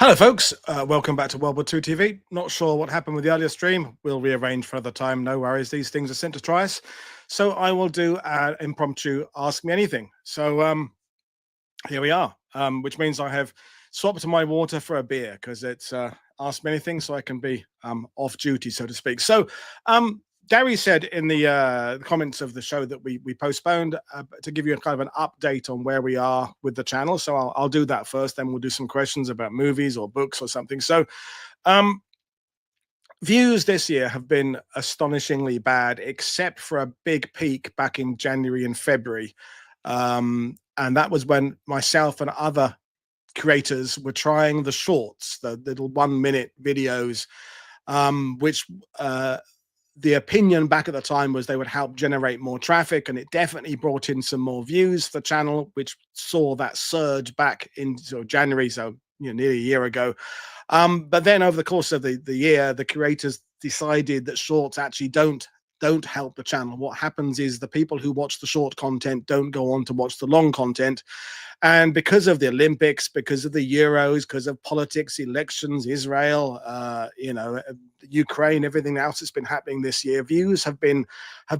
Hello, folks. Welcome back to WW2TV. Not sure what happened with the earlier stream. We'll rearrange for another time. No worries. These things are sent to try us. So I will do an impromptu Ask Me Anything. So here we are, which means I have swapped my water for a beer because it's Ask Me Anything, so I can be off duty, so to speak. So Gary said in the comments of the show that we postponed to give you a kind of an update on where we are with the channel. So I'll do that first, then we'll do some questions about movies or books or something. So views this year have been astonishingly bad, except for a big peak back in January and February. And that was when myself and other creators were trying the shorts, the little 1-minute videos, which the opinion back at the time was they would help generate more traffic, and it definitely brought in some more views for the channel, which saw that surge back in January, so nearly a year ago. But then over the course of the year, the creators decided that shorts actually don't help the channel. What happens is the people who watch the short content don't go on to watch the long content. And because of the Olympics, because of the Euros, because of politics, elections, Israel, Ukraine, everything else that's been happening this year, views have been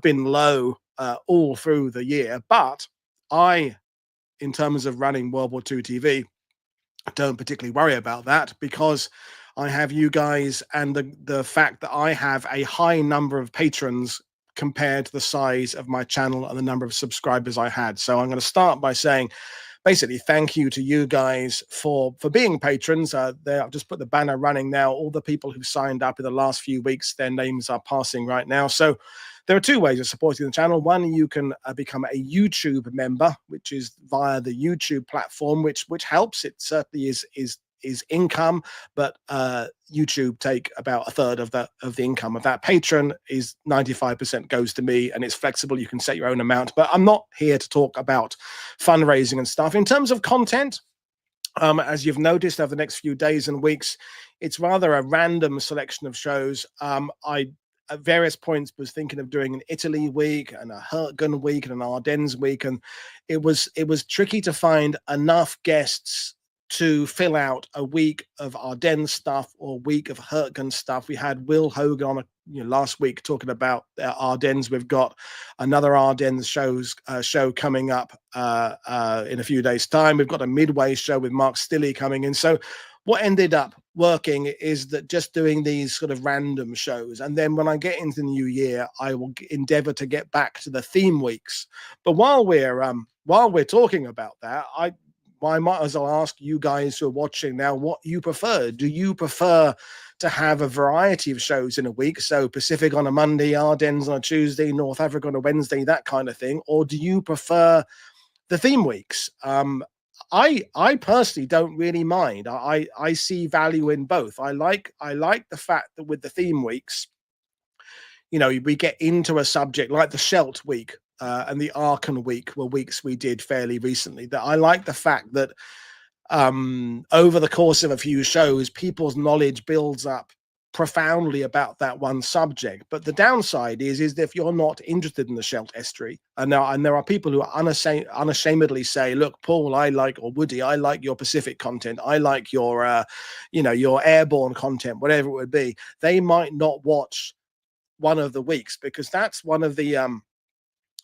low all through the year. But in terms of running World War II TV, don't particularly worry about that because I have you guys and the fact that I have a high number of patrons compared to the size of my channel and the number of subscribers I had. So I'm going to start by saying, basically, thank you to you guys for being patrons. I've just put the banner running now. All the people who signed up in the last few weeks, their names are passing right now. So there are two ways of supporting the channel. One, you can become a YouTube member, which is via the YouTube platform, which helps. It certainly is income, but YouTube take about a third of the income of that. Patron is 95% goes to me, and it's flexible. You can set your own amount, but I'm not here to talk about fundraising and stuff. In terms of content, as you've noticed over the next few days and weeks, it's rather a random selection of shows. I at various points was thinking of doing an Italy week and a Hurtgen week and an Ardennes week, and it was tricky to find enough guests to fill out a week of Ardennes stuff or a week of Hurtgen stuff. We had Will Hogan on last week talking about Ardennes. We've got another Ardennes show coming up in a few days' time. We've got a midway show with Mark Stilley coming in. So what ended up working is that just doing these sort of random shows, and then when I get into the new year, I will endeavor to get back to the theme weeks. But while we're talking about that, I might as well ask you guys who are watching now what you prefer. Do you prefer to have a variety of shows in a week? So Pacific on a Monday, Ardennes on a Tuesday, North Africa on a Wednesday, that kind of thing. Or do you prefer the theme weeks? I personally don't really mind. I see value in both. I like the fact that with the theme weeks, we get into a subject like the Scheldt week. And the Aachen week were weeks we did fairly recently. That I like the fact that over the course of a few shows, people's knowledge builds up profoundly about that one subject. But the downside is if you're not interested in the Scheldt estuary, and there are people who unashamedly say, look, Paul, or Woody, I like your Pacific content. I like your, your airborne content, whatever it would be. They might not watch one of the weeks because that's one of the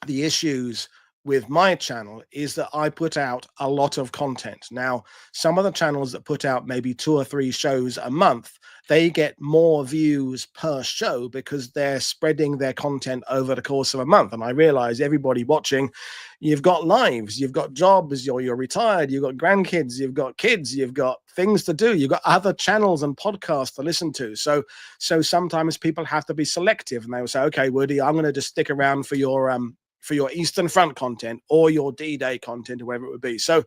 issues with my channel is that I put out a lot of content. Now, some of the channels that put out maybe 2 or 3 shows a month, they get more views per show because they're spreading their content over the course of a month. And I realize everybody watching, you've got lives, you've got jobs, you're retired, you've got grandkids, you've got kids, you've got things to do, you've got other channels and podcasts to listen to. So sometimes people have to be selective, and they will say, okay, Woody, I'm going to just stick around for your Eastern Front content or your D-Day content or whatever it would be. So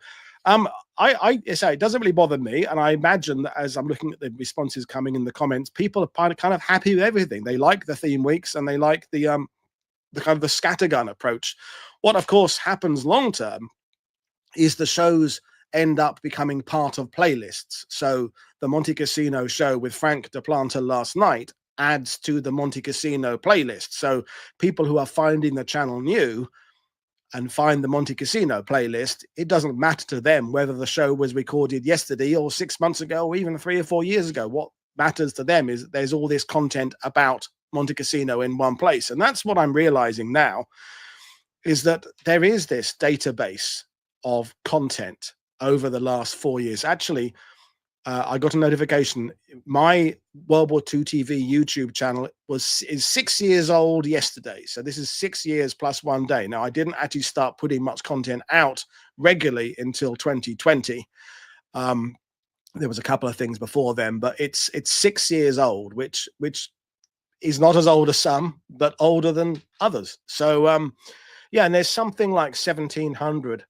I say it doesn't really bother me, and I imagine that as I'm looking at the responses coming in the comments, people are kind of happy with everything. They like the theme weeks and they like the kind of the scattergun approach. What of course happens long term is the shows end up becoming part of playlists. So the Monte Cassino show with Frank DePlanta last night adds to the Monte Cassino playlist. So people who are finding the channel new and find the Monte Cassino playlist, it doesn't matter to them whether the show was recorded yesterday or 6 months ago or even 3 or 4 years ago. What matters to them is there's all this content about Monte Cassino in one place. And that's what I'm realizing now, is that there is this database of content over the last 4 years. Actually, I got a notification. My World War II TV YouTube channel is 6 years old yesterday. So this is 6 years plus 1 day. Now, I didn't actually start putting much content out regularly until 2020. There was a couple of things before then, but it's 6 years old, which is not as old as some, but older than others. So yeah, and there's something like 1,700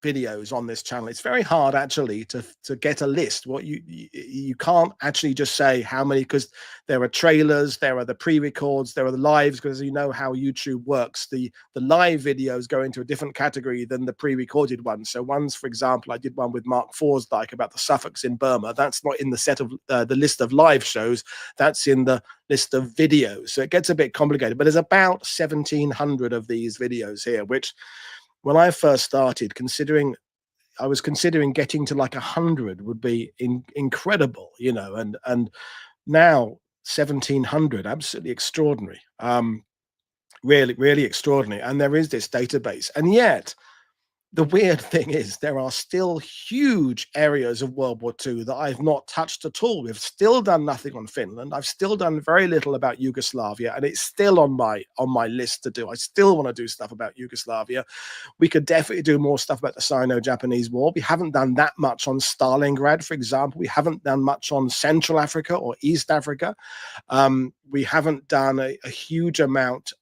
videos on this channel. It's very hard actually to get a list. What you can't actually just say how many, because there are trailers, there are the pre-records, there are the lives, because you know how YouTube works. The live videos go into a different category than the pre-recorded ones. So ones, for example, I did one with Mark Forsdyke about the Suffolks in Burma. That's not in the set of the list of live shows. That's in the list of videos. So it gets a bit complicated, but there's about 1,700 of these videos here, which when I first started, I was considering getting to like 100 would be incredible, you know, and now 1,700, absolutely extraordinary, really, really extraordinary. And there is this database, and yet the weird thing is there are still huge areas of World War II that I've not touched at all. We've still done nothing on Finland. I've still done very little about Yugoslavia, and it's still on my list to do. I still want to do stuff about Yugoslavia. We could definitely do more stuff about the Sino-Japanese War. We haven't done that much on Stalingrad, for example. We haven't done much on Central Africa or East Africa. We haven't done a huge amount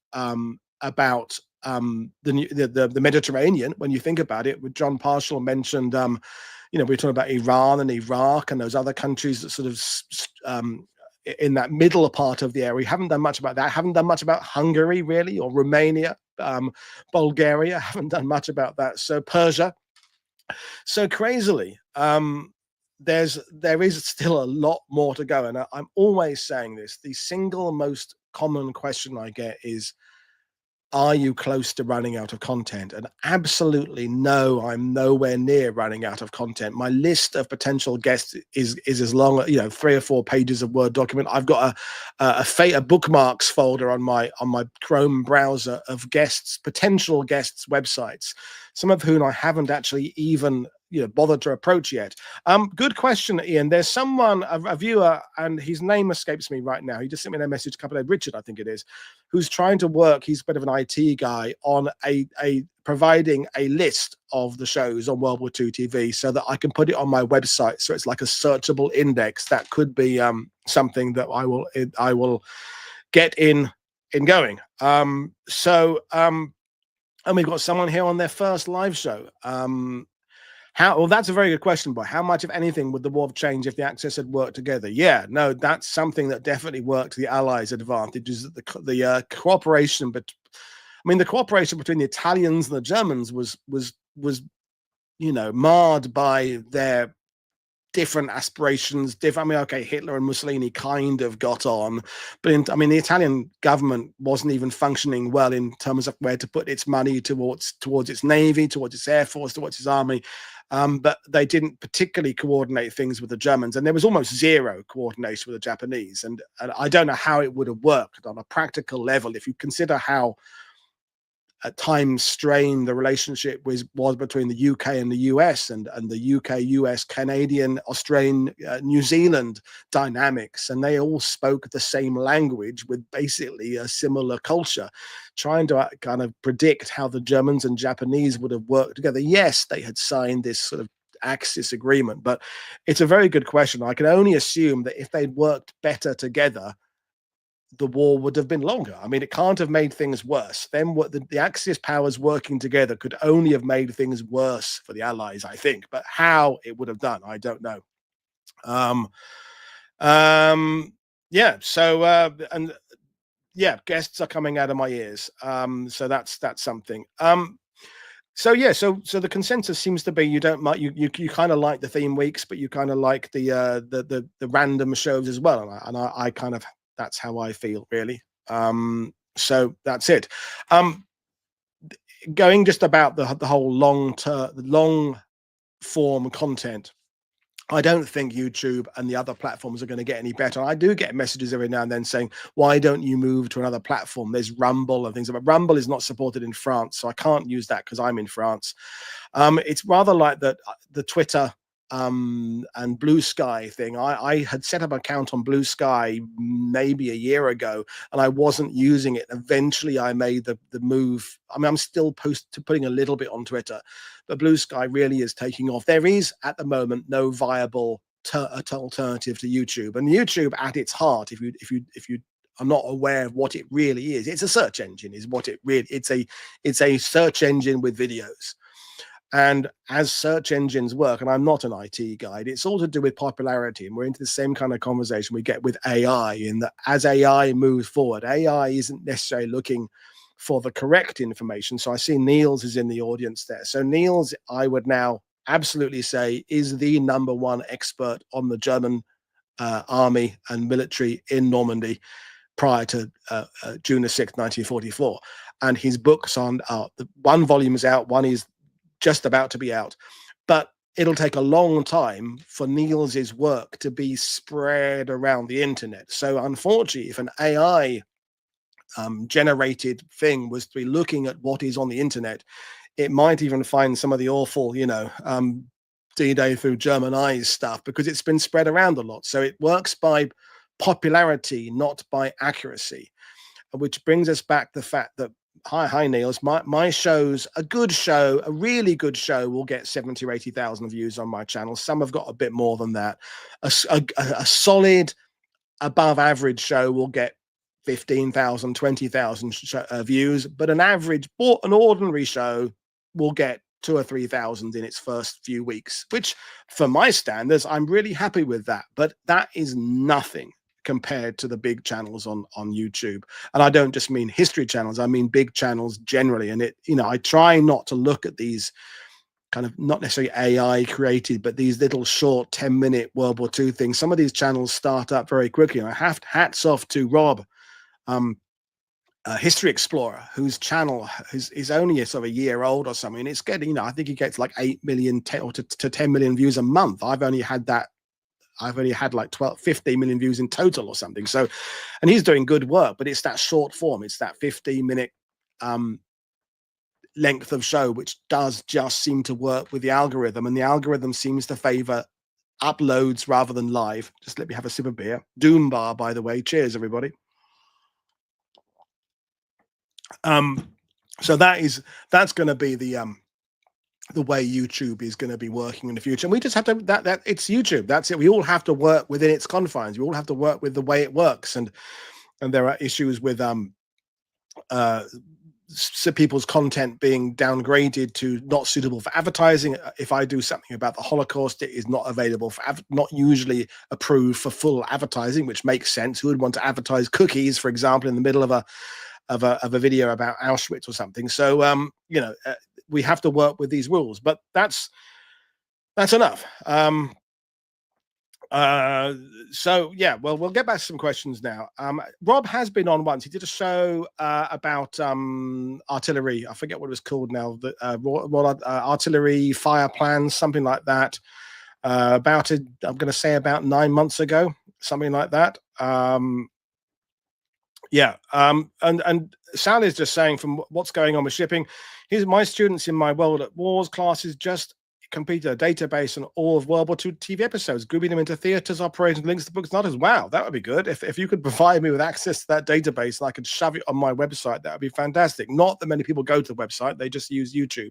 about the Mediterranean. When you think about it, with John Parshall mentioned, you know, we're talking about Iran and Iraq and those other countries that sort of in that middle part of the area. We haven't done much about that. Haven't done much about Hungary really, or Romania, Bulgaria. Haven't done much about that. So Persia. So crazily, there is still a lot more to go. And I'm always saying this: the single most common question I get is, are you close to running out of content? And absolutely no, I'm nowhere near running out of content. My list of potential guests is as long, you know, 3 or 4 pages of Word document. I've got a bookmarks folder on my Chrome browser of potential guests' websites, some of whom I haven't actually even bothered to approach yet. Good question, Ian. There's someone, a viewer, and his name escapes me right now. He just sent me a message a couple of days, Richard, I think it is, who's trying to work. He's a bit of an IT guy on providing a list of the shows on World War II TV so that I can put it on my website. So it's like a searchable index. That could be something that I will get in going. And we've got someone here on their first live show. Well, that's a very good question, but how much, if anything, would the war have changed if the Axis had worked together? Yeah, no, that's something that definitely worked to the Allies' advantage, is that the cooperation, the cooperation between the Italians and the Germans was marred by their different aspirations. Okay, Hitler and Mussolini kind of got on, but the Italian government wasn't even functioning well in terms of where to put its money towards its navy, towards its air force, towards its army. But they didn't particularly coordinate things with the Germans, and there was almost zero coordination with the Japanese. And I don't know how it would have worked on a practical level if you consider how at times strained the relationship was between the UK and the US, and the UK, US, Canadian, Australian, New Zealand dynamics. And they all spoke the same language with basically a similar culture. Trying to kind of predict how the Germans and Japanese would have worked together. Yes, they had signed this sort of Axis agreement, but it's a very good question. I can only assume that if they'd worked better together, the war would have been longer. It can't have made things worse. Then what the Axis powers working together could only have made things worse for the Allies, I think. But how it would have done, I don't know. Yeah. So guests are coming out of my ears. So that's something. So the consensus seems to be you kind of like the theme weeks, but you kind of like the random shows as well. And I kind of, that's how I feel, really. So that's it. going just about the whole long form content, I don't think YouTube and the other platforms are going to get any better. I do get messages every now and then saying, why don't you move to another platform? There's Rumble and things, but Rumble is not supported in France, so I can't use that because I'm in France. It's rather like the Twitter and Blue Sky thing. I had set up an account on Blue Sky maybe a year ago, and I wasn't using it. Eventually, I made the move. I mean, I'm still putting a little bit on Twitter, but Blue Sky really is taking off. There is at the moment no viable alternative to YouTube, and YouTube at its heart, if you are not aware of what it really is, it's a search engine. Is what it really? It's a search engine with videos. And as search engines work, and I'm not an IT guide, it's all to do with popularity. And we're into the same kind of conversation we get with AI, in that as AI moves forward, AI isn't necessarily looking for the correct information. So I see Niels is in the audience there. So Niels, I would now absolutely say, is the #1 expert on the German army and military in Normandy prior to June the 6th, 1944. And his books on one volume is out, one is just about to be out, but it'll take a long time for Niels's work to be spread around the internet. So unfortunately, if an AI generated thing was to be looking at what is on the internet, it might even find some of the awful, D-Day through German eyes stuff, because it's been spread around a lot. So it works by popularity, not by accuracy, which brings us back to the fact that hi Niels, my shows, a really good show will get 70 or 80,000 views on my channel. Some have got a bit more than that. A solid above average show will get 15,000, 20,000 views, but an ordinary show will get 2,000 or 3,000 in its first few weeks, which for my standards, I'm really happy with that. But that is nothing compared to the big channels on YouTube. And I don't just mean history channels, I mean big channels generally. And I try not to look at these kind of, not necessarily AI created, but these little short 10-minute World War II things. Some of these channels start up very quickly. And I have hats off to Rob, History Explorer, whose channel is only a sort of a year old or something. And it's getting, I think he gets like 8 million to 10 million views a month. I've only had like 15 million views in total or something. So, and he's doing good work, but it's that short form. It's that 15-minute length of show, which does just seem to work with the algorithm. And the algorithm seems to favor uploads rather than live. Just let me have a sip of beer. Doom Bar, by the way. Cheers, everybody. So that's going to be the way YouTube is going to be working in the future. And we just have to, that it's YouTube. That's it. We all have to work within its confines. We all have to work with the way it works. And there are issues with people's content being downgraded to not suitable for advertising. If I do something about the Holocaust, it is not available for not usually approved for full advertising, which makes sense. Who would want to advertise cookies, for example, in the middle of a video about Auschwitz or something? So we have to work with these rules, but that's enough. So yeah, well, we'll get back to some questions now. Rob has been on once. He did a show about artillery. I forget what it was called now. The artillery fire plans, something like that. I'm going to say about 9 months ago, something like that. Yeah, and Sal is just saying, from what's going on with shipping, here's my students in my World at Wars classes just completed a database on all of World War II TV episodes, grouping them into theaters, operations, links to books and others. Wow, that would be good. If you could provide me with access to that database and I could shove it on my website, that would be fantastic. Not that many people go to the website, they just use YouTube.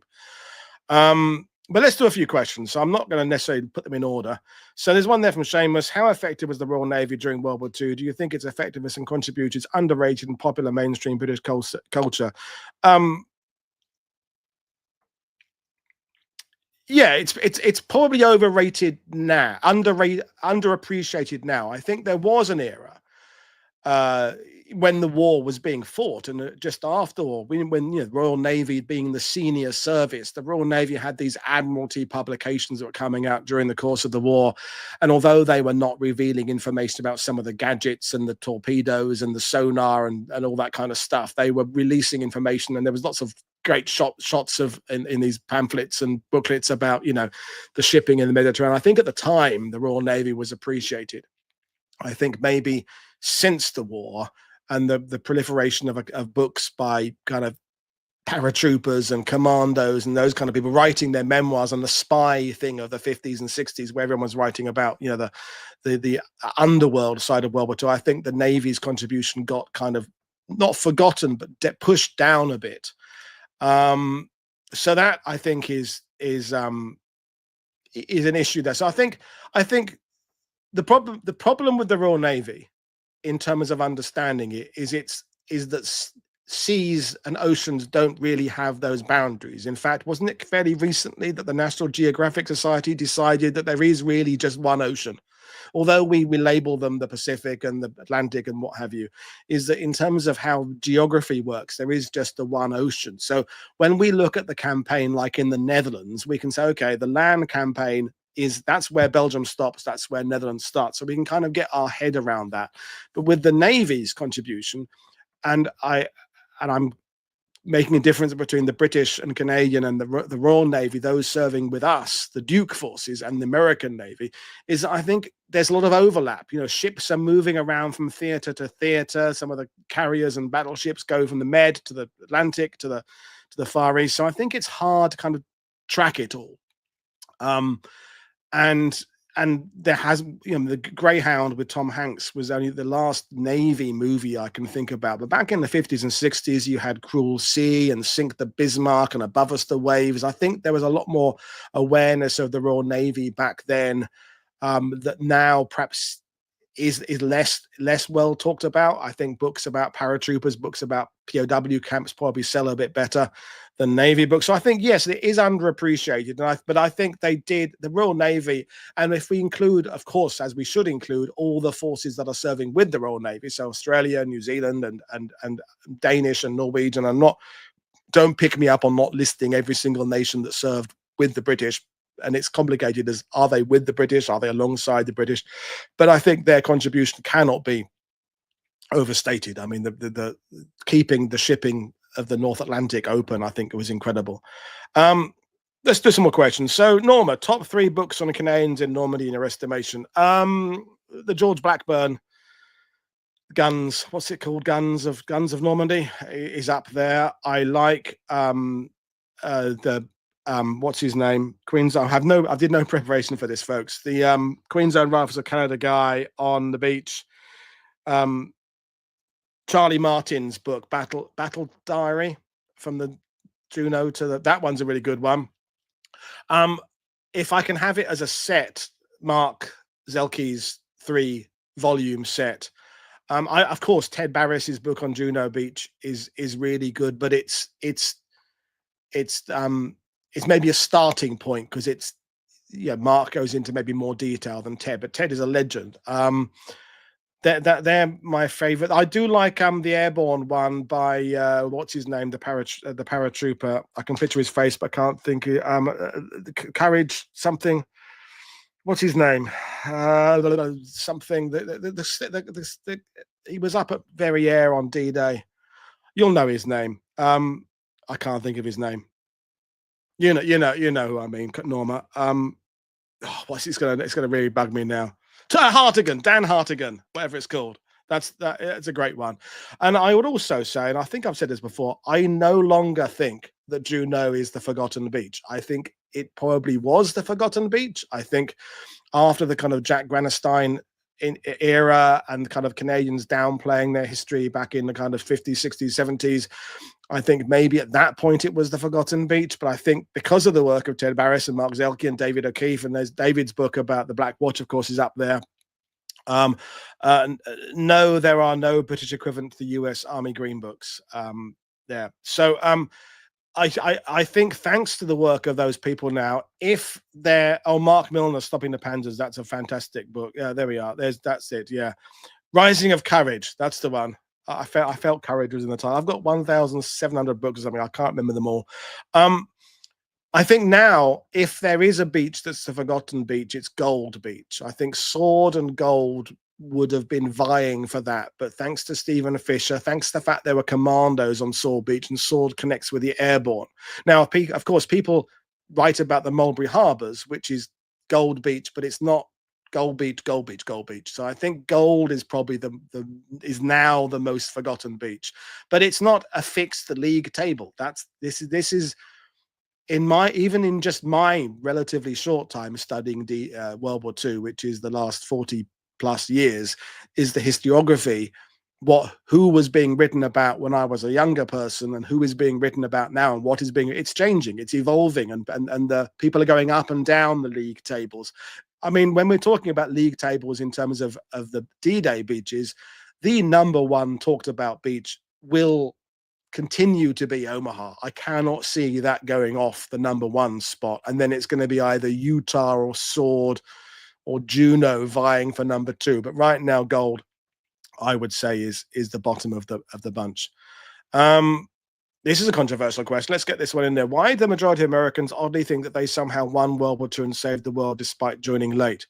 But let's do a few questions. So I'm not going to necessarily put them in order. So there's one there from Seamus. How effective was the Royal Navy during World War II? Do you think its effectiveness and contributions underrated in popular mainstream British culture? Yeah, it's probably overrated now, underappreciated now. I think there was an era when the war was being fought, and just after all, when the Royal Navy being the senior service, the Royal Navy had these Admiralty publications that were coming out during the course of the war, and although they were not revealing information about some of the gadgets and the torpedoes and the sonar and all that kind of stuff, they were releasing information, and there was lots of great shots of in these pamphlets and booklets about, you know, the shipping in the Mediterranean. I think at the time the Royal Navy was appreciated. I think maybe since the war and the proliferation of books by kind of paratroopers and commandos and those kind of people writing their memoirs on the spy thing of the 50s and 60s, where everyone was writing about, you know, the underworld side of World War II. I think the Navy's contribution got kind of not forgotten, but pushed down a bit. So that I think is an issue there. So I think the problem with the Royal Navy, in terms of understanding it, is that seas and oceans don't really have those boundaries. In fact, wasn't it fairly recently that the National Geographic Society decided that there is really just one ocean? Although we label them the Pacific and the Atlantic and what have you, is that in terms of how geography works, there is just the one ocean. So when we look at the campaign, like in the Netherlands, we can say, okay, the land campaign that's where Belgium stops, that's where Netherlands starts. So we can kind of get our head around that. But with the Navy's contribution, and I'm making a difference between the British and Canadian and the Royal Navy, those serving with us, the Duke forces, and the American Navy, is I think there's a lot of overlap. You know, ships are moving around from theater to theater. Some of the carriers and battleships go from the Med to the Atlantic to the Far East. So I think it's hard to kind of track it all. And there has, you know, the Greyhound with Tom Hanks was only the last Navy movie I can think about. But back in the 50s and 60s, you had Cruel Sea and Sink the Bismarck and Above Us the Waves. I think there was a lot more awareness of the Royal Navy back then, that now perhaps is less well talked about. I think books about paratroopers, books about POW camps probably sell a bit better than Navy books. So I think, yes, it is underappreciated. But I think the Royal Navy, and if we include, of course, as we should include, all the forces that are serving with the Royal Navy, so Australia, New Zealand, and Danish and Norwegian, don't pick me up on not listing every single nation that served with the British. And it's complicated as, are they with the British? Are they alongside the British? But I think their contribution cannot be overstated. I mean, the keeping the shipping of the North Atlantic open, I think it was incredible. Let's do some more questions. So, Norma, top 3 books on the Canadians in Normandy in your estimation. The George Blackburn Guns, what's it called? Guns of Normandy is up there. I like what's his name? Queen's Own. I did no preparation for this, folks. The Queen's Own Rifles of Canada guy on the beach. Charlie Martin's book, Battle Diary, from the Juno to that one's a really good one. If I can have it as a set, Mark Zelke's 3-volume set. Of course, Ted Barris's book on Juno Beach is really good, but it's maybe a starting point, because Mark goes into maybe more detail than Ted, but Ted is a legend. They're my favorite. I do like the Airborne one by what's his name, the paratrooper. I can picture his face, but I can't think. Courage something. What's his name? Something. He was up at Verrières on D-Day. You'll know his name. I can't think of his name. You know who I mean, Norma. What's it's gonna really bug me now. Hartigan, Dan Hartigan, whatever it's called. It's a great one. And I would also say, and I think I've said this before, I no longer think that Juno is the forgotten beach. I think it probably was the forgotten beach. I think after the kind of Jack Granestein era and kind of Canadians downplaying their history back in the kind of 50s, 60s, 70s, I think maybe at that point it was the forgotten beach. But I think because of the work of Ted Barris and Mark Zelke and David O'Keefe, and there's David's book about the Black Watch, of course, is up there. No, there are no British equivalent to the US Army Green books there. So I think thanks to the work of those people now, if they're Mark Milner, Stopping the Panzers, that's a fantastic book. Yeah, there we are. That's it. Yeah, Rising of Courage, that's the one. I felt courage was in the title. I've got 1,700 books or something. I can't remember them all. I think now, if there is a beach that's the forgotten beach, it's Gold Beach. I think Sword and Gold would have been vying for that. But thanks to Stephen Fisher, thanks to the fact there were commandos on Sword Beach, and Sword connects with the airborne. Now, of course, people write about the Mulberry Harbors, which is Gold Beach, but it's not Gold Beach, Gold Beach, Gold Beach. So I think Gold is probably is now the most forgotten beach, but it's not a fixed league table. This is even in just my relatively short time studying the World War II, which is the last 40 plus years, is the historiography. Who was being written about when I was a younger person, and who is being written about now, and it's changing, it's evolving, and the people are going up and down the league tables. I mean, when we're talking about league tables in terms of the D-Day beaches, the number one talked about beach will continue to be Omaha. I cannot see that going off the number one spot, and then it's going to be either Utah or Sword or Juneau vying for number two. But right now, Gold, I would say, is the bottom of the bunch. This is a controversial question. Let's get this one in there. Why do the majority of Americans oddly think that they somehow won World War II and saved the world despite joining late?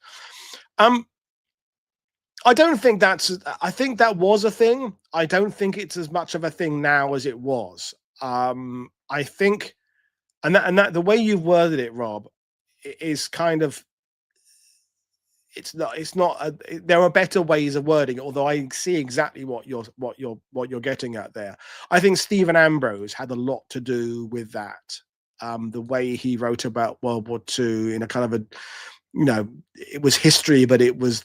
I don't think I think that was a thing. I don't think it's as much of a thing now as it was. I think, and that the way you've worded it, Rob, is kind of, it's not there are better ways of wording it, although I see exactly what you're getting at there. I think Stephen Ambrose had a lot to do with that. The way he wrote about World War II in a kind of a, it was history, but it was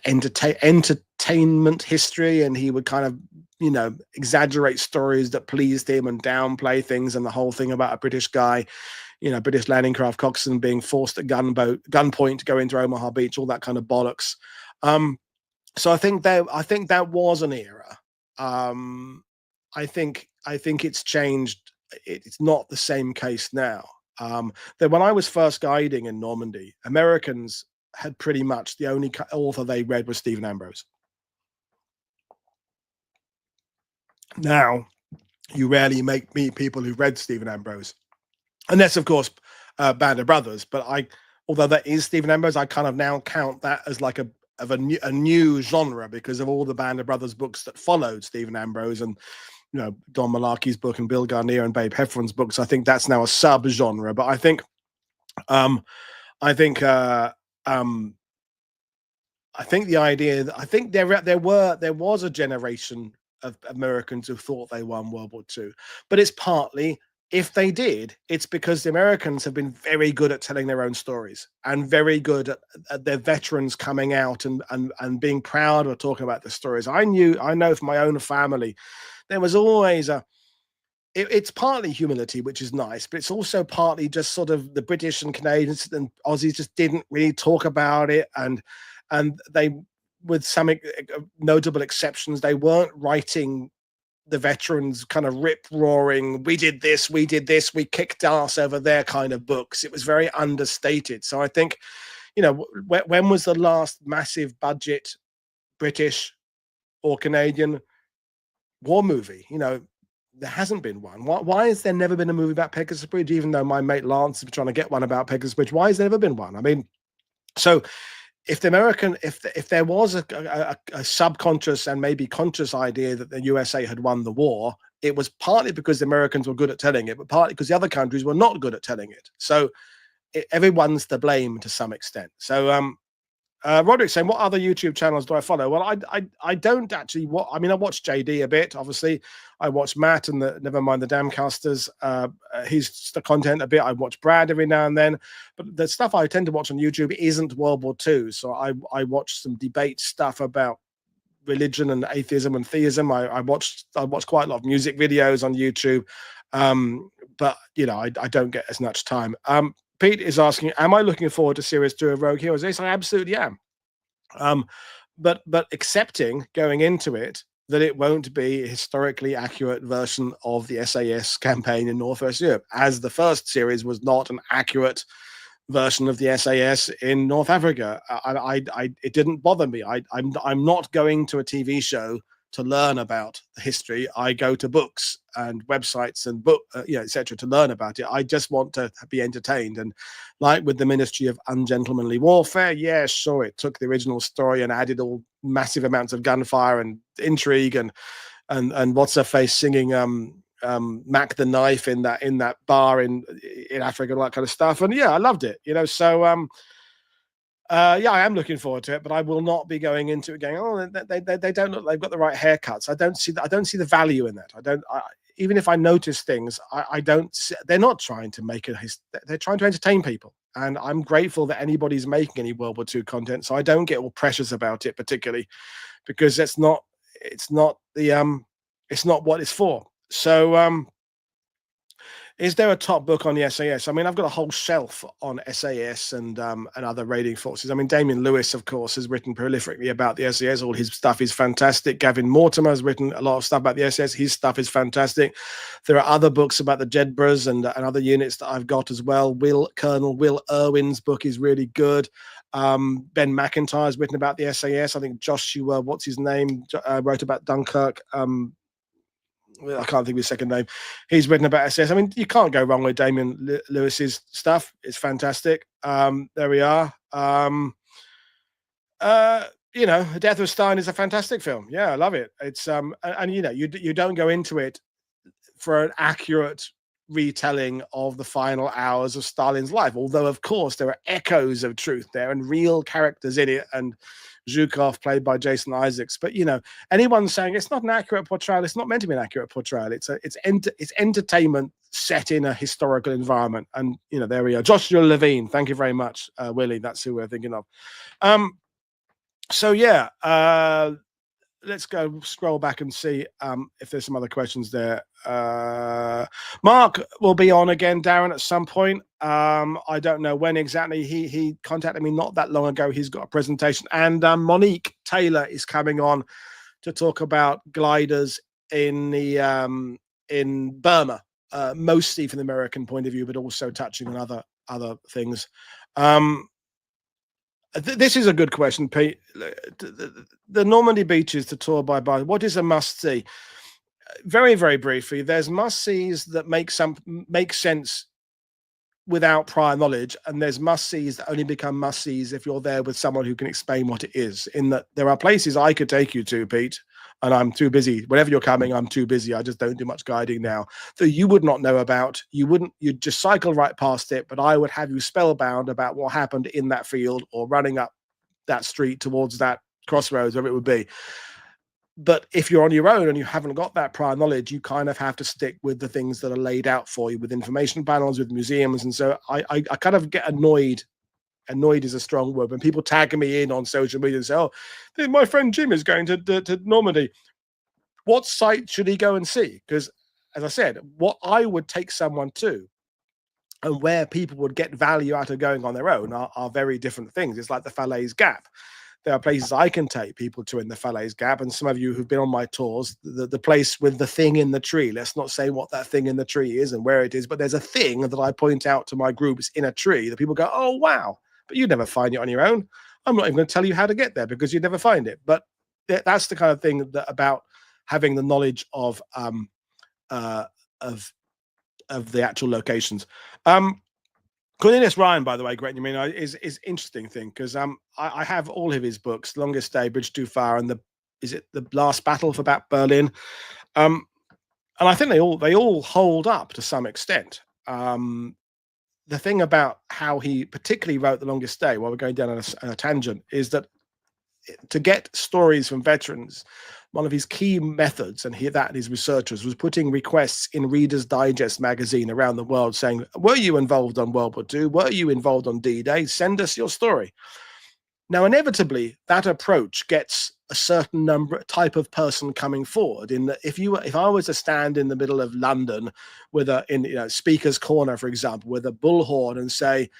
entertainment history, and he would kind of, exaggerate stories that pleased him and downplay things, and the whole thing about a British guy, British landing craft coxswain being forced at gunpoint to go into Omaha Beach, all that kind of bollocks. So I think that was an era. I think it's changed. It's not the same case now. That when I was first guiding in Normandy, Americans had pretty much the only author they read was Stephen Ambrose. Now, you rarely meet people who read Stephen Ambrose, unless, of course, Band of Brothers. But although that is Stephen Ambrose, I kind of now count that as like a new genre, because of all the Band of Brothers books that followed Stephen Ambrose, and Don Malarkey's book and Bill Garnier and Babe Heffron's books. I think that's now a sub-genre. But I think the idea that I think there was a generation of Americans who thought they won World War II, but it's partly, if they did, it's because the Americans have been very good at telling their own stories, and very good at their veterans coming out and being proud of talking about the stories. I know from my own family, there was always it's partly humility, which is nice, but it's also partly just sort of the British and Canadians and Aussies just didn't really talk about it, and they, with some notable exceptions, they weren't writing the veterans kind of rip-roaring, we did this, we kicked ass over there kind of books. It was very understated. So I think, when was the last massive budget British or Canadian war movie? There hasn't been one. Why has there never been a movie about Pegasus Bridge, even though my mate Lance is trying to get one about Pegasus Bridge? Why has there never been one? I mean, so if there was a subconscious and maybe conscious idea that the USA had won the war, it was partly because the Americans were good at telling it, but partly because the other countries were not good at telling it. So everyone's to blame to some extent. So Roderick saying, what other YouTube channels do I follow? Well, I don't actually. I watch JD a bit. Obviously, I watch Matt and Never Mind the Damcasters. His content a bit. I watch Brad every now and then, but the stuff I tend to watch on YouTube isn't World War II. So I watch some debate stuff about religion and atheism and theism. I watch quite a lot of music videos on YouTube, but I don't get as much time. Pete is asking, am I looking forward to Series 2 of Rogue Heroes? Yes, I absolutely am. But accepting going into it that it won't be a historically accurate version of the SAS campaign in Northwest Europe, as the first series was not an accurate version of the SAS in North Africa. It didn't bother me. I'm not going to a TV show to learn about the history, I go to books and websites and etc. to learn about it. I just want to be entertained. And like with the Ministry of Ungentlemanly Warfare, yeah, sure, it took the original story and added all massive amounts of gunfire and intrigue and what's her face singing Mac the Knife in that bar in Africa and all that kind of stuff. And yeah, I loved it, so yeah, I am looking forward to it, but I will not be going into it going, oh, they don't look, they've got the right haircuts. I don't see the value in that. Even if I notice things, I don't see, they're not trying to make they're trying to entertain people. And I'm grateful that anybody's making any World War II content, so I don't get all precious about it, particularly because it's not what it's for. So is there a top book on the SAS? I mean, I've got a whole shelf on SAS and other raiding forces. I mean, Damien Lewis, of course, has written prolifically about the SAS. All his stuff is fantastic. Gavin Mortimer has written a lot of stuff about the SAS. His stuff is fantastic. There are other books about the Jedburghs and other units that I've got as well. Colonel Will Irwin's book is really good. Ben McIntyre has written about the SAS. I think Joshua, what's his name, wrote about Dunkirk. I can't think of his second name. He's written about SS. I mean, you can't go wrong with Damien Lewis's stuff. It's fantastic. There we are. The Death of Stalin is a fantastic film. Yeah, I love it. It's and you don't go into it for an accurate retelling of the final hours of Stalin's life, although of course there are echoes of truth there and real characters in it, and Zhukov played by Jason Isaacs. But anyone saying it's not an accurate portrayal, it's not meant to be an accurate portrayal. It's entertainment set in a historical environment. And there we are. Joshua Levine, thank you very much, Willie. That's who we're thinking of. So yeah, let's go scroll back and see if there's some other questions there. Mark will be on again, Darren, at some point. I don't know when exactly. He contacted me not that long ago. He's got a presentation, and Monique Taylor is coming on to talk about gliders in Burma, mostly from the American point of view, but also touching on other things. This is a good question, Pete. The Normandy beaches to tour by. What is a must-see? Very, very briefly, there's must-sees that make sense without prior knowledge, and there's must-sees that only become must-sees if you're there with someone who can explain what it is. In that there are places I could take you to, Pete, and I'm too busy. Whenever you're coming, I'm too busy. I just don't do much guiding now. That you would not know about. You'd just cycle right past it, but I would have you spellbound about what happened in that field or running up that street towards that crossroads, wherever it would be. But if you're on your own and you haven't got that prior knowledge, you kind of have to stick with the things that are laid out for you with information panels, with museums. And so I kind of get annoyed. Annoyed is a strong word. When people tag me in on social media and say, oh, my friend Jim is going to Normandy. What site should he go and see? Because, as I said, what I would take someone to and where people would get value out of going on their own are very different things. It's like the Falaise Gap. There are places I can take people to in the Falaise Gap, and some of you who've been on my tours, the place with the thing in the tree. Let's not say what that thing in the tree is and where it is, but there's a thing that I point out to my groups in a tree that people go, oh, wow, but you'd never find it on your own. I'm not even going to tell you how to get there because you'd never find it. But that's the kind of thing about having the knowledge of the actual locations. Cornelius Ryan, by the way, great. Is interesting thing because I have all of his books: Longest Day, Bridge Too Far, and the Last Battle for Berlin. And I think they all hold up to some extent. The thing about how he particularly wrote The Longest Day, while we're going down on a tangent, is that to get stories from veterans, one of his key methods, and his researchers, was putting requests in Reader's Digest magazine around the world saying, were you involved on World War II? Were you involved on D-Day? Send us your story. Now, inevitably, that approach gets a certain type of person coming forward. In that, if I was to stand in the middle of London with Speaker's Corner, for example, with a bullhorn and say,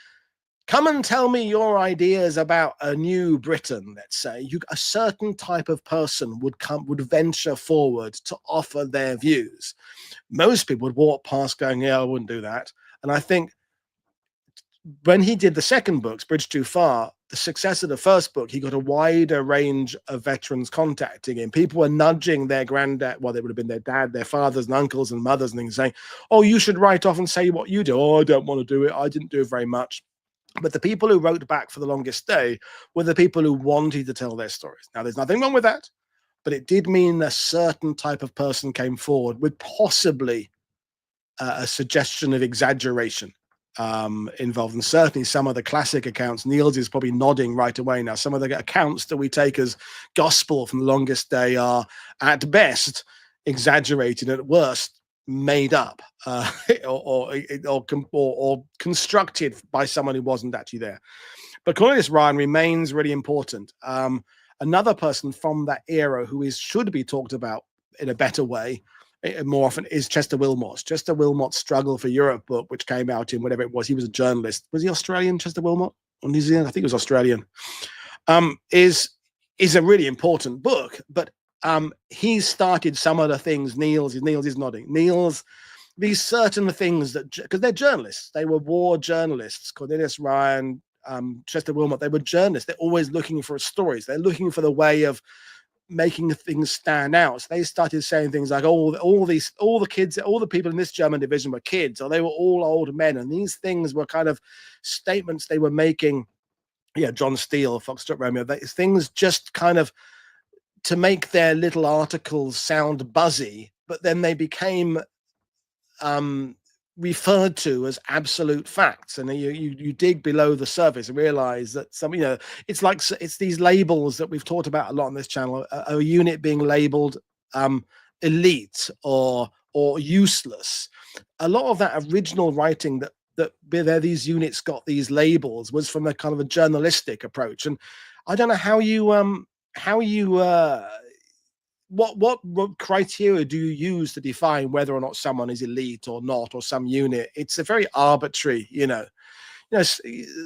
come and tell me your ideas about a new Britain, let's say, a certain type of person would venture forward to offer their views. Most people would walk past going, yeah, I wouldn't do that. And I think when he did the second books, Bridge Too Far, the success of the first book, he got a wider range of veterans contacting him. People were nudging their granddad, well, they would have been their dad, their fathers and uncles and mothers and things, saying, oh, you should write off and say what you do. Oh, I don't want to do it. I didn't do very much. But the people who wrote back for the longest day were the people who wanted to tell their stories. Now, there's nothing wrong with that, but it did mean a certain type of person came forward with possibly a suggestion of exaggeration involved. And certainly some of the classic accounts, Niels is probably nodding right away now, some of the accounts that we take as gospel from the longest day are at best exaggerated, at worst made up, or constructed by someone who wasn't actually there. But Cornelius Ryan remains really important. Another person from that era who should be talked about in a better way more often is Chester Wilmot's. Chester Wilmot's Struggle for Europe book, which came out in whatever it was. He was a journalist. Was he Australian, Chester Wilmot, or New Zealand? I think he was Australian. Is a really important book, but he started some of the things. Niels is nodding. Niels, these certain things that, because they're journalists, they were war journalists. Cornelius Ryan, Chester Wilmot, they were journalists. They're always looking for stories. They're looking for the way of making things stand out. So they started saying things like, all the kids, all the people in this German division were kids, or they were all old men. And these things were kind of statements they were making. Yeah, John Steele, Foxtrot Romeo, things just kind of to make their little articles sound buzzy, but then they became referred to as absolute facts. And you dig below the surface and realize that it's these labels that we've talked about a lot on this channel, a unit being labeled elite or useless. A lot of that original writing that where these units got these labels was from a kind of a journalistic approach. And I don't know what criteria do you use to define whether or not someone is elite or not, or some unit? It's a very arbitrary,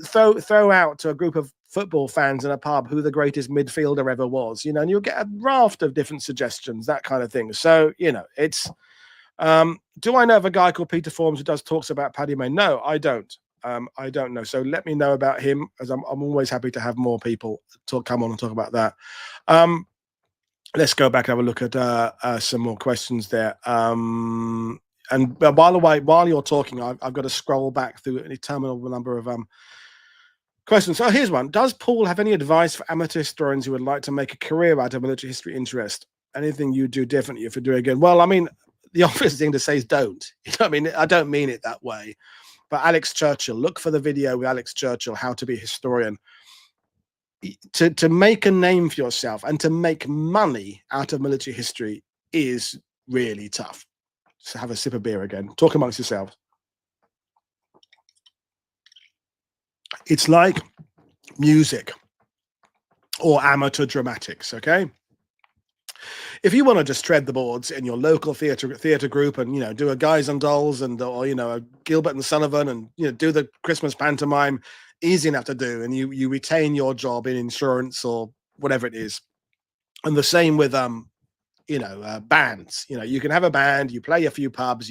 throw out to a group of football fans in a pub who the greatest midfielder ever was, and you'll get a raft of different suggestions, that kind of thing. So, it's, do I know of a guy called Peter Forms who does talks about Paddy May? No, I don't. I don't know. So let me know about him, as I'm always happy to have more people come on and talk about that. Let's go back and have a look at some more questions there. And while you're talking, I've got to scroll back through an interminable number of questions. So here's one. Does Paul have any advice for amateur historians who would like to make a career out of military history interest? Anything you do differently if you do it again? Well, I mean, the obvious thing to say is don't. I mean, I don't mean it that way. But Alex Churchill, look for the video with Alex Churchill, How to Be a Historian. To make a name for yourself and to make money out of military history is really tough. So have a sip of beer again. Talk amongst yourselves. It's like music or amateur dramatics, okay? If you want to just tread the boards in your local theatre group and do a Guys and Dolls and or a Gilbert and Sullivan and do the Christmas pantomime, easy enough to do, and you retain your job in insurance or whatever it is. And the same with bands. You can have a band, you play a few pubs,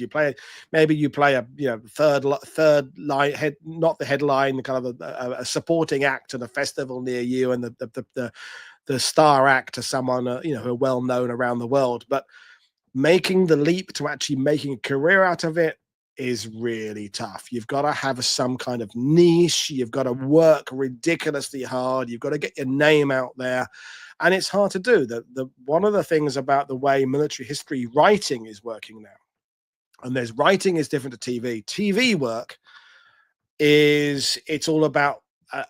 maybe you play a third line head, not the headline, kind of a supporting act at a festival near you, and the star act to someone who are well known around the world. But making the leap to actually making a career out of it is really tough. You've got to have some kind of niche. You've got to work ridiculously hard. You've got to get your name out there, and it's hard to do. One of the things about the way military history writing is working now, and writing is different to TV. TV work it's all about,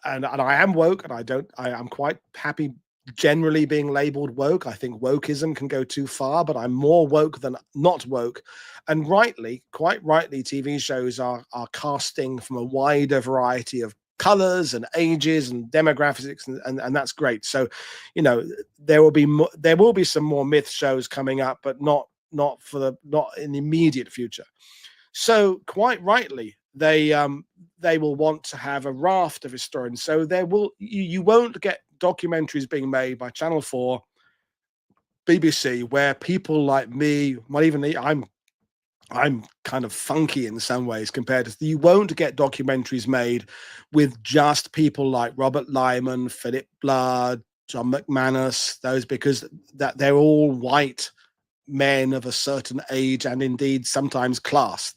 and I am woke, and I am quite happy generally being labeled woke. I think wokeism can go too far, but I'm more woke than not woke. And quite rightly, TV shows are casting from a wider variety of colors and ages and demographics, and that's great. So, there will be some more myth shows coming up, but not in the immediate future. So quite rightly, they will want to have a raft of historians. So you won't get documentaries being made by Channel 4, BBC, where people like me, not even me, I'm I'm kind of funky in some ways compared to, you won't get documentaries made with just people like Robert Lyman, Philip Blood, John McManus, those, because that they're all white men of a certain age and indeed sometimes class.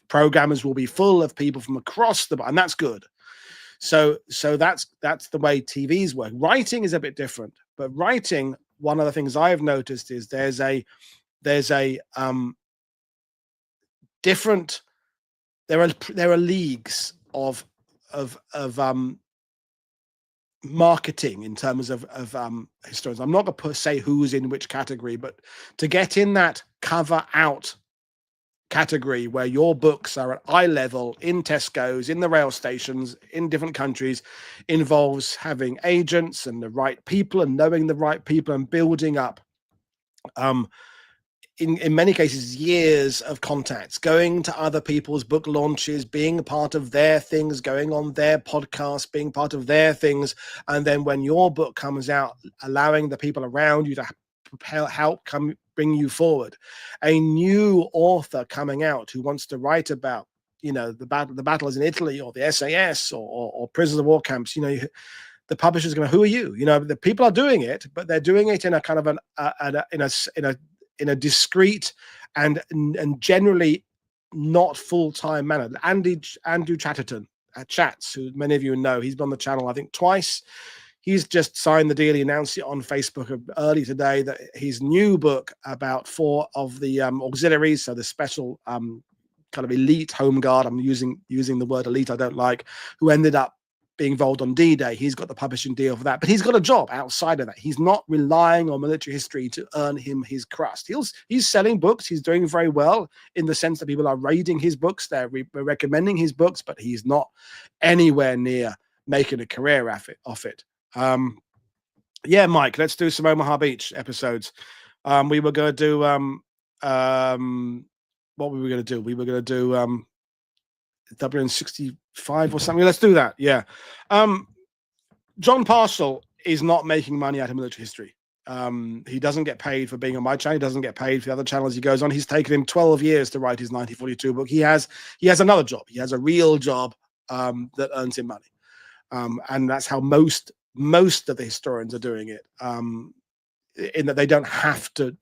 Programmers will be full of people from across the, and that's good. So that's the way TVs work. Writing is a bit different, but writing, one of the things I've noticed is there's a different, there are leagues of marketing in terms of historians. I'm not going to say who's in which category, but to get in that cover out category where your books are at eye level in Tesco's, in the rail stations, in different countries, involves having agents and the right people and knowing the right people and building up in many cases years of contacts, going to other people's book launches, being a part of their things, going on their podcasts, being part of their things, and then when your book comes out, allowing the people around you to help come bring you forward. A new author coming out who wants to write about, you know, the battles in Italy or the SAS or prisoners of war camps, you know, the publisher's going, who are you? You know, the people are doing it, but they're doing it in a kind of in a discreet and generally not full-time manner. Andrew Chatterton at Chats, who many of you know, he's been on the channel I think twice. He's just signed the deal. He announced it on Facebook early today that his new book about 4 of the auxiliaries, so the special kind of elite home guard, I'm using the word elite I don't like, who ended up being involved on D-Day. He's got the publishing deal for that, but he's got a job outside of that. He's not relying on military history to earn him his crust. He's selling books. He's doing very well in the sense that people are reading his books. They're recommending his books, but he's not anywhere near making a career off it. Yeah, Mike, let's do some Omaha Beach episodes. We were going to do what were we going to do? We were going to do WN65 or something. Let's do that. Yeah. John Parcel is not making money out of military history. He doesn't get paid for being on my channel. He doesn't get paid for the other channels he goes on. He's taken him 12 years to write his 1942 book. He has another job. He has a real job that earns him money. And that's how most of the historians are doing it. In that they don't have to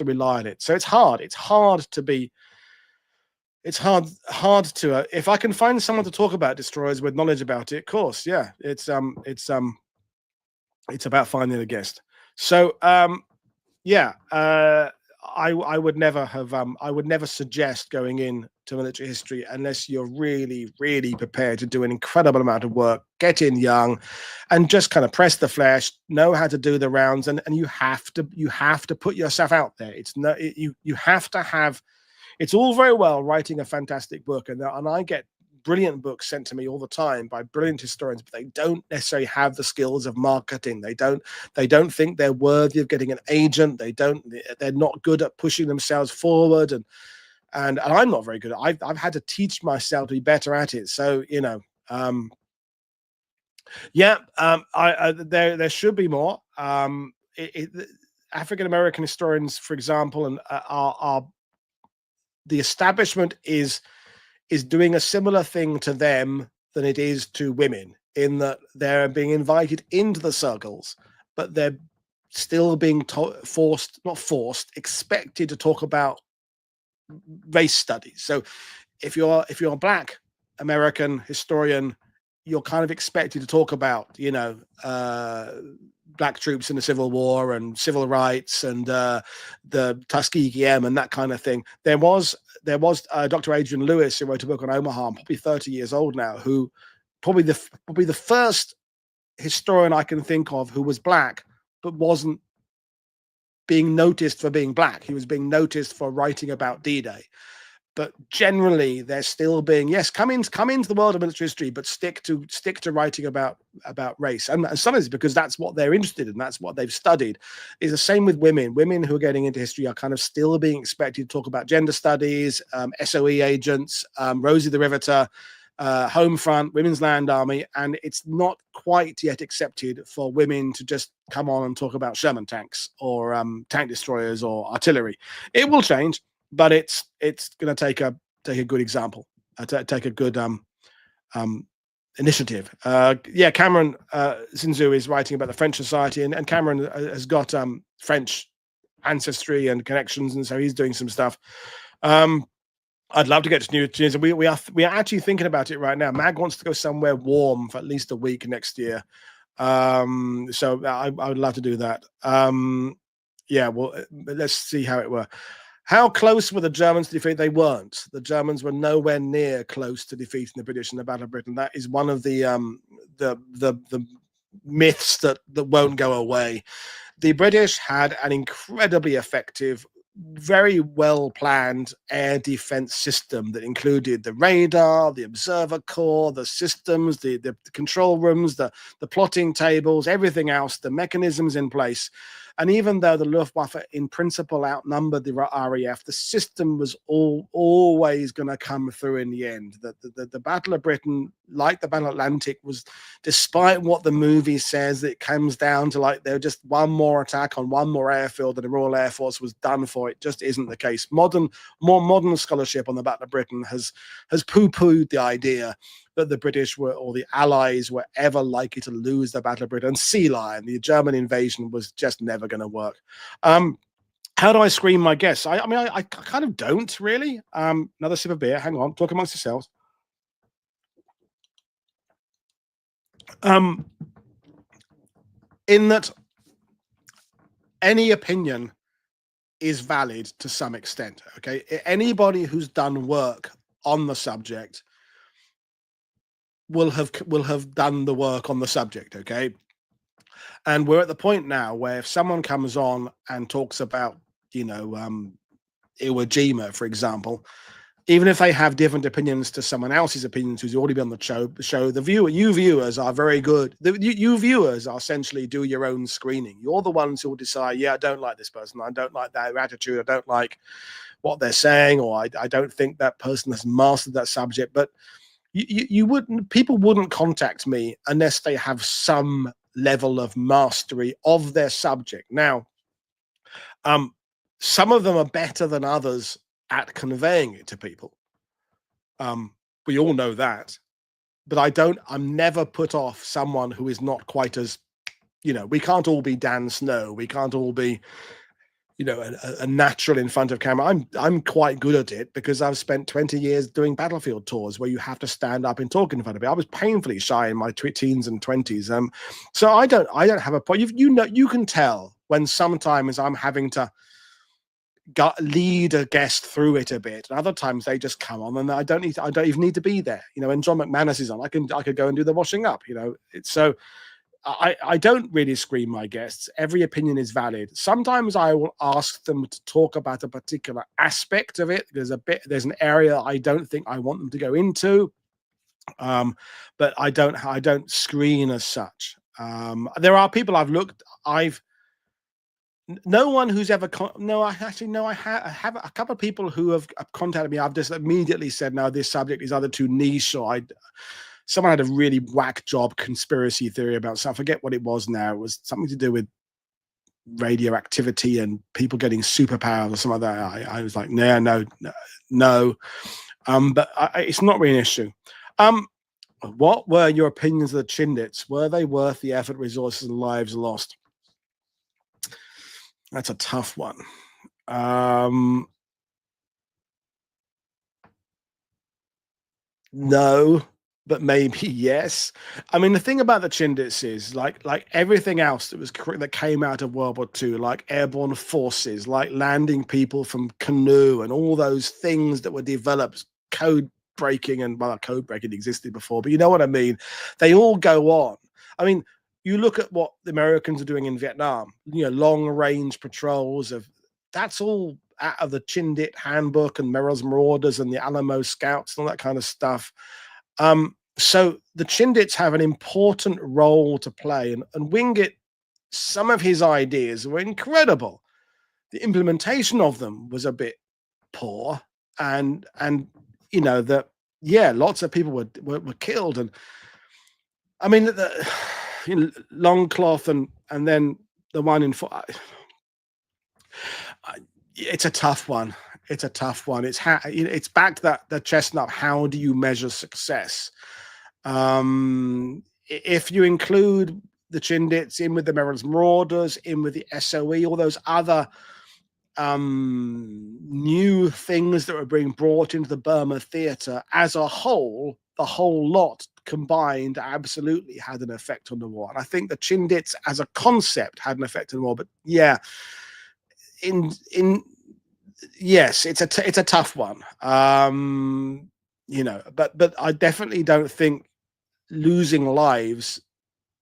rely on it. So it's hard to if I can find someone to talk about destroyers with knowledge about it, of course, yeah, it's about finding a guest. So yeah, I would never suggest going in to military history unless you're really, really prepared to do an incredible amount of work, get in young, and just kind of press the flesh, know how to do the rounds, and you have to put yourself out there. You have to have. It's all very well writing a fantastic book, and I get brilliant books sent to me all the time by brilliant historians, but they don't necessarily have the skills of marketing. They don't think they're worthy of getting an agent. They're not good at pushing themselves forward, and I'm not very good. I've had to teach myself to be better at it. So you know, yeah, there should be more. African American historians, for example, and are the establishment is doing a similar thing to them than it is to women, in that they're being invited into the circles, but they're still being expected to talk about race studies. So if you're a Black American historian, you're kind of expected to talk about, you know, Black troops in the Civil War and civil rights and the Tuskegee Airmen, that kind of thing. There was Dr. Adrian Lewis, who wrote a book on Omaha, probably 30 years old now, who probably the first historian I can think of who was Black but wasn't being noticed for being Black. He was being noticed for writing about D-Day. But generally, they're still being, yes, come into the world of military history, but stick to writing about race. And sometimes because that's what they're interested in, that's what they've studied. Is the same with women. Women who are getting into history are kind of still being expected to talk about gender studies, SOE agents, Rosie the Riveter, Home Front, Women's Land Army, and it's not quite yet accepted for women to just come on and talk about Sherman tanks or tank destroyers or artillery. It will change. but it's going to take a good example, take a good um, initiative. Yeah, Cameron Zinzu is writing about the French society, and Cameron has got French ancestry and connections, and so he's doing some stuff. I'd love to get to New Zealand. We are actually thinking about it right now. Mag wants to go somewhere warm for at least a week next year. So I would love to do that. Yeah, well, let's see how it were. How close were the Germans to defeat? They weren't. The Germans were nowhere near close to defeating the British in the Battle of Britain. That is one of the myths that won't go away. The British had an incredibly effective, very well planned air defense system that included the radar, the observer corps, the systems, the control rooms, the plotting tables, everything else, the mechanisms in place. And even though the Luftwaffe in principle outnumbered the RAF, the system was always going to come through in the end. The Battle of Britain, like the Battle of Atlantic, was, despite what the movie says, it comes down to like they're just one more attack on one more airfield and the Royal Air Force was done for. It just isn't the case. More modern scholarship on the Battle of Britain has poo-pooed the idea that the British were, or the Allies were ever likely to lose the Battle of Britain. And Sea Lion, the German invasion, was just never going to work. How do I screen my guests? I mean, I kind of don't really. Another sip of beer. Hang on. Talk amongst yourselves. In that any opinion is valid to some extent. Okay, anybody who's done work on the subject will have done the work on the subject. Okay, and we're at the point now where if someone comes on and talks about, you know, Iwo Jima, for example, even if they have different opinions to someone else's opinions who's already been on the show, you viewers are very good. You viewers are essentially do your own screening. You're the ones who will decide, yeah, I don't like this person, I don't like their attitude, I don't like what they're saying, or I don't think that person has mastered that subject. But people wouldn't contact me unless they have some level of mastery of their subject. Now, some of them are better than others at conveying it to people. We all know that, but I'm never put off someone who is not quite as, you know, we can't all be Dan Snow. We can't all be, you know, a natural in front of camera. I'm quite good at it because I've spent 20 years doing battlefield tours where you have to stand up and talk in front of it. I was painfully shy in my teens and 20s. So I don't have a point. You can tell when sometimes I'm having to lead a guest through it a bit, and other times they just come on and I don't even need to be there. You know, when John McManus is on, I could go and do the washing up. You know, so I don't really screen my guests. Every opinion is valid. Sometimes I will ask them to talk about a particular aspect of it. There's an area I don't think I want them to go into, but I don't screen as such. There are people no one who's ever I have a couple of people who have contacted me. I've just immediately said, no, this subject is either too niche, or someone had a really whack job conspiracy theory about something. I forget what it was now. It was something to do with radioactivity and people getting superpowers or something like that. I was like, no. But it's not really an issue. What were your opinions of the Chindits? Were they worth the effort, resources, and lives lost? That's a tough one. No, but maybe yes. I mean, the thing about the Chindits is like everything else that came out of World War II, like airborne forces, like landing people from canoe, and all those things that were developed, code breaking, and well, code breaking existed before, but you know what I mean. They all go on. I mean, you look at what the Americans are doing in Vietnam, you know, long range patrols that's all out of the Chindit handbook and Merrill's Marauders and the Alamo Scouts and all that kind of stuff. So the Chindits have an important role to play, and Wingate, some of his ideas were incredible. The implementation of them was a bit poor, and you know that, yeah, lots of people were killed, and I mean you know, Longcloth and then the one in it's a tough one. it's a tough one. It's back to that the chestnut. How do you measure success? If you include the Chindits in with the Merrill's Marauders, in with the SOE, all those other new things that were being brought into the Burma theatre as a whole, the whole lot combined absolutely had an effect on the war. And I think the Chindits as a concept had an effect on the war. But yeah, yes, it's a tough one. But I definitely don't think losing lives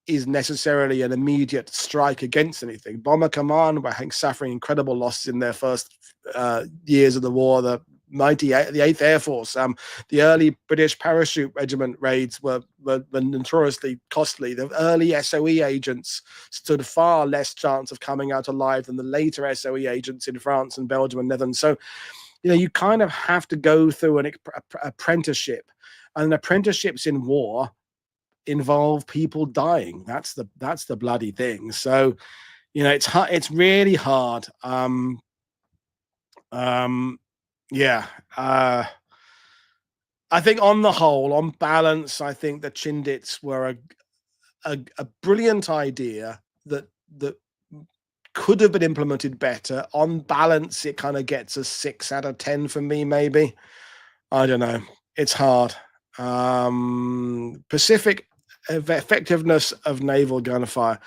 is necessarily an immediate strike against anything. Bomber Command were, I think, suffering incredible losses in their first years of the war. The 8th Air Force, the early British parachute regiment raids were notoriously costly. The early SOE agents stood far less chance of coming out alive than the later SOE agents in France and Belgium and Netherlands. So, you kind of have to go through an apprenticeship, and apprenticeships in war involve people dying. That's the bloody thing. So, it's really hard. Yeah. I think on the whole, on balance, I think the Chindits were a brilliant idea that could have been implemented better. On balance, it kind of gets a 6 out of 10 for me, maybe. I don't know. It's hard. Pacific effectiveness of naval gunfire.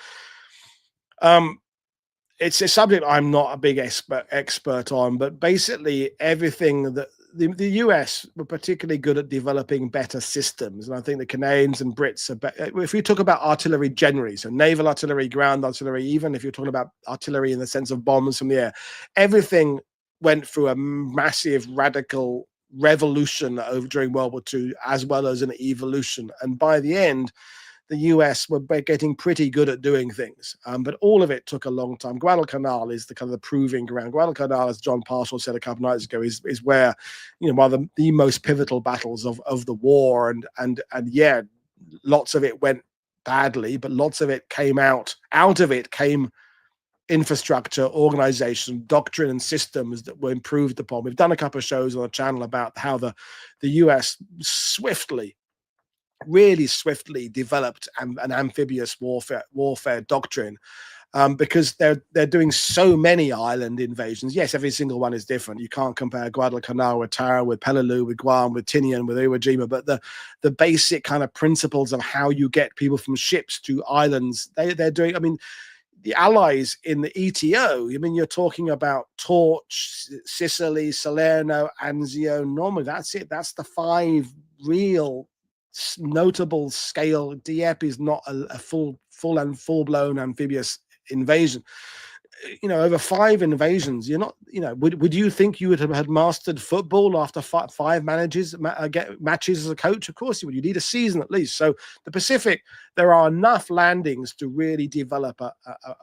It's a subject I'm not a big expert on, but basically everything that the US were particularly good at developing better systems, and I think the Canadians and Brits are better. If you talk about artillery generally, so naval artillery, ground artillery, even if you're talking about artillery in the sense of bombs from the air, everything went through a massive radical revolution during World War II, as well as an evolution. And by the end, the US were getting pretty good at doing things, but all of it took a long time. Guadalcanal is the kind of the proving ground. Guadalcanal, as John Marshall said a couple of nights ago, is where, one of the most pivotal battles of the war, and yeah, lots of it went badly, but lots of it came out of it came infrastructure, organization, doctrine, and systems that were improved upon. We've done a couple of shows on the channel about how the US really swiftly developed an amphibious warfare doctrine, because they're doing so many island invasions. Yes, every single one is different. You can't compare Guadalcanal with Tara, with Peleliu, with Guam, with Tinian, with Iwo Jima, but the basic kind of principles of how you get people from ships to islands, they're doing. I mean, the Allies in the ETO, you're talking about Torch, Sicily, Salerno, Anzio, Normandy. That's it. That's the 5 real notable scale. Dieppe is not a full-blown amphibious invasion. Over 5 invasions, you're not, would you think you would have had mastered football after 5 matches as a coach? Of course you would. You need a season at least. So the Pacific, there are enough landings to really develop a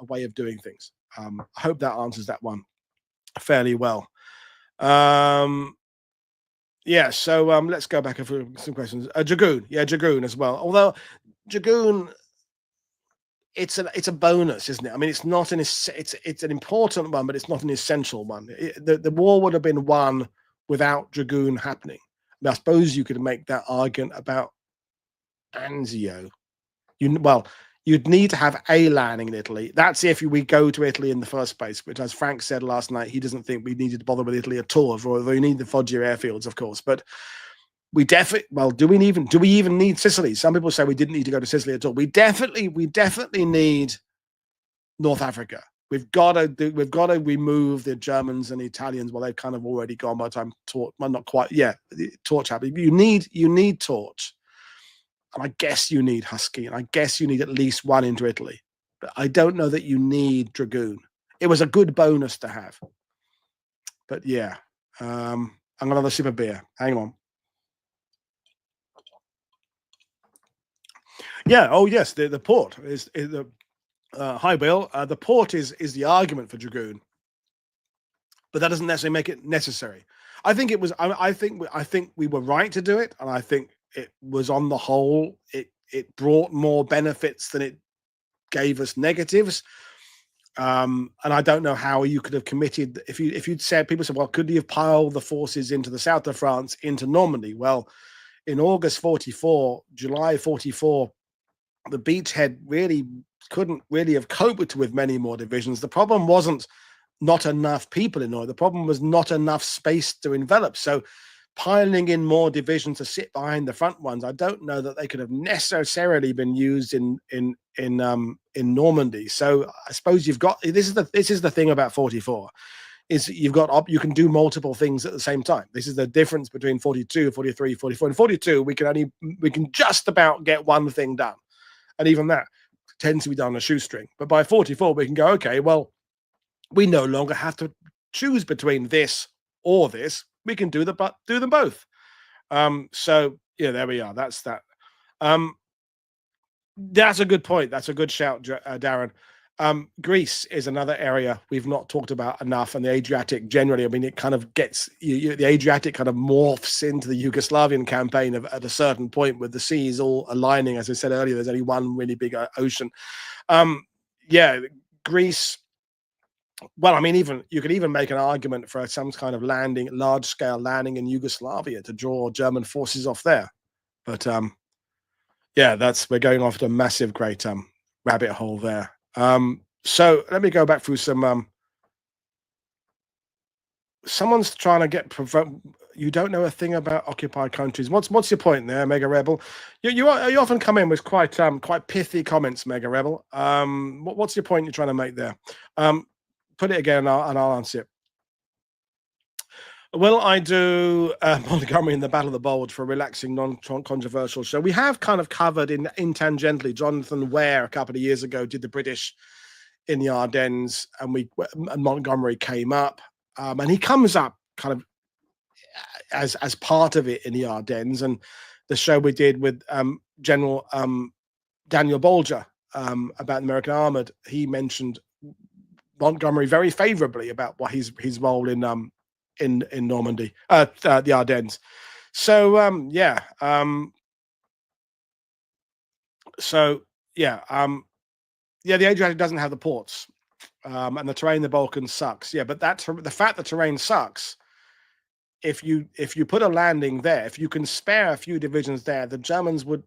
way of doing things. I hope that answers that one fairly well. Yeah, so let's go back for some questions. Dragoon, Dragoon as well. Although Dragoon, it's a bonus, isn't it? I mean, it's not it's an important one, but it's not an essential one. The war would have been won without Dragoon happening. I mean, I suppose you could make that argument about Anzio. You'd need to have a landing in Italy. That's if we go to Italy in the first place, which, as Frank said last night, he doesn't think we needed to bother with Italy at all, although you need the Foggia airfields, of course. But we definitely, do we even need Sicily? Some people say we didn't need to go to Sicily at all. We definitely need North Africa. We've got to remove the Germans and the Italians. Well, they've kind of already gone by the time not quite. Yeah, Torch happened. You need Torch. And I guess you need Husky, and I guess you need at least one into Italy. But I don't know that you need Dragoon. It was a good bonus to have. But yeah, I'm going to have a sip of beer. Hang on. Yeah. Oh, yes. The port is the hi, Bill. The port is the argument for Dragoon, but that doesn't necessarily make it necessary. I think it was. I think we were right to do it, and I think it was, on the whole, it brought more benefits than it gave us negatives. And I don't know how you could have committed if you'd said, people said, well, could you have piled the forces into the south of France into Normandy? Well, in August 44, July 44, the beachhead really couldn't really have coped with many more divisions. The problem wasn't not enough people in Norway. The problem was not enough space to envelop. So piling in more divisions to sit behind the front ones, I don't know that they could have necessarily been used in Normandy. So I suppose you've got, this is the thing about 44, is you can do multiple things at the same time. This is the difference between 42, 43, 44. And 42, we can just about get one thing done, and even that tends to be done on a shoestring. But by 44, we can go, okay, well, we no longer have to choose between this or this. We can do them both. So yeah, there we are. That's that. That's a good point. That's a good shout, Darren. Greece is another area we've not talked about enough, and the Adriatic generally. I mean, it kind of gets the Adriatic kind of morphs into the Yugoslavian campaign at a certain point, with the seas all aligning. As I said earlier, there's only one really big ocean. Yeah, Greece. Well, I mean, even you could even make an argument for some kind of large-scale landing in Yugoslavia to draw German forces off there. But yeah, we're going off to a massive, great rabbit hole there. So let me go back through some. Someone's trying to get you don't know a thing about occupied countries. What's your point there, Mega Rebel? You often come in with quite pithy comments, Mega Rebel. What's your point you're trying to make there? Put it again, and I'll answer it. Will I do Montgomery in the Battle of the Bulge for a relaxing, non-controversial show? We have kind of covered in tangentially. Jonathan Ware a couple of years ago did the British in the Ardennes, and Montgomery came up, and he comes up kind of as part of it in the Ardennes. And the show we did with General Daniel Bolger about American Armored, he mentioned Montgomery very favorably about what his role in Normandy, the Ardennes. So yeah, the Adriatic doesn't have the ports, and the terrain in the Balkans sucks. Yeah, but the fact the terrain sucks. If you put a landing there, if you can spare a few divisions there, the Germans would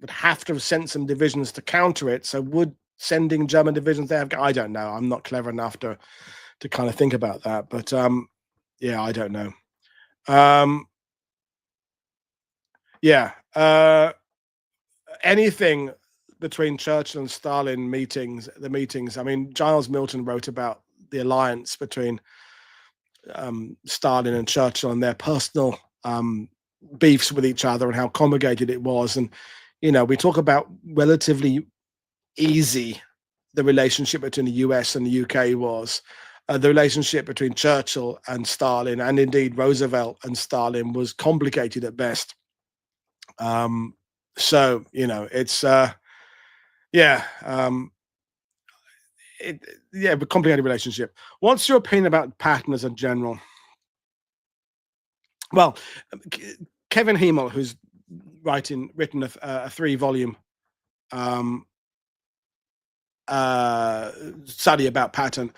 have to have sent some divisions to counter it. So would sending German divisions there? I don't know. I'm not clever enough to kind of think about that. But yeah, I don't know. Yeah. Anything between Churchill and Stalin the meetings. I mean, Giles Milton wrote about the alliance between Stalin and Churchill and their personal beefs with each other and how complicated it was. And, we talk about relatively easy the relationship between the US and the UK was. The relationship between Churchill and Stalin, and indeed Roosevelt and Stalin, was complicated at best. So, it's a complicated relationship. What's your opinion about Patton as a general? Well, Kevin Hemel, who's written a 3-volume study about Patton,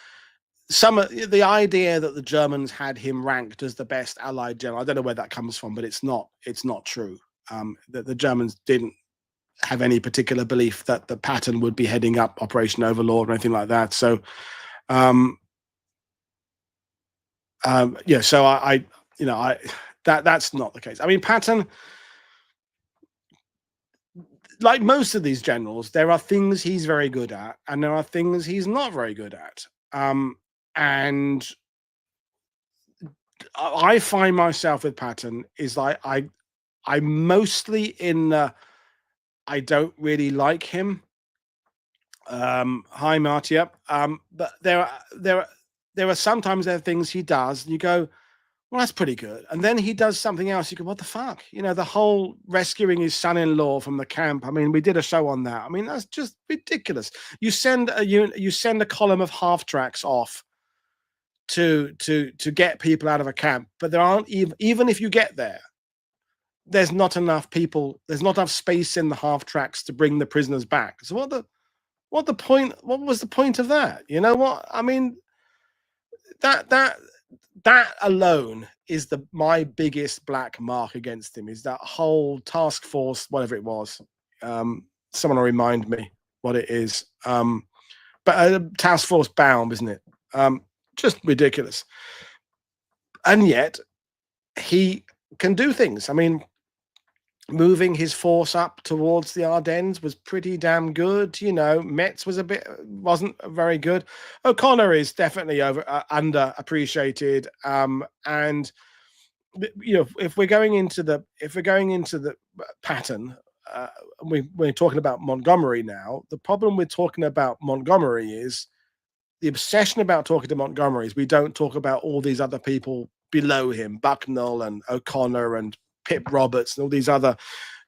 the idea that the Germans had him ranked as the best Allied general, I don't know where that comes from, but it's not true. That the Germans didn't have any particular belief that the Patton would be heading up Operation Overlord or anything like that. So, so that's not the case. I mean, Patton, like most of these generals, there are things he's very good at, and there are things he's not very good at. And I find myself with Patton is like I'm mostly in I don't really like him. Hi, Marty. But there are sometimes there are things he does, and you go, well, that's pretty good. And then he does something else. You go, what the fuck? The whole rescuing his son-in-law from the camp. I mean, we did a show on that. I mean, that's just ridiculous. You send a column of half-tracks off to get people out of a camp, but there aren't even if you get there, there's not enough people. There's not enough space in the half-tracks to bring the prisoners back. So What the point? What was the point of that? You know what? I mean, that that that alone is my biggest black mark against him. Is that whole task force, whatever it was. Someone will remind me what it is. But task force Baum, isn't it? Just ridiculous. And yet he can do things. I mean, moving his force up towards the Ardennes was pretty damn good. You know, Metz wasn't very good. O'Connor is definitely underappreciated. And you know, if we're going into the pattern, we're talking about Montgomery now. The problem with talking about Montgomery is the obsession about talking to Montgomery is we don't talk about all these other people below him, Bucknell and O'Connor and Pip Roberts and all these other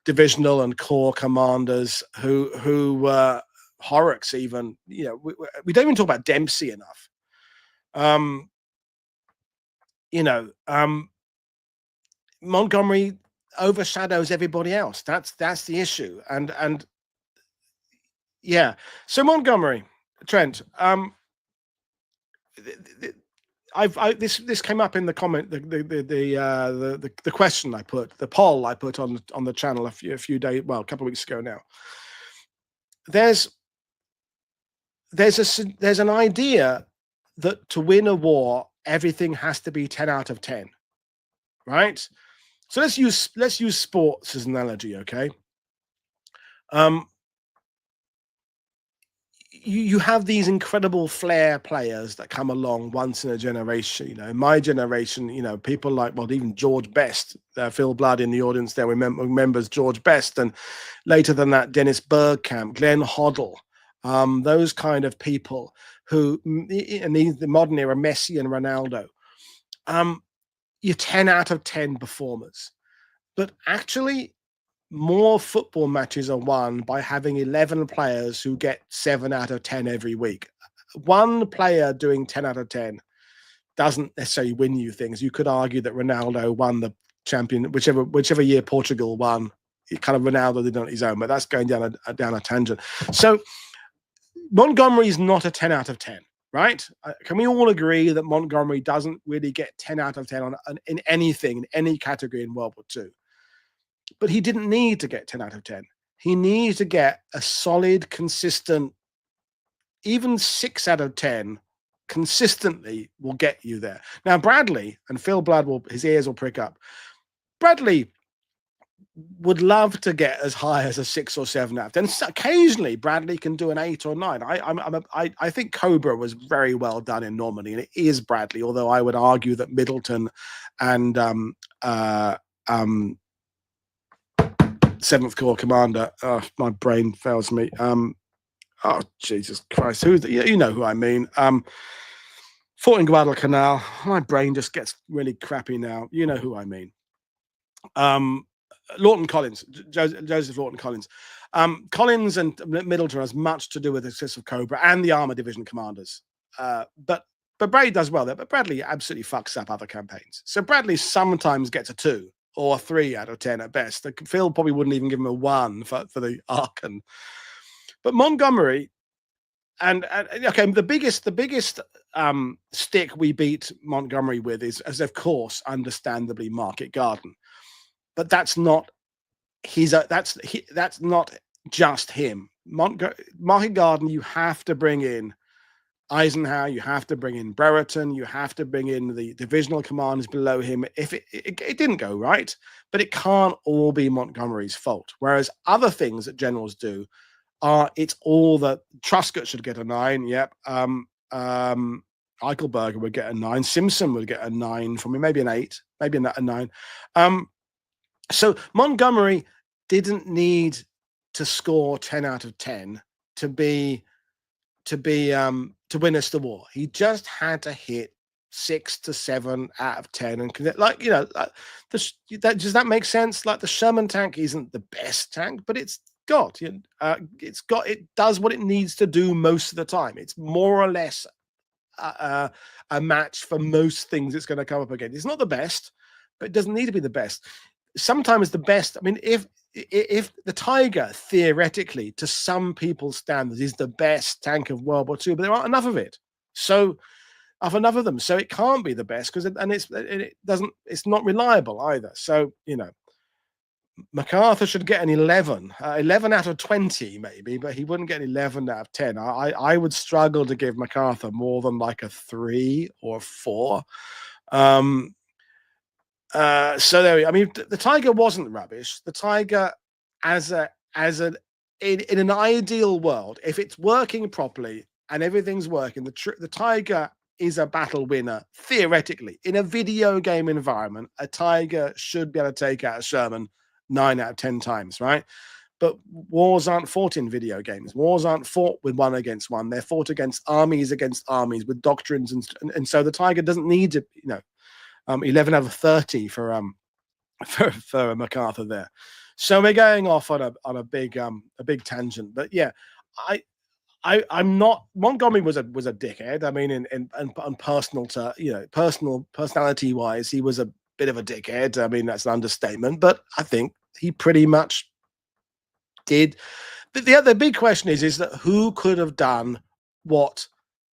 divisional and corps commanders who were Horrocks even. You know, we don't even talk about Dempsey enough. Montgomery overshadows everybody else. That's the issue. And yeah. So Montgomery, Trent, this came up in the comment, the question I put, the poll I put on the channel a few days, well, a couple of weeks ago now. There's an idea that to win a war, everything has to be 10 out of 10, right? So let's use sports as an analogy, okay? You have these incredible flair players that come along once in a generation. You know, in my generation, you know, people like, well, even George Best, Phil Blood in the audience there remembers George Best, and later than that, Dennis Bergkamp, Glenn Hoddle, those kind of people who, in the modern era, Messi and Ronaldo, you're 10 out of 10 performers. But actually, more football matches are won by having 11 players who get 7 out of 10 every week. One player doing 10 out of 10 doesn't necessarily win you things. You could argue that Ronaldo won the champion, whichever year Portugal won. Kind of Ronaldo did it on his own, but that's going down a tangent. So Montgomery is not a 10 out of 10, right? Can we all agree that Montgomery doesn't really get 10 out of 10 in anything, in any category in World War II? But he didn't need to get 10 out of 10. He needed to get a solid, consistent, even 6 out of 10 consistently will get you there. Now, Bradley, and Phil Blood, his ears will prick up. Bradley would love to get as high as a 6 or 7 out of 10. Occasionally, Bradley can do an 8 or 9. I think Cobra was very well done in Normandy, and it is Bradley, although I would argue that Middleton and 7th Corps commander. My brain fails me. Oh, Jesus Christ. You know who I mean. Fought in Guadalcanal. My brain just gets really crappy now. You know who I mean. Lawton Collins, Joseph Lawton Collins. Collins and Middleton has much to do with the success of Cobra and the Armour Division commanders. But Bradley does well there. But Bradley absolutely fucks up other campaigns. So Bradley sometimes gets a 2. Or 3 out of 10 at best. Phil probably wouldn't even give him a 1 for the Aachen. But Montgomery, and okay, the biggest stick we beat Montgomery with is of course, understandably, Market Garden. But that's not that's not just him. Market Garden, you have to bring in Eisenhower, you have to bring in Brereton, you have to bring in the divisional commanders below him. If it didn't go right, but it can't all be Montgomery's fault. Whereas other things that generals do it's all that Truscott should get a 9. Yep. Eichelberger would get a 9. Simpson would get a 9 from me, maybe an 8, maybe a 9. So Montgomery didn't need to score 10 out of 10 to win us the war. He just had to hit 6 to 7 out of 10, and like, you know, does that make sense? Like, the Sherman tank isn't the best tank, but it does what it needs to do most of the time. It's more or less a match for most things it's going to come up against. It's not the best, but it doesn't need to be the best. sometimes the best. I mean, if the Tiger theoretically, to some people's standards, is the best tank of World War II, but there aren't enough of it. So of enough of them, so it can't be the best because it's not reliable either. So MacArthur should get an 11, 11 out of 20 maybe, but he wouldn't get an 11 out of 10. I would struggle to give MacArthur more than like a 3 or a 4. So there. I mean, the Tiger wasn't rubbish. The Tiger, in an ideal world, if it's working properly and everything's working, the Tiger is a battle winner theoretically. In a video game environment, a Tiger should be able to take out a Sherman 9 out of 10 times, right? But wars aren't fought in video games. Wars aren't fought with one against one. They're fought against armies with doctrines, and so the Tiger doesn't need to, 11 out of 30 for MacArthur there. So we're going off on a big tangent. But yeah, I'm not. Montgomery was a dickhead. I mean, in personal personality wise, he was a bit of a dickhead. I mean, that's an understatement. But I think he pretty much did. The big question is that who could have done what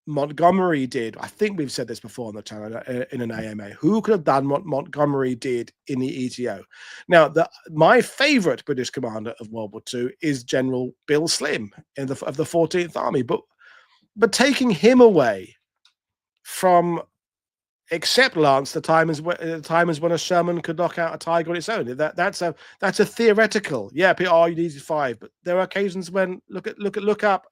Montgomery did? I think we've said this before on the channel in an AMA. Who could have done what Montgomery did in the ETO? Now, my favorite British commander of World War II is General Bill Slim of the 14th Army. But taking him away from, except Lance, the time is when a Sherman could knock out a Tiger on its own. That's a theoretical. Yeah, you need 5, but there are occasions when look up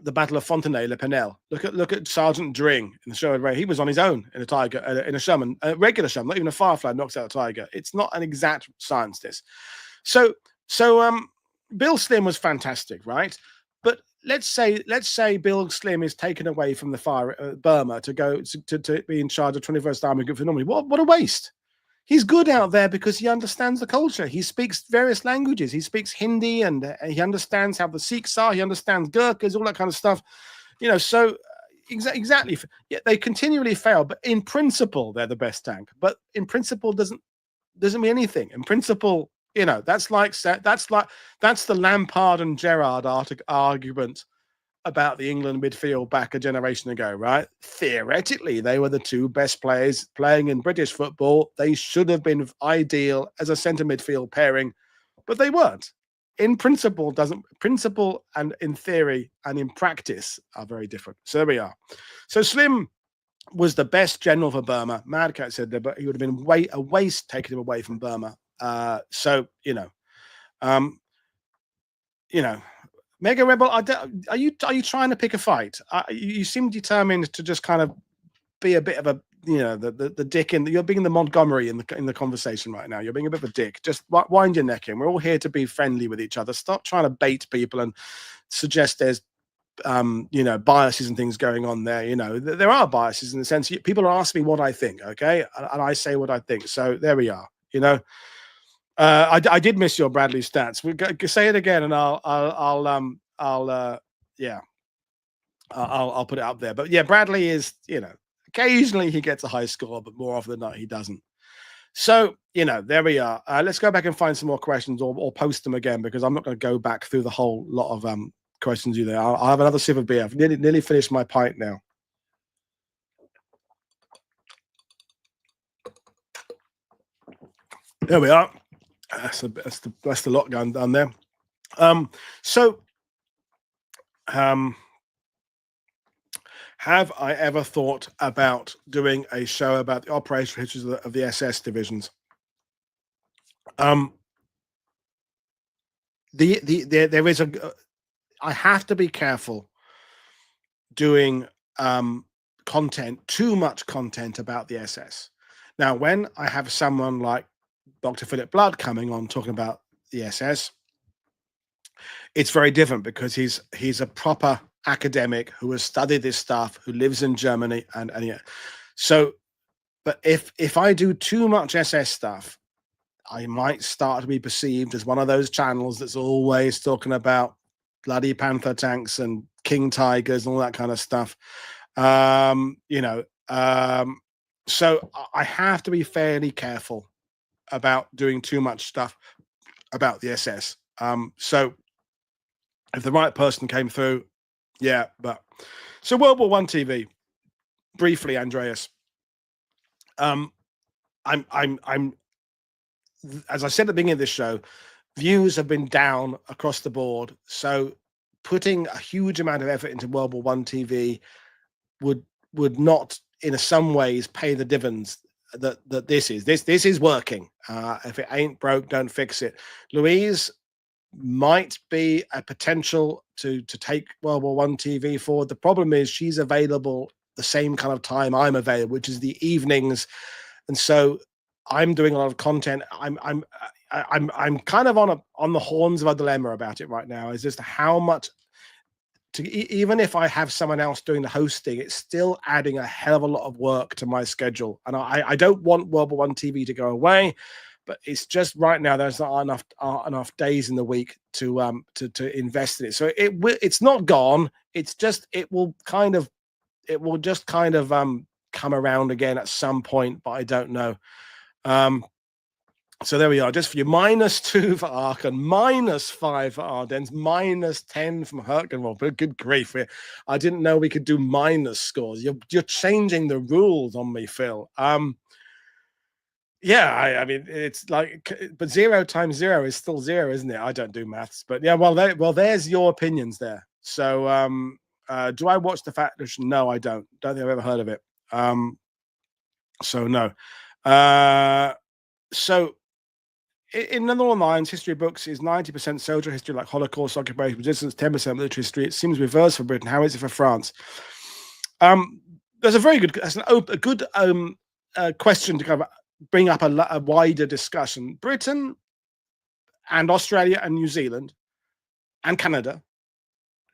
the Battle of Fontenay-le-Penel. Look at Sergeant Dring in the Sherman Ray. He was on his own in a Tiger, in a Sherman, a regular Sherman, not even a Firefly knocks out a Tiger. It's not an exact science, this. So Bill Slim was fantastic, right? But let's say Bill Slim is taken away from the Burma to go to be in charge of 21st Army Group for Normandy. What a waste. He's good out there because he understands the culture. He speaks various languages. He speaks Hindi and he understands how the Sikhs are. He understands Gurkhas, all that kind of stuff. So exactly. Yeah, they continually fail, but in principle, they're the best tank. But in principle doesn't mean anything. In principle, that's the Lampard and Gerrard argument about the England midfield back a generation ago, right? Theoretically, they were the 2 best players playing in British football. They should have been ideal as a centre midfield pairing, but they weren't. In principle, and in theory and in practice are very different. So there we are. So Slim was the best general for Burma. Mad Cat said that, but he would have been a waste taking him away from Burma. Mega Rebel, are you trying to pick a fight? You seem determined to just kind of be a bit of a, the dick you're being the Montgomery in the conversation right now. You're being a bit of a dick. Just wind your neck in. We're all here to be friendly with each other. Stop trying to bait people and suggest there's, biases and things going on there. There are biases in the sense people are asking me what I think, okay? And I say what I think. So there we are, I did miss your Bradley stats. We say it again, and I'll put it up there. But yeah, Bradley is, occasionally he gets a high score, but more often than not he doesn't. So there we are. Let's go back and find some more questions, or post them again, because I'm not going to go back through the whole lot of questions you there. I'll have another sip of beer. I've nearly finished my pint now. There we are. That's the lot going on there. Have I ever thought about doing a show about the operational histories of the SS divisions? There is I have to be careful doing too much content about the SS. Now, when I have someone like Dr. Philip Blood coming on talking about the SS, it's very different because he's a proper academic who has studied this stuff, who lives in Germany, and yeah. So, but if I do too much SS stuff, I might start to be perceived as one of those channels that's always talking about bloody Panther tanks and King Tigers and all that kind of stuff. So I have to be fairly careful about doing too much stuff about the SS. So if the right person came through, yeah. But so World War One TV, briefly, Andreas. I'm as I said at the beginning of this show, views have been down across the board. So putting a huge amount of effort into World War One TV would not, in some ways, pay the dividends that this is working. If it ain't broke, don't fix it. Louise might be a potential to take World War One TV forward. The problem is she's available the same kind of time I'm available, which is the evenings, and so I'm doing a lot of content. I'm kind of on the horns of a dilemma about it right now. Is just how much to even if I have someone else doing the hosting, it's still adding a hell of a lot of work to my schedule. And I don't want World War One TV to go away, but it's just right now there's not enough days in the week to invest in it. So it's not gone. It's just it will just kind of come around again at some point, but I don't know. So there we are, just for you. -2 for Aachen, -5 for Ardennes, -10 from Herkenrol. But good grief, I didn't know we could do minus scores. You're changing the rules on me, Phil. Yeah, I mean, it's like, but 0 times 0 is still 0, isn't it? I don't do maths, but yeah, well, there's your opinions there. So, do I watch The Faction? No, I don't. Don't think I've ever heard of it. So no. So in the Northern Lines, history books is 90% social history, like Holocaust, occupation, resistance, 10% military history. It seems reversed for Britain. How is it for France? There's a good question to kind of bring up a wider discussion. Britain and Australia and New Zealand and Canada,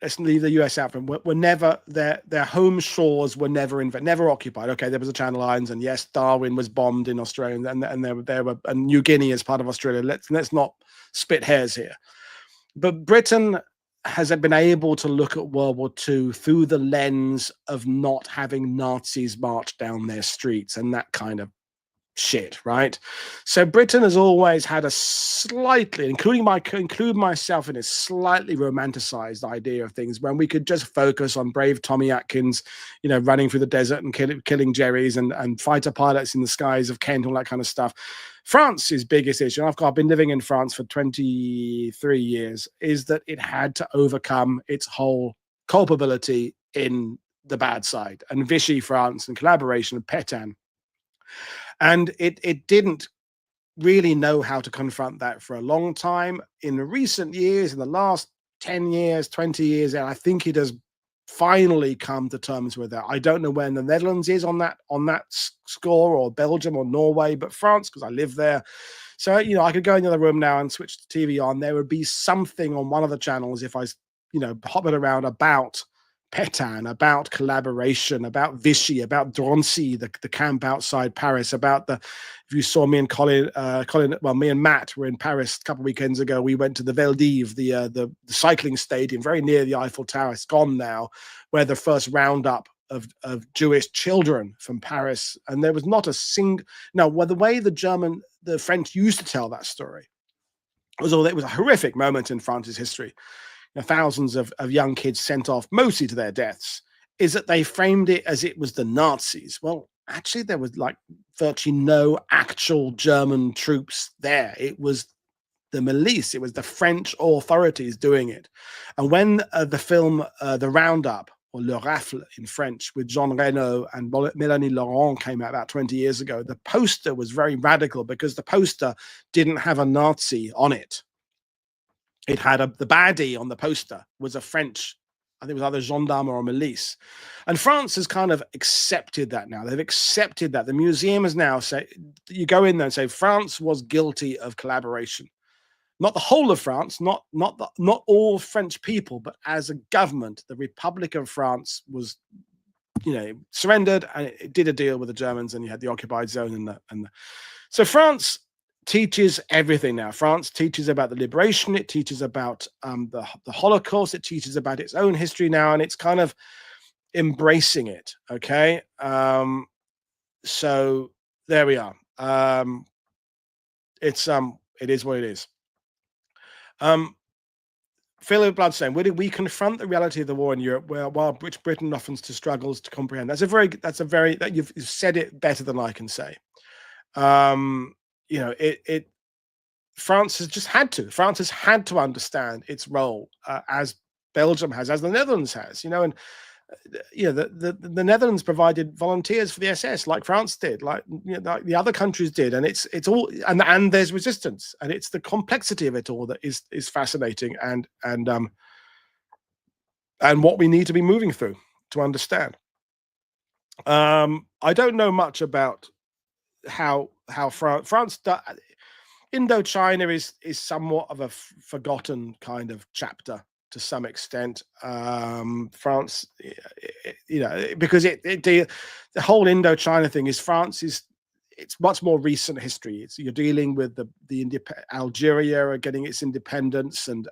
let's leave the US out from, were never, their home shores were never occupied. Okay, there was the Channel Islands, and yes, Darwin was bombed in Australia, and there were and New Guinea as part of Australia. Let's not split hairs here. But Britain has been able to look at World War II through the lens of not having Nazis march down their streets and that kind of shit, right? So Britain has always had a slightly, include myself in a slightly romanticized idea of things, when we could just focus on brave Tommy Atkins, running through the desert and killing Jerrys and fighter pilots in the skies of Kent, all that kind of stuff. France's biggest issue, and I've been living in France for 23 years, is that it had to overcome its whole culpability in the bad side, and Vichy France and collaboration and Pétain. And it didn't really know how to confront that for a long time. In the recent years, in the last 10 years, 20 years, I think it has finally come to terms with that. I don't know when the Netherlands is on that score, or Belgium or Norway, but France, because I live there. So, I could go in the other room now and switch the TV on. There would be something on one of the channels if I, hop it around about Pétain, about collaboration, about Vichy, about Drancy, the camp outside Paris, if you saw me and me and Matt were in Paris a couple of weekends ago. We went to the Veldiv, the cycling stadium very near the Eiffel Tower. It's gone now, where the first roundup of Jewish children from Paris, and there was not a single. Now, the way the French used to tell that story it was a horrific moment in France's history. Thousands of young kids sent off, mostly to their deaths, is that they framed it as it was the Nazis. Well, actually, there was virtually no actual German troops there. It was the milice. It was the French authorities doing it. And when the film The Roundup, or Le Rafle in French, with Jean Reno and Mélanie Laurent came out about 20 years ago, the poster was very radical because the poster didn't have a Nazi on it. It had the baddie on the poster was a French, I think it was either gendarme or a milice. And France has kind of accepted that now. They've accepted that. The museum has now said, you go in there and say, France was guilty of collaboration. Not the whole of France, not all French people, but as a government, the Republic of France was, surrendered, and it did a deal with the Germans, and you had the occupied zone so France teaches everything now. France teaches about the liberation. It teaches about the Holocaust. It teaches about its own history now, and it's kind of embracing it. Okay, so there we are. it is what it is. Philip Blood saying, "Where did we confront the reality of the war in Europe, while Britain often struggles to comprehend?" That's a very that you've said it better than I can say. You know, France has had to understand its role, as Belgium has, as the Netherlands has. You know, and the Netherlands provided volunteers for the SS, like France did, like, like the other countries did, and it's all, and there's resistance, and it's the complexity of it all that is fascinating, and what we need to be moving through to understand. I don't know much about how France Indochina is somewhat of a forgotten kind of chapter to some extent. France, because the whole Indochina thing is it's much more recent history. You're dealing with Algeria getting its independence, and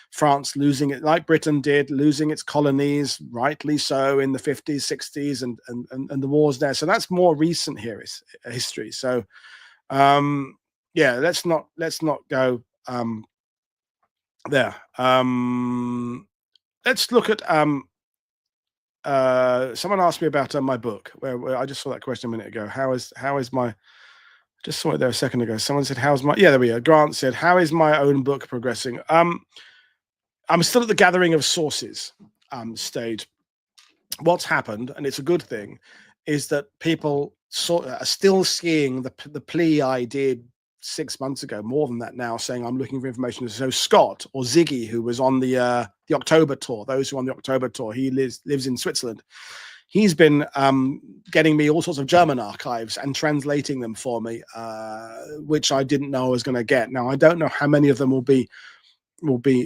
France losing it, like Britain did, losing its colonies, rightly so, in the 50s, 60s, and the wars there. So that's more recent history. So yeah, let's not go there. Let's look at someone asked me about my book, where I just saw that question a minute ago. How is my, just saw it there a second ago. Someone said, how's my, yeah, there we go. Grant said, how is my own book progressing? I'm still at the gathering of sources stage. What's happened, and it's a good thing, is that people are still seeing the plea I did 6 months ago, more than that now, saying I'm looking for information. So Scott, or Ziggy, who was on the October tour, those who are on the October tour, he lives in Switzerland. He's been getting me all sorts of German archives and translating them for me, which I didn't know I was going to get. Now, I don't know how many of them will be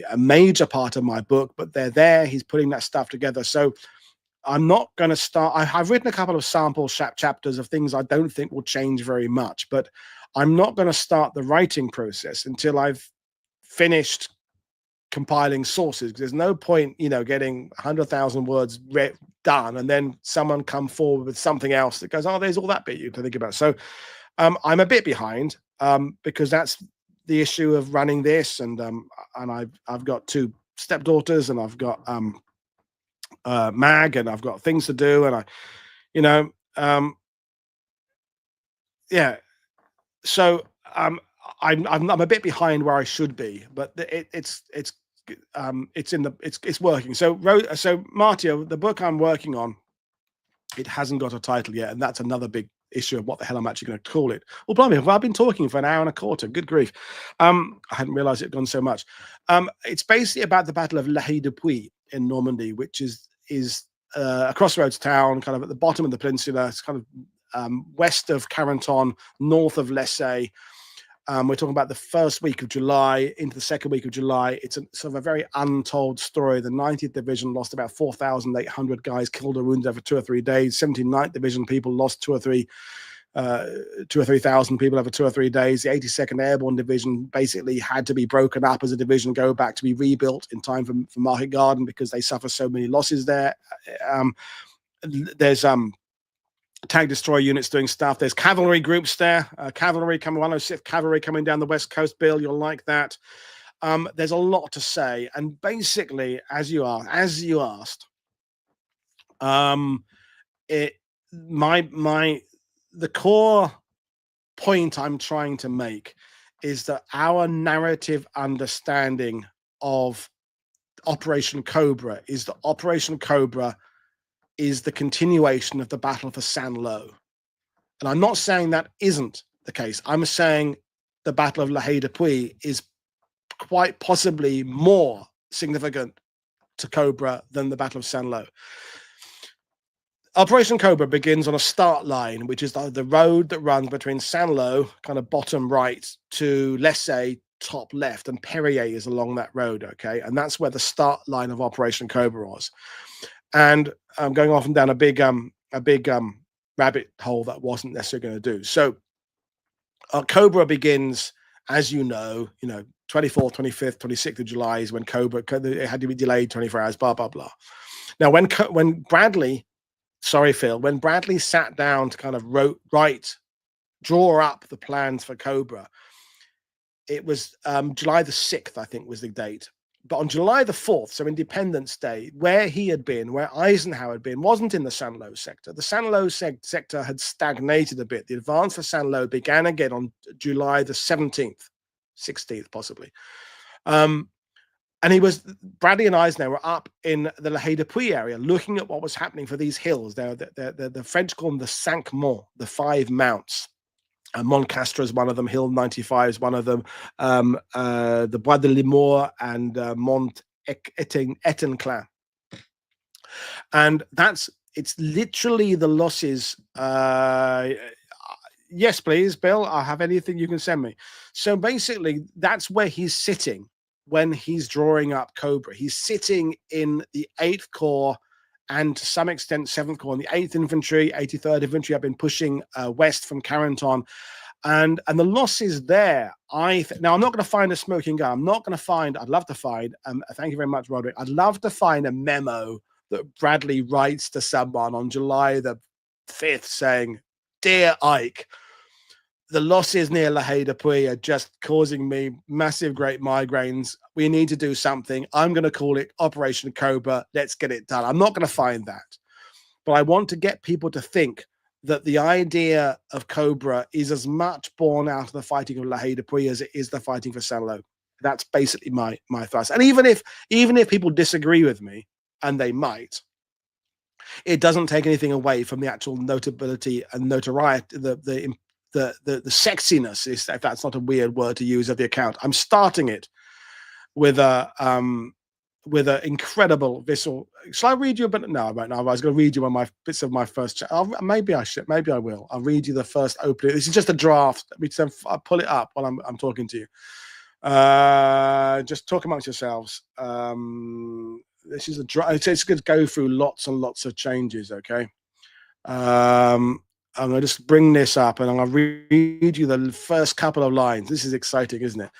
a major part of my book, but they're there. He's putting that stuff together. So I'm not going to start. I've written a couple of sample chapters of things I don't think will change very much, but I'm not going to start the writing process until I've finished compiling sources, because there's no point, getting 100,000 words done and then someone come forward with something else that goes, oh, there's all that bit you have to think about. So I'm a bit behind, because that's the issue of running this, and I've got 2 stepdaughters, and I've got Mag, and I've got things to do, and yeah. So I'm a bit behind where I should be, but it's working. So Martia, the book I'm working on, it hasn't got a title yet, and that's another big issue of what the hell I'm actually going to call it. Well, blimey, I've been talking for an hour and a quarter. Good grief. I hadn't realized it had gone so much. It's basically about the Battle of La Haye-du-Puy in Normandy, which is a crossroads town, kind of at the bottom of the peninsula. It's kind of west of Carenton, north of Lessay. We're talking about the first week of July into the second week of July. It's sort of a very untold story. The 90th Division lost about 4,800 guys, killed or wounded over 2 or 3 days. 79th Division people lost 2 or 3,000 people over 2 or 3 days. The 82nd Airborne Division basically had to be broken up as a division, go back to be rebuilt in time for Market Garden, because they suffer so many losses there. There's tank destroyer units doing stuff. There's cavalry groups there. Cavalry coming, 106th Cavalry coming down the west coast. Bill, you'll like that. There's a lot to say, and basically, as you asked, the core point I'm trying to make is that our narrative understanding of Operation Cobra is that Operation Cobra is the continuation of the Battle for Saint-Lô. And I'm not saying that isn't the case. I'm saying the Battle of La Haye-du-Puy is quite possibly more significant to Cobra than the Battle of Saint-Lô. Operation Cobra begins on a start line, which is the road that runs between Saint-Lô, kind of bottom right, to Lessay, top left, and Perrier is along that road, okay? And that's where the start line of Operation Cobra was. And I'm going off and down a big rabbit hole that wasn't necessarily going to do. So Cobra begins, as you know, 24th, 25th, 26th of July is when Cobra, it had to be delayed 24 hours, blah, blah, blah. Now, when Bradley sat down to kind of write draw up the plans for Cobra, it was July the 6th, I think was the date. But on July the 4th, so Independence Day, where he had been, where Eisenhower had been, wasn't in the San Lo sector. The San Lo sector had stagnated a bit. The advance for San Lo began again on July the 17th, 16th possibly. And Bradley and Eisenhower were up in the La Haye de Puy area looking at what was happening for these hills. The French call them the Cinq Monts, the 5 mounts. Mont Castre is one of them. Hill 95 is one of them. The Bois de Limours and Mont Etinclin. And it's literally the losses. Yes, please, Bill. I'll have anything you can send me. So basically, that's where he's sitting when he's drawing up Cobra. He's sitting in the 8th Corps and to some extent 7th Corps, and the 8th Infantry, 83rd Infantry have been pushing west from Carenton. And the losses there, now I'm not going to find a smoking gun. I'm not going to find, I'd love to find, thank you very much, Roderick. I'd love to find a memo that Bradley writes to someone on July the 5th saying, "Dear Ike, the losses near La Haye de Puy are just causing me massive great migraines. We need to do something. I'm going to call it Operation Cobra. Let's get it done." I'm not going to find that. But I want to get people to think that the idea of Cobra is as much born out of the fighting of La Haye de Puy as it is the fighting for Saint Lo. That's basically my thrust. And even if people disagree with me, and they might, it doesn't take anything away from the actual notability and notoriety, the sexiness, if that's not a weird word to use, of the account. I'm starting it with an incredible visual. Shall I read you a bit? No, I won't. No, I was going to read you one of my bits of my first. Maybe I should. Maybe I will. I'll read you the first opening. This is just a draft. I'll pull it up while I'm talking to you. Just talk amongst yourselves. This is a draft. It's going to go through lots and lots of changes. Okay. I'm going to just bring this up and I'm going to read you the first couple of lines. This is exciting, isn't it?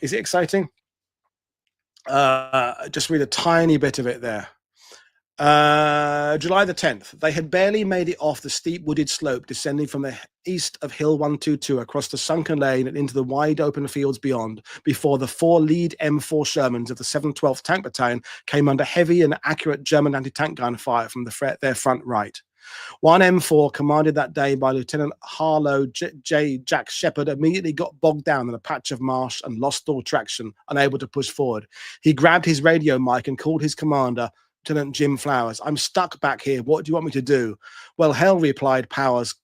Is it exciting? Just read a tiny bit of it there. July the 10th. They had barely made it off the steep wooded slope descending from the east of Hill 122 across the sunken lane and into the wide open fields beyond, before the 4 lead M4 Shermans of the 712th Tank Battalion came under heavy and accurate German anti-tank gun fire from their front right. One M4, commanded that day by Lieutenant Harlow Jack Shepard, immediately got bogged down in a patch of marsh and lost all traction, unable to push forward. He grabbed his radio mic and called his commander, Lieutenant Jim Flowers. "I'm stuck back here. What do you want me to do?" "Well, hell," replied Flowers,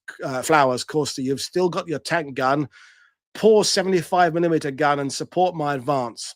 caustically, "you've still got your tank gun. Pour 75mm gun and support my advance."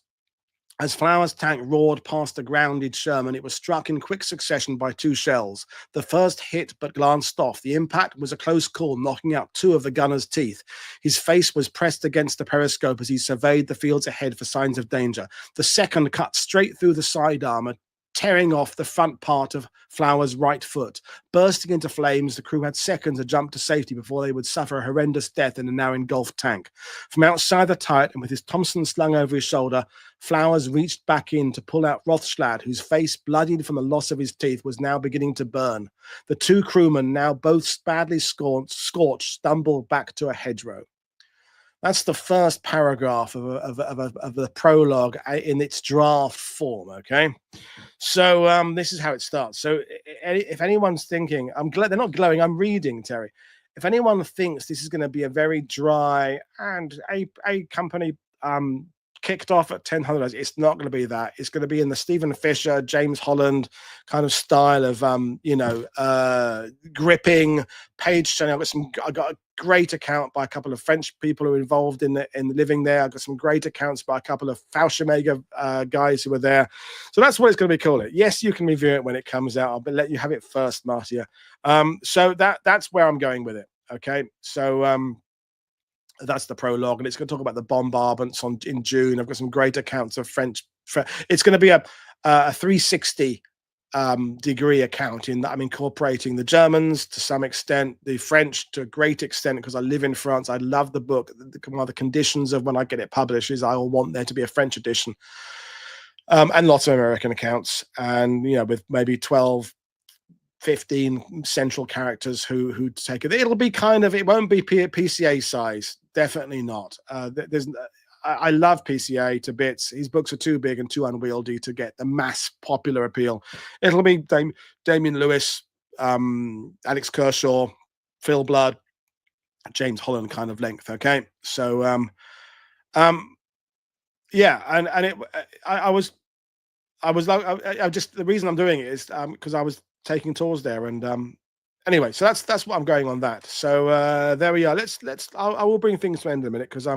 As Flowers' tank roared past the grounded Sherman, it was struck in quick succession by 2 shells. The first hit but glanced off. The impact was a close call, knocking out 2 of the gunner's teeth. His face was pressed against the periscope as he surveyed the fields ahead for signs of danger. The second cut straight through the side armor, tearing off the front part of Flowers' right foot. Bursting into flames, the crew had seconds to jump to safety before they would suffer a horrendous death in the now engulfed tank. From outside the turret and with his Thompson slung over his shoulder, Flowers reached back in to pull out Rothschlag, whose face, bloodied from the loss of his teeth, was now beginning to burn. The 2 crewmen, now both badly scorched, stumbled back to a hedgerow. That's the first paragraph of the prologue in its draft form, okay? So this is how it starts. So if anyone's thinking, they're not glowing, I'm reading, Terry. If anyone thinks this is going to be a very dry and a company kicked off at 1000, it's not going to be that. It's going to be in the Stephen Fisher, James Holland kind of style of gripping page turning. I got a great account by a couple of French people who are involved in living there. I got some great accounts by a couple of Fallschirmjäger guys who were there. So that's what it's going to be called. Yes, you can review it when it comes out. I'll let you have it first, Marcia. So that's where I'm going with it. Okay, so that's the prologue, and it's going to talk about the bombardments in June. I've got some great accounts of French. It's going to be a 360 degree account in that I'm incorporating the Germans to some extent, the French to a great extent, because I live in France. I love the book. One of the conditions of when I get it published is I will want there to be a French edition, and lots of American accounts, and with maybe 12 15 central characters who take it. It'll be kind of, it won't be PCA size, definitely not. I love PCA to bits. His books are too big and too unwieldy to get the mass popular appeal. It'll be Damian Lewis, Alex Kershaw, Phil Blood, James Holland kind of length. Okay, so yeah, and it, I just, the reason I'm doing it is because I was taking tours there, and anyway, so that's what I'm going on that. So there we are. I will bring things to an end in a minute because I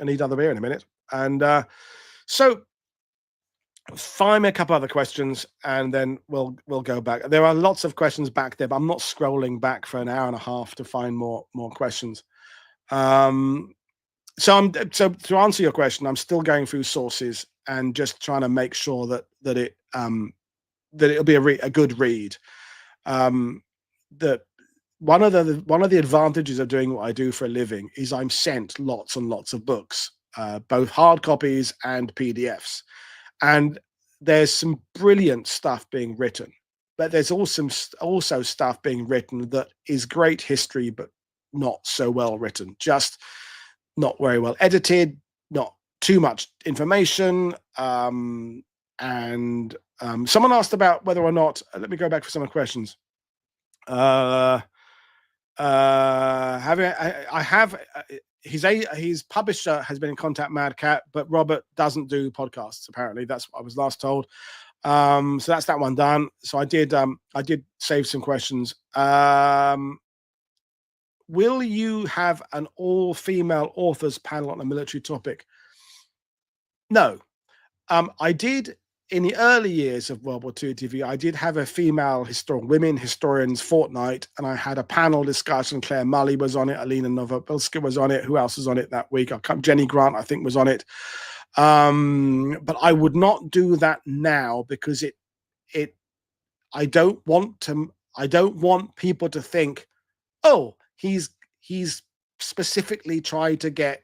need other beer in a minute, and so find me a couple other questions, and then we'll go back. There are lots of questions back there, but I'm not scrolling back for an hour and a half to find more questions. So to answer your question, I'm still going through sources and just trying to make sure that it'll be a good read. That one of the advantages of doing what I do for a living is I'm sent lots and lots of books, both hard copies and PDFs, and there's some brilliant stuff being written, but there's also stuff being written that is great history, but not so well written, just not very well edited, not too much information. And someone asked about whether or not, let me go back for some of the questions. His publisher has been in contact, Mad Cat, but Robert doesn't do podcasts, apparently. That's what I was last told. So that's that one done. So I did save some questions. Will you have an all-female authors panel on a military topic? No. I did, in the early years of World War II TV, I did have a female women historians fortnight, and I had a panel discussion. Claire Mully was on it, Alina Novobilska was on it. Who else was on it that week? Jenny Grant, I think, was on it. But I would not do that now because I don't want people to think, oh, he's specifically tried to get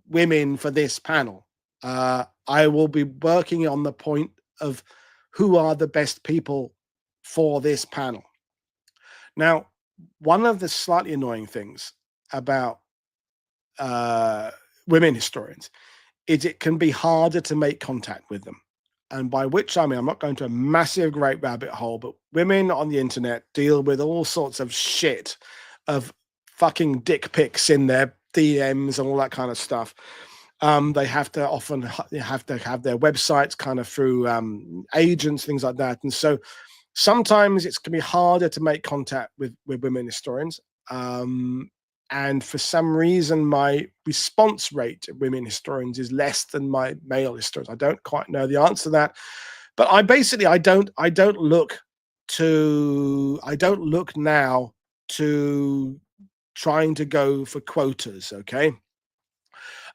women for this panel. I will be working on the point of who are the best people for this panel. Now, one of the slightly annoying things about women historians is it can be harder to make contact with them. And by which I mean, I'm not going to a massive great rabbit hole, but women on the internet deal with all sorts of shit, of fucking dick pics in their DMs and all that kind of stuff. They have to have their websites kind of through agents, things like that. And so sometimes it's going to be harder to make contact with women historians. And for some reason, my response rate to women historians is less than my male historians. I don't quite know the answer to that, but I don't look now to trying to go for quotas. Okay.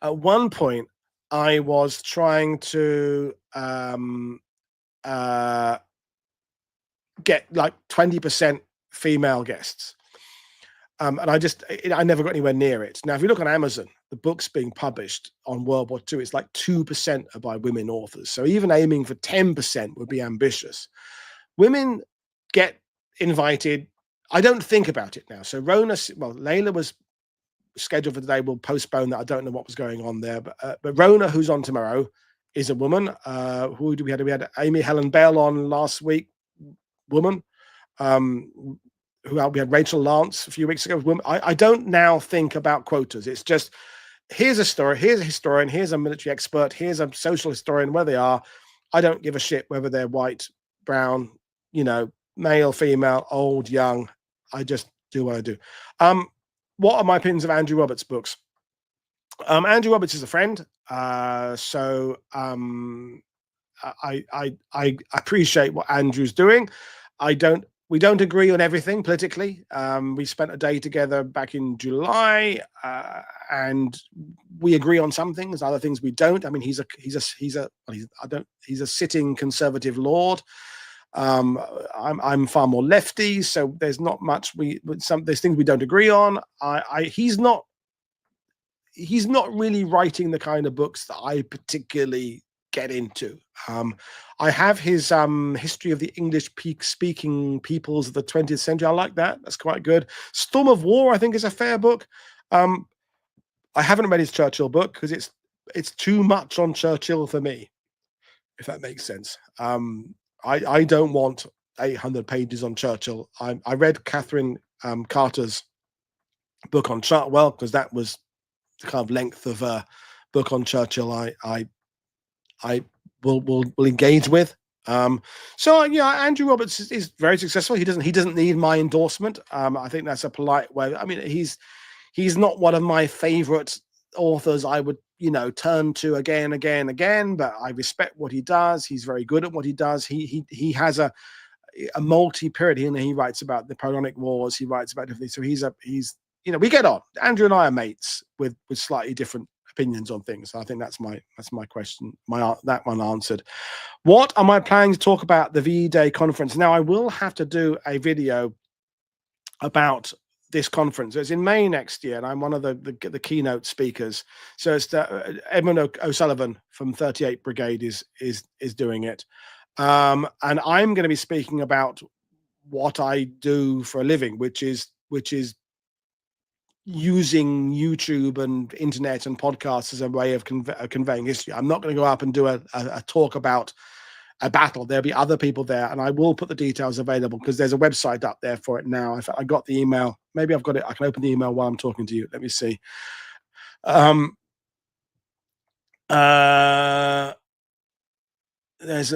At one point, I was trying to get like 20% female guests. And I never got anywhere near it. Now, if you look on Amazon, the books being published on World War II, it's like 2% are by women authors. So even aiming for 10% would be ambitious. Women get invited. I don't think about it now. So Layla was scheduled for today. We'll postpone that. I don't know what was going on there. But Rona, who's on tomorrow, is a woman. Who do we had? We had Amy Helen Bell on last week, woman. We had Rachel Lance a few weeks ago. Women. I don't now think about quotas. It's just, here's a story, here's a historian, here's a military expert, here's a social historian, where they are. I don't give a shit whether they're white, brown, male, female, old, young. I just do what I do. What are my opinions of Andrew Roberts' books? Andrew Roberts is a friend, so I appreciate what Andrew's doing. We don't agree on everything politically. We spent a day together back in July, and we agree on some things. Other things we don't. I mean, he's a sitting conservative lord. I'm far more lefty, so there's not much there's things we don't agree on. He's not really writing the kind of books that I particularly get into. I have his history of the English speaking peoples of the 20th century. I like that. That's quite good. Storm of War, I think, is a fair book. I haven't read his Churchill book because it's too much on Churchill for me, if that makes sense. I don't want 800 pages on Churchill. I read Catherine Carter's book on Chartwell because that was the kind of length of a book on Churchill I will engage with. So yeah, Andrew Roberts is very successful. He doesn't need my endorsement. I think that's a polite way. I mean, he's not one of my favorite authors I would, turn to again, but I respect what he does. He's very good at what he does. He has a multi-period. He writes about the Napoleonic Wars. He writes about different things. So he's we get on. Andrew and I are mates with slightly different opinions on things. So I think that's my question. That one answered. What am I planning to talk about the V-Day conference? Now I will have to do a video about this conference. It's in May next year, and I'm one of the keynote speakers. So it's Edmund O'Sullivan from 38 Brigade is doing it, and I'm going to be speaking about what I do for a living, which is using YouTube and internet and podcasts as a way of conveying history. I'm not going to go up and do a talk about a battle. There'll be other people there, and I will put the details available because there's a website up there for it now. In fact, I got the email. Maybe I've got it. I can open the email while I'm talking to you. Let me see. There's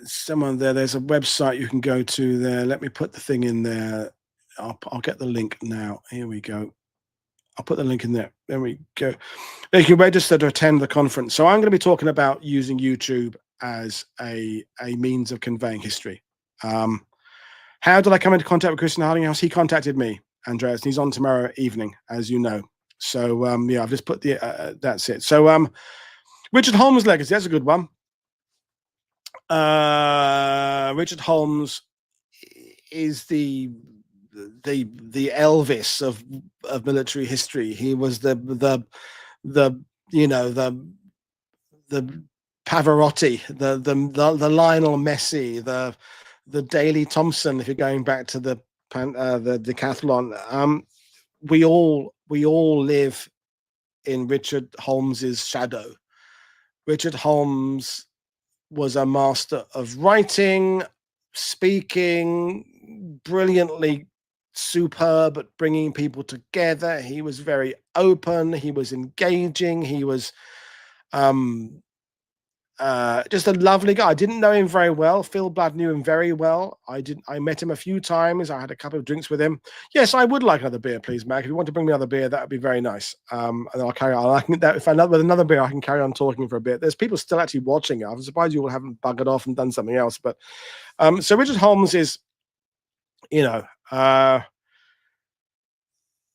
someone there. There's a website you can go to there. Let me put the thing in there. I'll get the link now. Here we go. I'll put the link in there. There we go. You can register to attend the conference. So I'm going to be talking about using YouTube as a means of conveying history. How did I come into contact with Christian Hardinghouse? He contacted me, Andreas, and he's on tomorrow evening, as you know. So yeah, I've just put the that's it. So Richard Holmes' legacy, that's a good one. Richard Holmes is the Elvis of military history. He was the Pavarotti, the Lionel Messi, the Daley Thompson. If you're going back to the decathlon, we all live in Richard Holmes's shadow. Richard Holmes was a master of writing, speaking, brilliantly superb at bringing people together. He was very open. He was engaging. He was just a lovely guy. I didn't know him very well. Phil Blood knew him very well. I met him a few times. I had a couple of drinks with him. Yes, I would like another beer, please, Mac. If you want to bring me another beer, that would be very nice. And I'll carry on. If I with another beer, I can carry on talking for a bit. There's people still actually watching it. I'm surprised you all haven't buggered off and done something else. But so Richard Holmes is, no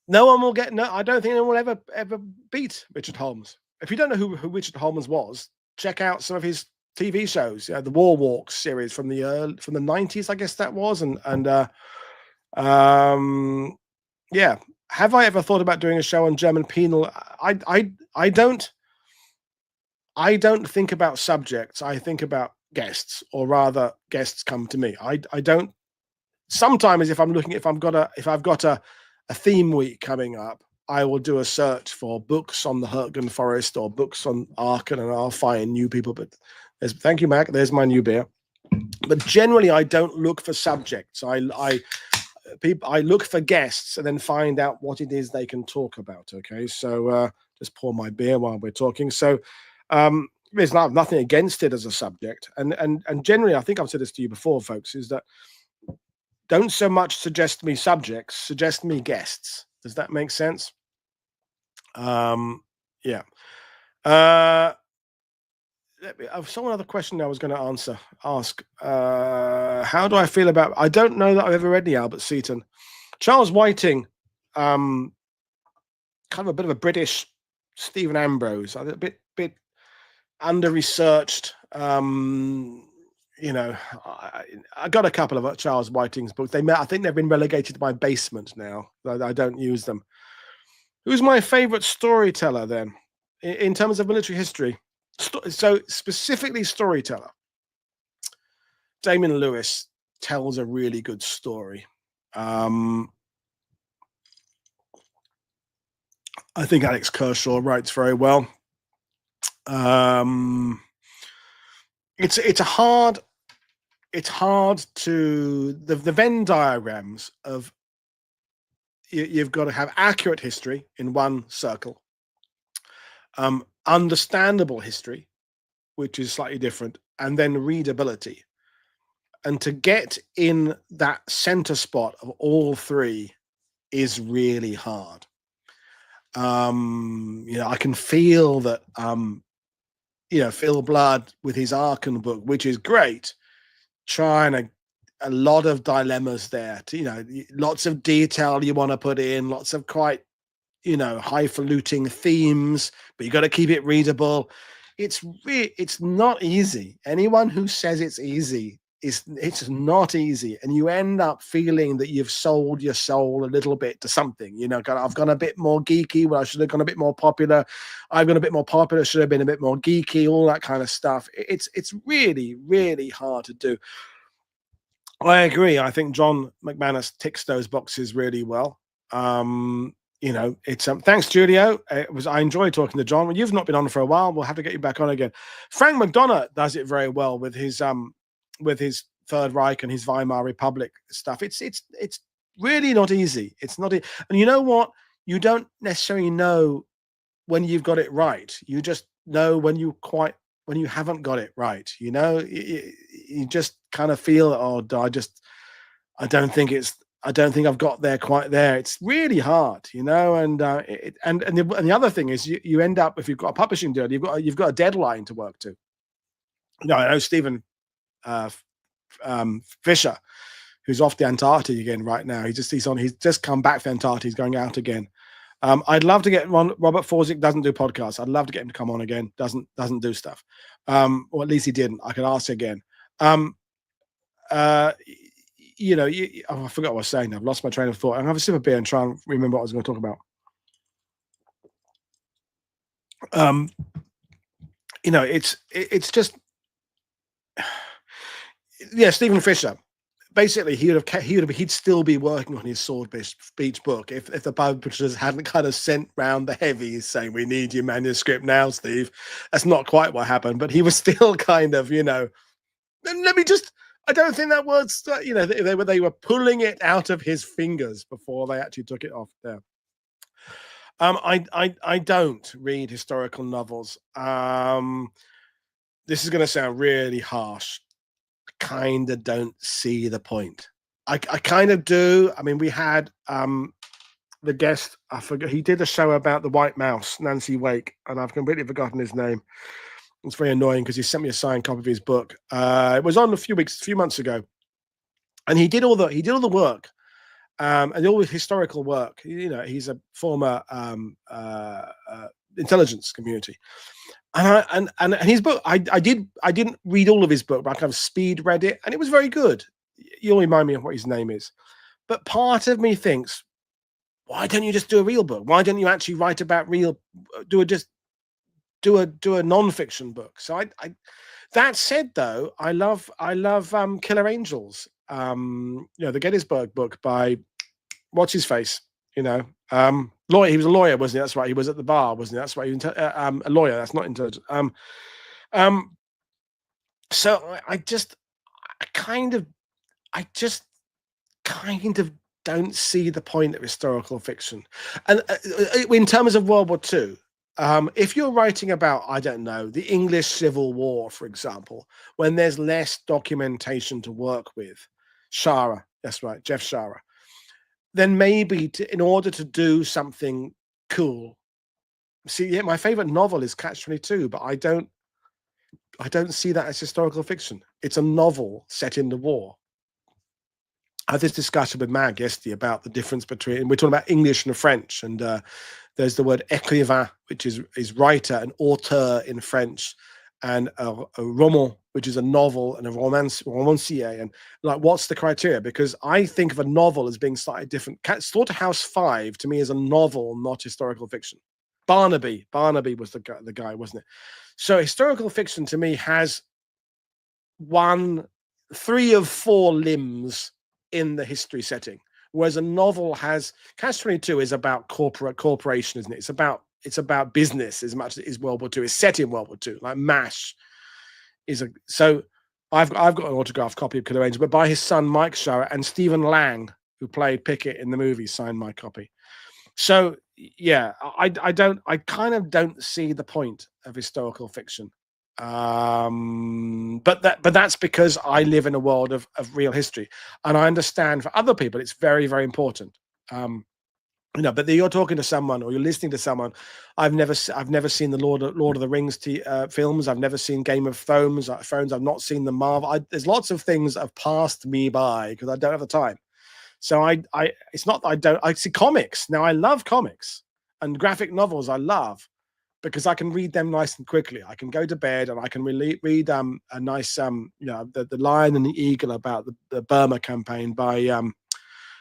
one will get. No, I don't think anyone will ever beat Richard Holmes. If you don't know who Richard Holmes was, check out some of his TV shows, the War Walks series from the 90s, I guess that was, and yeah. Have I ever thought about doing a show on German penal? I don't think about subjects. I think about guests, or rather, guests come to me. I don't. Sometimes, if I've got a theme week coming up, I will do a search for books on the Hürtgen Forest or books on Aachen, and I'll find new people. But thank you, Mac. There's my new beer. But generally, I don't look for subjects. I look for guests and then find out what it is they can talk about. Okay, so just pour my beer while we're talking. So there's nothing against it as a subject, and generally, I think I've said this to you before, folks, is that don't so much suggest me subjects, suggest me guests. Does that make sense? Yeah. Someone other question I was going to ask. How do I feel about? I don't know that I've ever read the Albert Seton. Charles Whiting, kind of a bit of a British Stephen Ambrose. A bit under researched. I got a couple of Charles Whiting's books. I think they've been relegated to my basement now. I don't use them. Who's my favorite storyteller then, in terms of military history? So specifically storyteller, Damien Lewis tells a really good story. I think Alex Kershaw writes very well. It's hard to the Venn diagrams of you've got to have accurate history in one circle, understandable history, which is slightly different, and then readability. And to get in that center spot of all three is really hard. I can feel that, Phil Blood with his Arkan book, which is great, trying a lot of dilemmas there. Lots of detail you want to put in, lots of quite, highfalutin themes, but you got to keep it readable. It's not easy. Anyone who says it's easy it's not easy, and you end up feeling that you've sold your soul a little bit to something. I've gone a bit more geeky. Well, I should have gone a bit more popular. I've gone a bit more popular. Should have been a bit more geeky. All that kind of stuff. It's really, really hard to do. I agree. I think John McManus ticks those boxes really well. It's thanks, Julio. I enjoyed talking to John. Well, you've not been on for a while. We'll have to get you back on again. Frank McDonough does it very well with his Third Reich and his Weimar Republic stuff. It's really not easy. It's not, and you know what? You don't necessarily know when you've got it right. You just know when you haven't got it right. You just kind of feel, I don't think I've got there quite there. It's really hard, and the other thing is you end up, if you've got a publishing deal, you've got a deadline to work to. I know Stephen Fisher, who's off the Antarctic again right now. He's just come back from Antarctic. He's going out again. I'd love to get Robert Forzik doesn't do podcasts. I'd love to get him to come on again. Doesn't do stuff. Or at least he didn't. I could ask again. I forgot what I was saying. I've lost my train of thought. I'm gonna have a sip of beer and try and remember what I was going to talk about. It's just, yeah, Stephen Fisher. Basically, he'd still be working on his Sword Beach book if the publishers hadn't kind of sent round the heavies saying, "We need your manuscript now, Steve." That's not quite what happened, but he was still kind of, let me just. I don't think that was, they were pulling it out of his fingers before they actually took it off there. I don't read historical novels. This is going to sound really harsh. I kind of don't see the point. I kind of do. I mean, we had the guest, I forget, he did a show about the White Mouse, Nancy Wake, and I've completely forgotten his name. It's very annoying because he sent me a signed copy of his book. It was on a few months ago, and he did all the work, and all the historical work. He's a former intelligence community, and his book. I didn't read all of his book, but I kind of speed read it, and it was very good. You'll remind me of what his name is, but part of me thinks, why don't you just do a real book? Why don't you actually write about real? Do a non-fiction book. So I that said, though, I love Killer Angels. The Gettysburg book by what's his face. Lawyer. He was a lawyer, wasn't he? That's right. He was at the bar, wasn't he? That's right. He was a lawyer. That's not intelligent. So I just kind of don't see the point of historical fiction, and in terms of World War II. If you're writing about, I don't know, the English Civil War, for example, when there's less documentation to work with, Shara, that's right, Jeff Shara, then maybe in order to do something cool. See, yeah, my favorite novel is Catch-22, but I don't see that as historical fiction. It's a novel set in the war. I had this discussion with Mag yesterday about the difference between, we're talking about English and French, and there's the word écrivain, which is writer, and auteur in French, and a roman, which is a novel, and a romancier. And like, what's the criteria? Because I think of a novel as being slightly different. Slaughterhouse-Five to me is a novel, not historical fiction. Barnaby was the guy, wasn't it? So historical fiction to me has three of four limbs in the history setting, whereas a novel has Catch-22 is about corporation, isn't it? It's about business as much as it is World War II. It's set in World War II, like MASH is a so. I've got an autographed copy of Killer Angel, but by his son Mike Shower, and Stephen Lang, who played Pickett in the movie, signed my copy. So yeah, I kind of don't see the point of historical fiction. But that's because I live in a world of real history, and I understand for other people it's very, very important. But you're talking to someone or you're listening to someone. I've never seen the Lord of the Rings films. I've never seen Game of Thrones. I've not seen the Marvel. There's lots of things that have passed me by because I don't have the time. So it's not that I don't. I see comics now. I love comics and graphic novels. I love because I can read them nice and quickly. I can go to bed and I can read a nice the Lion and the Eagle about the Burma campaign by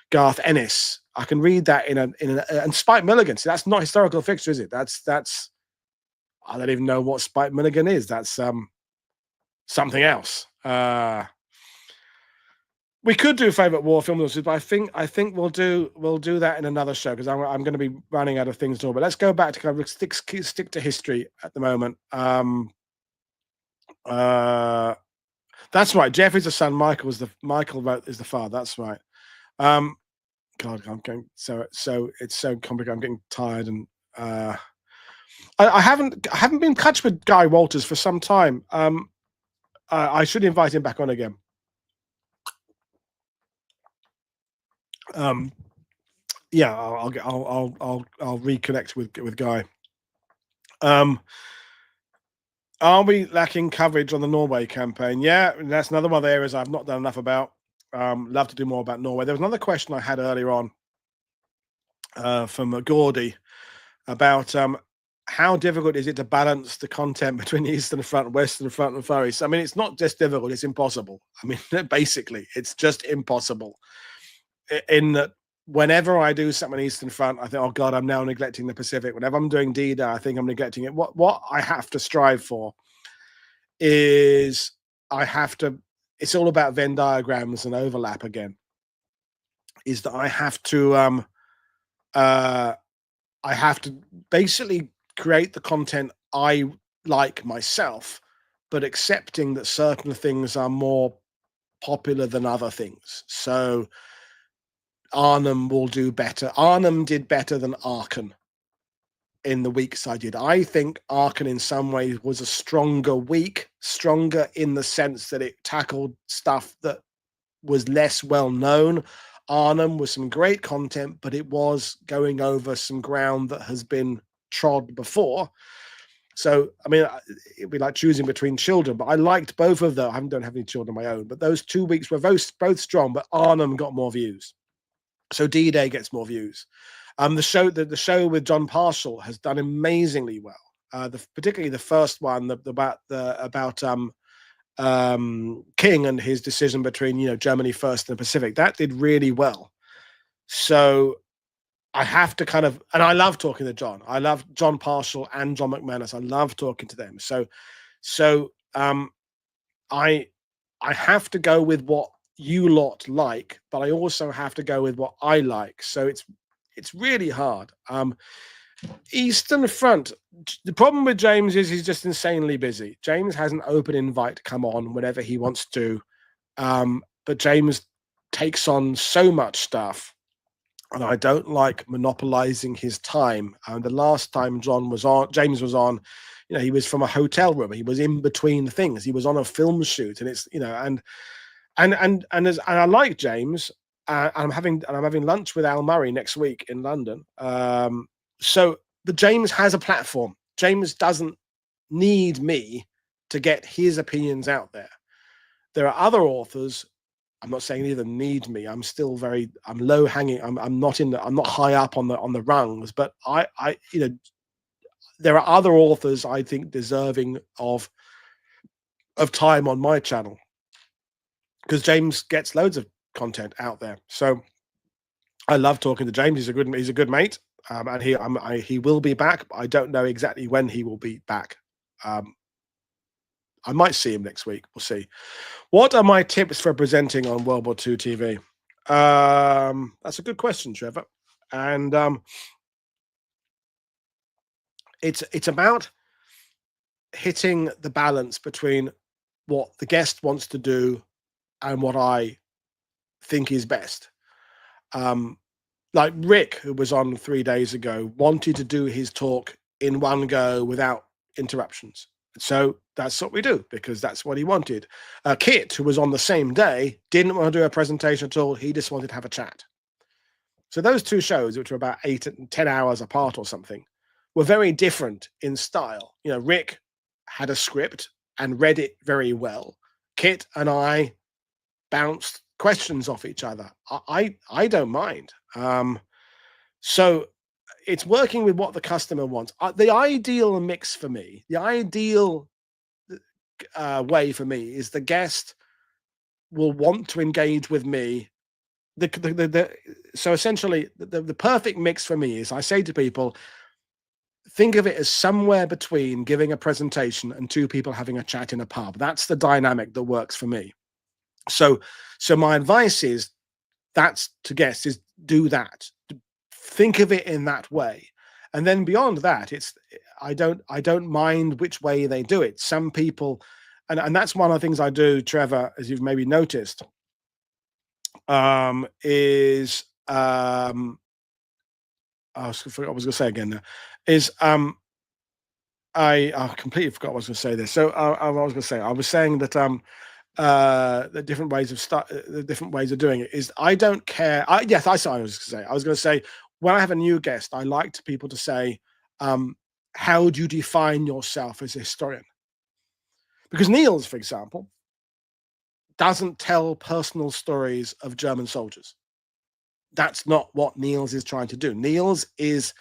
Garth Ennis. I can read that and Spike Milligan. See, that's not historical fiction, is it? That's I don't even know what Spike Milligan is. That's something else. We could do favorite war films, but I think we'll do that in another show because I'm going to be running out of things to talk. But let's go back to kind of stick to history at the moment. That's right. Jeffrey's the son. Michael is the father. That's right. God, I'm going so it's so complicated. I'm getting tired, and I haven't been in touch with Guy Walters for some time. I should invite him back on again. Yeah, I'll reconnect with Guy. Are we lacking coverage on the Norway campaign? Yeah, that's another one of the areas I've not done enough about. Love to do more about Norway. There was another question I had earlier on from Gordy about how difficult is it to balance the content between the Eastern Front, Western Front, and Far East? I mean, it's not just difficult; it's impossible. I mean, basically, it's just impossible. In that, whenever I do something Eastern Front, I think, oh God, I'm now neglecting the Pacific. Whenever I'm doing D-Day, I think I'm neglecting it. What I have to strive for is it's all about Venn diagrams and overlap again. Is that I have to basically create the content I like myself, but accepting that certain things are more popular than other things. So Arnhem will do better. Arnhem did better than Aachen in the weeks I did. I think Aachen in some ways was a stronger week, stronger in the sense that it tackled stuff that was less well known. Arnhem was some great content, but it was going over some ground that has been trod before. So, I mean, it'd be like choosing between children, but I liked both of them. I don't have any children of my own, but those 2 weeks were both strong, but Arnhem got more views. So D-Day gets more views. The show with John Parshall has done amazingly well. Particularly the first one about King and his decision between Germany first and the Pacific, that did really well. So I have to kind of, and I love talking to John. I love John Parshall and John McManus. I love talking to them. So I have to go with what you lot like, but I also have to go with what I like. So it's really hard. Eastern Front, the problem with James is he's just insanely busy. James has an open invite to come on whenever he wants to, but James takes on so much stuff, and I don't like monopolizing his time. And the last time James was on, he was from a hotel room. He was in between things. He was on a film shoot, and it's and I like James. I'm having lunch with Al Murray next week in London. But James has a platform. James doesn't need me to get his opinions out there. There are other authors. I'm not saying either need me. I'm low hanging. I'm not high up on the rungs. But there are other authors I think deserving of time on my channel, because James gets loads of content out there. So I love talking to James. He's a good mate. And he will be back, but I don't know exactly when he will be back. Um, I might see him next week. We'll see. What are my tips for presenting on World War II TV? That's a good question, Trevor. And it's about hitting the balance between what the guest wants to do and what I think is best. Like Rick, who was on 3 days ago, wanted to do his talk in one go without interruptions. So that's what we do, because that's what he wanted. Kit, who was on the same day, didn't want to do a presentation at all. He just wanted to have a chat. So those two shows, which were about 8 and 10 hours apart or something, were very different in style. You know, Rick had a script and read it very well. Kit and I bounced questions off each other. I don't mind. So it's working with what the customer wants. The ideal mix for me, the ideal way for me, is the guest will want to engage with me. So essentially, the perfect mix for me is, I say to people, think of it as somewhere between giving a presentation and two people having a chat in a pub. That's the dynamic that works for me. So my advice is, that's to guests, is do that. Think of it in that way. And then beyond that, I don't mind which way they do it. Some people, and that's one of the things I do, Trevor, as you've maybe noticed, is I was going to say again now, is I completely forgot what I was going to say there. So I was going to say, I was saying that the different ways of doing it is, I don't care. Yes, I saw. I was going to say, when I have a new guest, I like people to say, how do you define yourself as a historian? Because Niels, for example, doesn't tell personal stories of German soldiers. That's not what Niels is trying to do. Niels is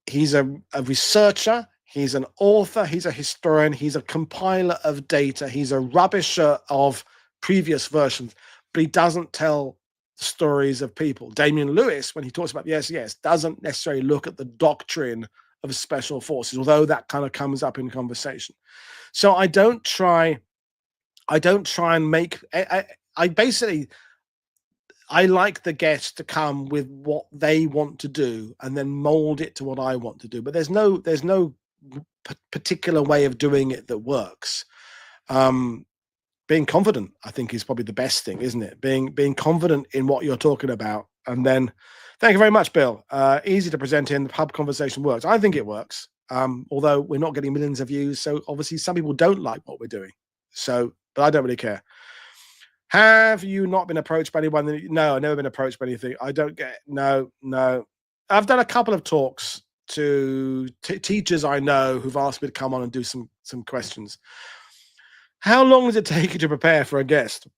he's a researcher, he's an author, he's a historian, he's a compiler of data, he's a rubbisher of previous versions, but he doesn't tell stories of people. Damian Lewis, when he talks about the SES, doesn't necessarily look at the doctrine of special forces, although that kind of comes up in conversation. So I don't try and make, I basically, I like the guest to come with what they want to do and then mold it to what I want to do. But there's no particular way of doing it that works. Being confident, I think, is probably the best thing, isn't it? Being confident in what you're talking about. And then, thank you very much, Bill. Easy to present in. The pub conversation works. I think it works. Although we're not getting millions of views, so obviously some people don't like what we're doing. So, but I don't really care. Have you not been approached by anyone? No, I've never been approached by anything. I don't get, no. I've done a couple of talks to teachers I know who've asked me to come on and do some questions. How long does it take you to prepare for a guest?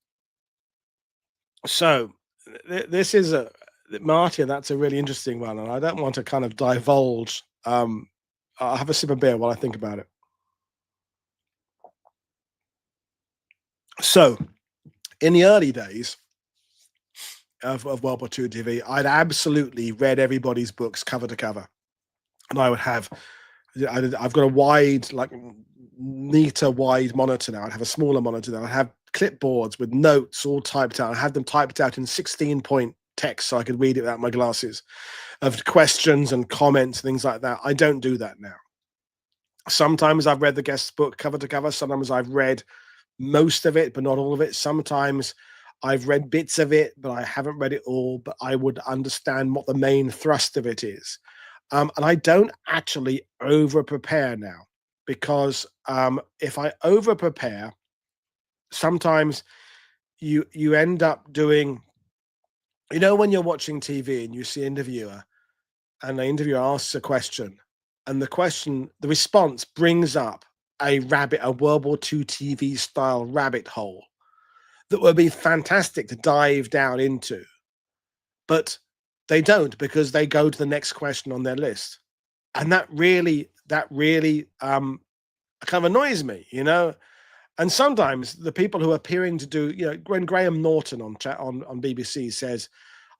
So this is Martin, that's a really interesting one, and I don't want to kind of divulge. I'll have a sip of beer while I think about it. So, in the early days of World War II TV, I'd absolutely read everybody's books cover to cover. And I've got a wide, like meter wide monitor now. I'd have a smaller monitor now. I'd have clipboards with notes all typed out. I had them typed out in 16-point text so I could read it without my glasses, of questions and comments, things like that. I don't do that now. Sometimes I've read the guest's book cover to cover. Sometimes I've read most of it, but not all of it. Sometimes I've read bits of it, but I haven't read it all, but I would understand what the main thrust of it is. And I don't actually over prepare now, because if I over prepare, sometimes you end up doing, when you're watching TV and you see an interviewer and the interviewer asks a question, and the response brings up a World War II TV style rabbit hole that would be fantastic to dive down into, but they don't, because they go to the next question on their list. And that really kind of annoys me, And sometimes the people who are appearing to do, when Graham Norton on BBC says,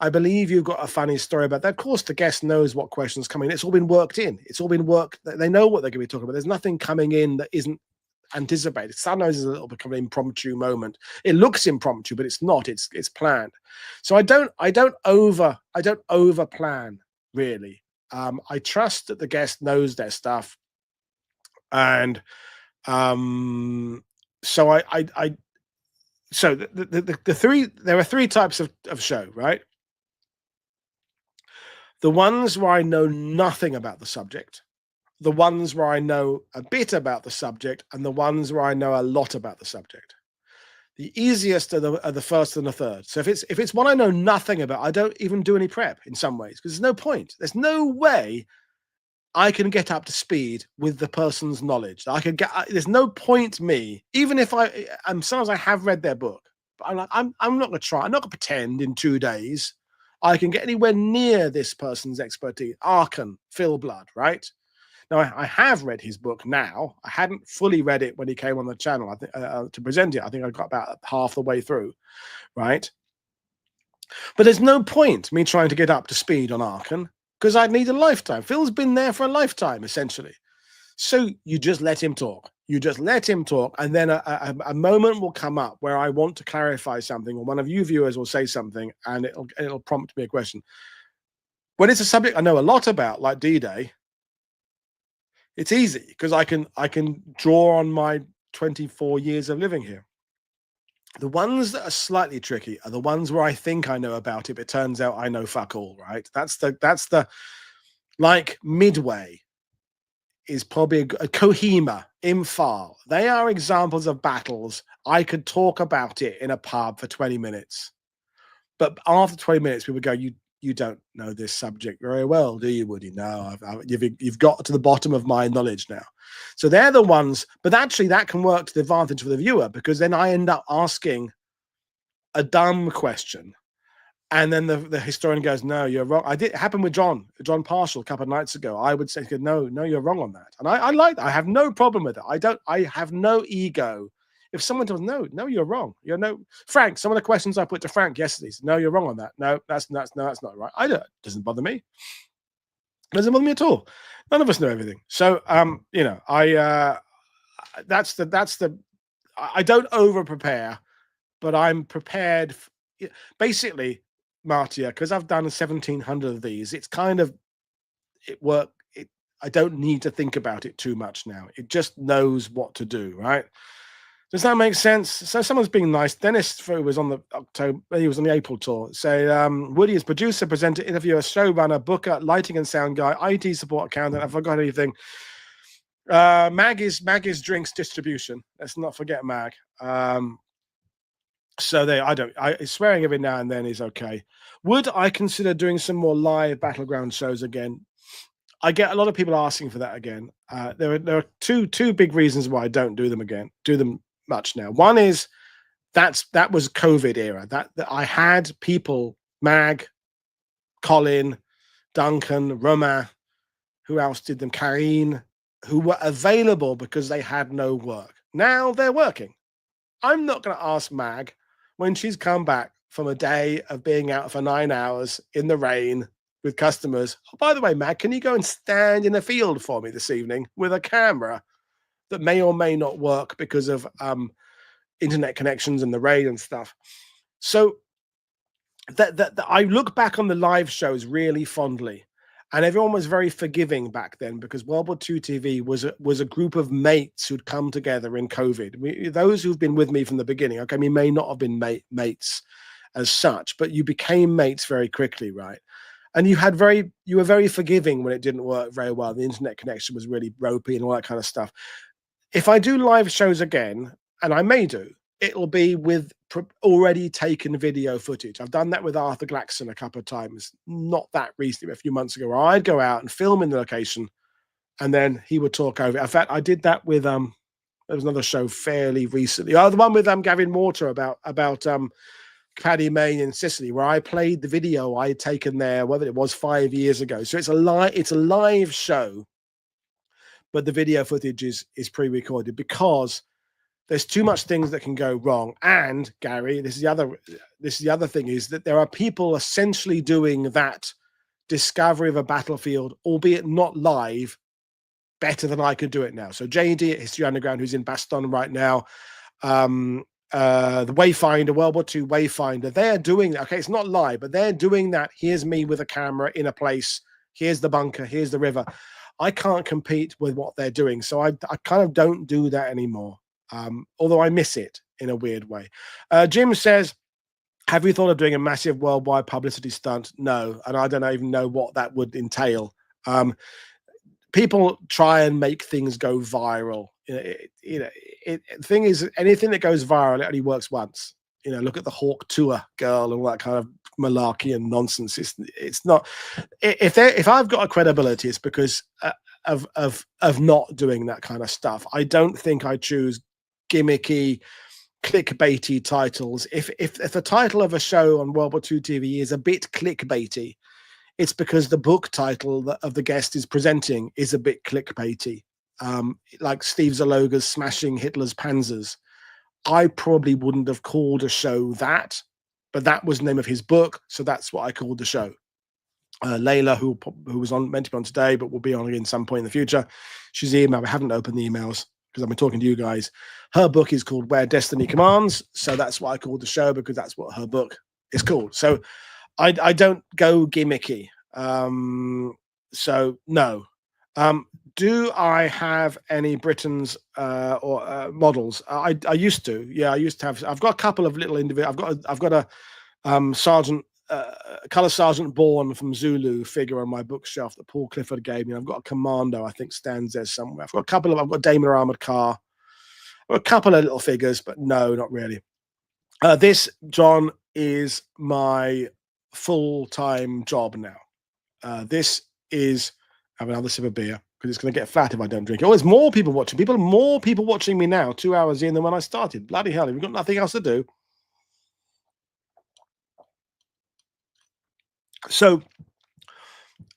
I believe you've got a funny story about that. Of course, the guest knows what questions come in. It's all been worked in. It's all been worked. They know what they're going to be talking about. There's nothing coming in that isn't anticipated. Sometimes it's a little bit of an impromptu moment. It looks impromptu, but it's not. It's planned. So I don't over plan really. I trust that the guest knows their stuff, and so there are three types of show, right? The ones where I know nothing about the subject, the ones where I know a bit about the subject, and the ones where I know a lot about the subject. The easiest are the first and the third. So if it's one I know nothing about, I don't even do any prep in some ways, because there's no point. There's no way I can get up to speed with the person's knowledge. There's no point me, even if sometimes I have read their book, but I'm not going to try. I'm not going to pretend in 2 days I can get anywhere near this person's expertise. Arkan, Phil Blood, right? Now, I have read his book now. I hadn't fully read it when he came on the channel to present it. I think I got about half the way through, right? But there's no point me trying to get up to speed on Arkan, because I'd need a lifetime. Phil's been there for a lifetime, essentially. So you just let him talk. You just let him talk, and then a moment will come up where I want to clarify something, or one of you viewers will say something, and it'll prompt me a question. When it's a subject I know a lot about, like D-Day, it's easy because I can draw on my 24 years of living here. The ones that are slightly tricky are the ones where I think I know about it, but it turns out I know fuck all, right? That's the like Midway is probably a Kohima, Imphal. They are examples of battles I could talk about it in a pub for 20 minutes. But after 20 minutes, people go, you don't know this subject very well, do you, Woody? No, you've got to the bottom of my knowledge now. So they're the ones, but actually that can work to the advantage for the viewer, because then I end up asking a dumb question, and then the historian goes, no, you're wrong. It happened with John Marshall a couple of nights ago. I would say, no, you're wrong on that. And I like that. I have no problem with it. I have no ego. If someone tells, no, you're wrong. Frank, some of the questions I put to Frank yesterday, said, no, you're wrong on that. No, that's not right. It doesn't bother me. It doesn't bother me at all. None of us know everything. So, I don't over prepare, but I'm prepared. Basically, Martia, because I've done 1,700 of these, it's kind of, I don't need to think about it too much now. It just knows what to do, right? Does that make sense? So someone's being nice. Dennis, who was on the April tour, say Woody is producer, presenter, interviewer, showrunner, booker, lighting and sound guy, IT support accountant. I forgot anything. Mag is drinks distribution. Let's not forget Mag. So swearing every now and then is okay. Would I consider doing some more live battleground shows again? I get a lot of people asking for that again. There are two big reasons why I don't do them much now. One is that was COVID era. That I had people, Mag, Colin, Duncan, Romain, who else did them? Karine, who were available because they had no work. Now they're working. I'm not going to ask Mag, when she's come back from a day of being out for 9 hours in the rain with customers, oh, by the way, Mag, can you go and stand in a field for me this evening with a camera that may or may not work because of internet connections and the rain and stuff? So that I look back on the live shows really fondly, and everyone was very forgiving back then, because World War II TV was a group of mates who'd come together in COVID. Those who've been with me from the beginning, okay, we may not have been mates as such, but you became mates very quickly, right? And you were very forgiving when it didn't work very well. The internet connection was really ropey and all that kind of stuff. If I do live shows again, and I may do, it'll be with already taken video footage. I've done that with Arthur Glaxon a couple of times, not that recently, a few months ago, where I'd go out and film in the location, and then he would talk over it. In fact, I did that with there was another show fairly recently. Oh, the one with Gavin Mortar about Paddy Mayne in Sicily, where I played the video I had taken there, whether it was 5 years ago. So it's a live show, but the video footage is pre-recorded, because There's too much things that can go wrong. And Gary, this is the other thing, is that there are people essentially doing that discovery of a battlefield, albeit not live, better than I could do it now. So JD at History Underground, who's in Bastogne right now, the Wayfinder, World War II Wayfinder, they're doing that. Okay, it's not live, but they're doing that. Here's me with a camera in a place. Here's the bunker. Here's the river. I can't compete with what they're doing. So I kind of don't do that anymore, although I miss it in a weird way. Jim says, have you thought of doing a massive worldwide publicity stunt? No, and I don't even know what that would entail. People try and make things go viral. The thing is, anything that goes viral, it only works once. Look at the Hawk Tour girl and all that kind of malarkey and nonsense. It's not. If I've got a credibility, it's because of not doing that kind of stuff. I don't think I choose gimmicky, clickbaity titles. If the title of a show on World War II TV is a bit clickbaity, it's because the book title of the guest is presenting is a bit clickbaity. Like Steve Zaloga's Smashing Hitler's Panzers. I probably wouldn't have called a show that, but that was the name of his book, so that's what I called the show. Layla, who was meant to be on today, but will be on again some point in the future, she's emailed. I haven't opened the emails because I've been talking to you guys. Her book is called Where Destiny Commands, so that's what I called the show, because that's what her book is called. So I don't go gimmicky. So no. Do I have any Britons or models? I used to. Yeah, I used to have. I've got a couple of little individual. I've got a sergeant, color sergeant Bourne from Zulu figure on my bookshelf that Paul Clifford gave me. I've got a commando, I think, stands there somewhere. I've got a Daimler armored car. I've got a couple of little figures, but no, not really. This, John, is my full-time job now. This is, have another sip of beer, because it's going to get fat if I don't drink it. Oh, there's more people watching. More people watching me now, 2 hours in, than when I started. Bloody hell, we've got nothing else to do. So,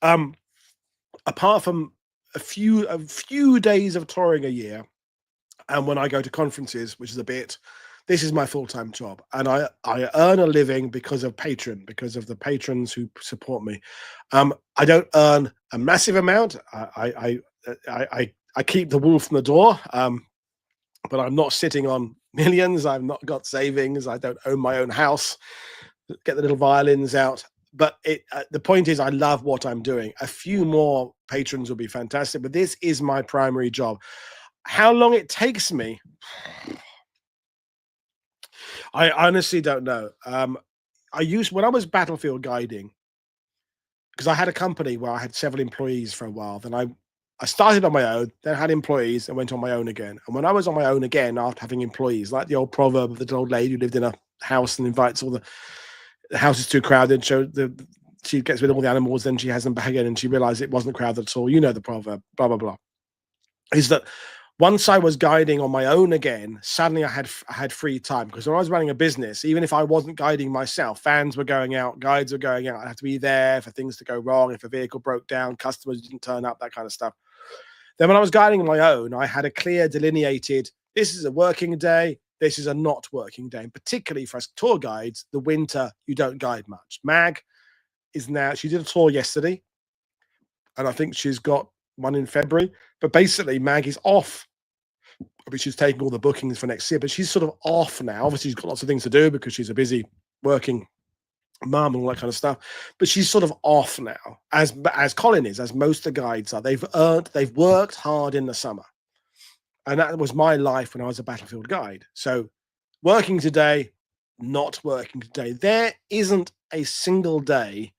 apart from a few days of touring a year, and when I go to conferences, which is a bit, this is my full-time job, and I earn a living because of the patrons who support me. I don't earn a massive amount. I keep the wool from the door, but I'm not sitting on millions. I've not got savings. I don't own my own house. Get the little violins out. But the point is, I love what I'm doing. A few more patrons would be fantastic, but this is my primary job. How long it takes me, I honestly don't know. When I was battlefield guiding, because I had a company where I had several employees for a while. Then I started on my own, then had employees, and went on my own again. And when I was on my own again, after having employees, like the old proverb of the old lady who lived in a house and invites all the house is too crowded, she gets rid of all the animals, then she has them back again, and she realized it wasn't crowded at all. You know the proverb, blah, blah, blah. Is that once I was guiding on my own again, suddenly I had free time, because when I was running a business, even if I wasn't guiding myself, fans were going out, guides were going out. I had to be there for things to go wrong. If a vehicle broke down, customers didn't turn up, that kind of stuff. Then when I was guiding on my own, I had a clear delineated, this is a working day, this is a not working day. And particularly for us tour guides, the winter, you don't guide much. Mag is now, she did a tour yesterday, and I think she's got one in February, but basically Mag is off. I mean, she's taking all the bookings for next year, but she's sort of off now. Obviously, she's got lots of things to do because she's a busy working mum and all that kind of stuff, but she's sort of off now, as Colin is, as most of the guides are. They've worked hard in the summer, and that was my life when I was a battlefield guide. So working today, not working today. There isn't a single day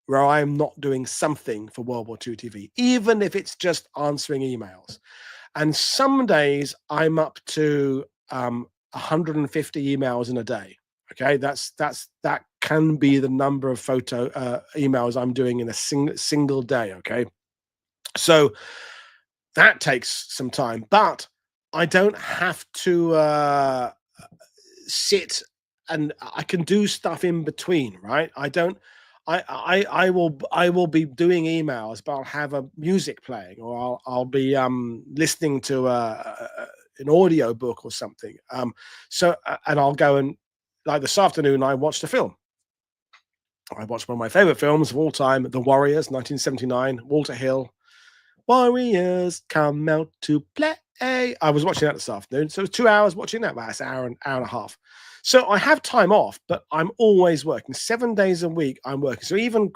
where I'm not doing something for World War II TV, even if it's just answering emails. And some days I'm up to 150 emails in a day. Okay, that can be the number of emails I'm doing in a single day. Okay, so that takes some time, but I don't have to sit, and I can do stuff in between, right? I will be doing emails, but I'll have a music playing, or I'll be listening to an audio book or something. So and I'll go and, like this afternoon, I watched a film. I watched one of my favorite films of all time, The Warriors, 1979, Walter Hill. Warriors come out to play. I was watching that this afternoon. So it was 2 hours watching that. Well, that's an hour and a half. So I have time off, but I'm always working. 7 days a week, I'm working. So even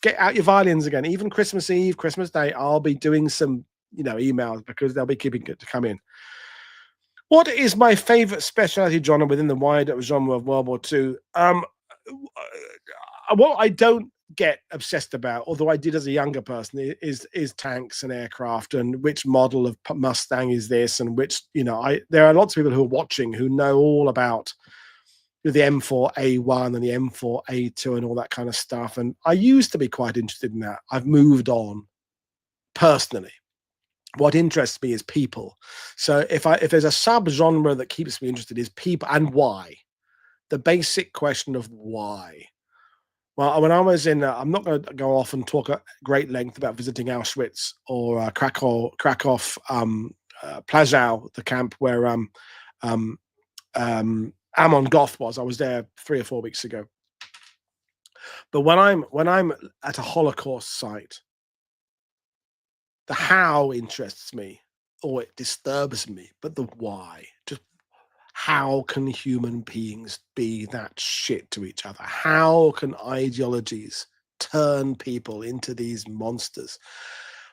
get out your violins again. Even Christmas Eve, Christmas Day, I'll be doing some, emails because they'll be keeping it to come in. What is my favorite specialty genre within the wider genre of World War II? What I don't get obsessed about, although I did as a younger person, is tanks and aircraft and which model of Mustang is this and which, there are lots of people who are watching who know all about the M4A1 and the M4A2 and all that kind of stuff. And I used to be quite interested in that. I've moved on personally. What interests me is people. So if there's a sub-genre that keeps me interested is people and why. The basic question of why. Well, when I was in, I'm not going to go off and talk at great length about visiting Auschwitz or Krakow, Plaszow, the camp where Amon Goth was. I was there 3 or 4 weeks ago. But when I'm at a Holocaust site, the how interests me, or it disturbs me, but the why. Just how can human beings be that shit to each other? How can ideologies turn people into these monsters?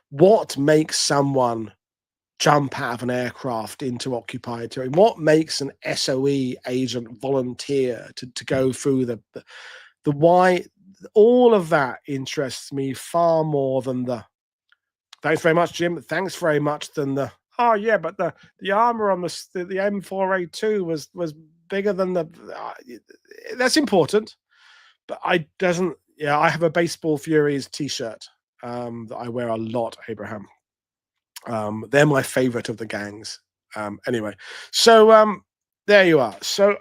What makes someone jump out of an aircraft into occupied territory? What makes an SOE agent volunteer to go through the why? All of that interests me far more than the thanks very much, Jim. Thanks very much than the oh yeah, but the armor on the M4A2 was bigger than the. That's important, but I doesn't. Yeah, I have a Baseball Furies T-shirt that I wear a lot, Abraham. They're my favorite of the gangs. Anyway, so there you are. So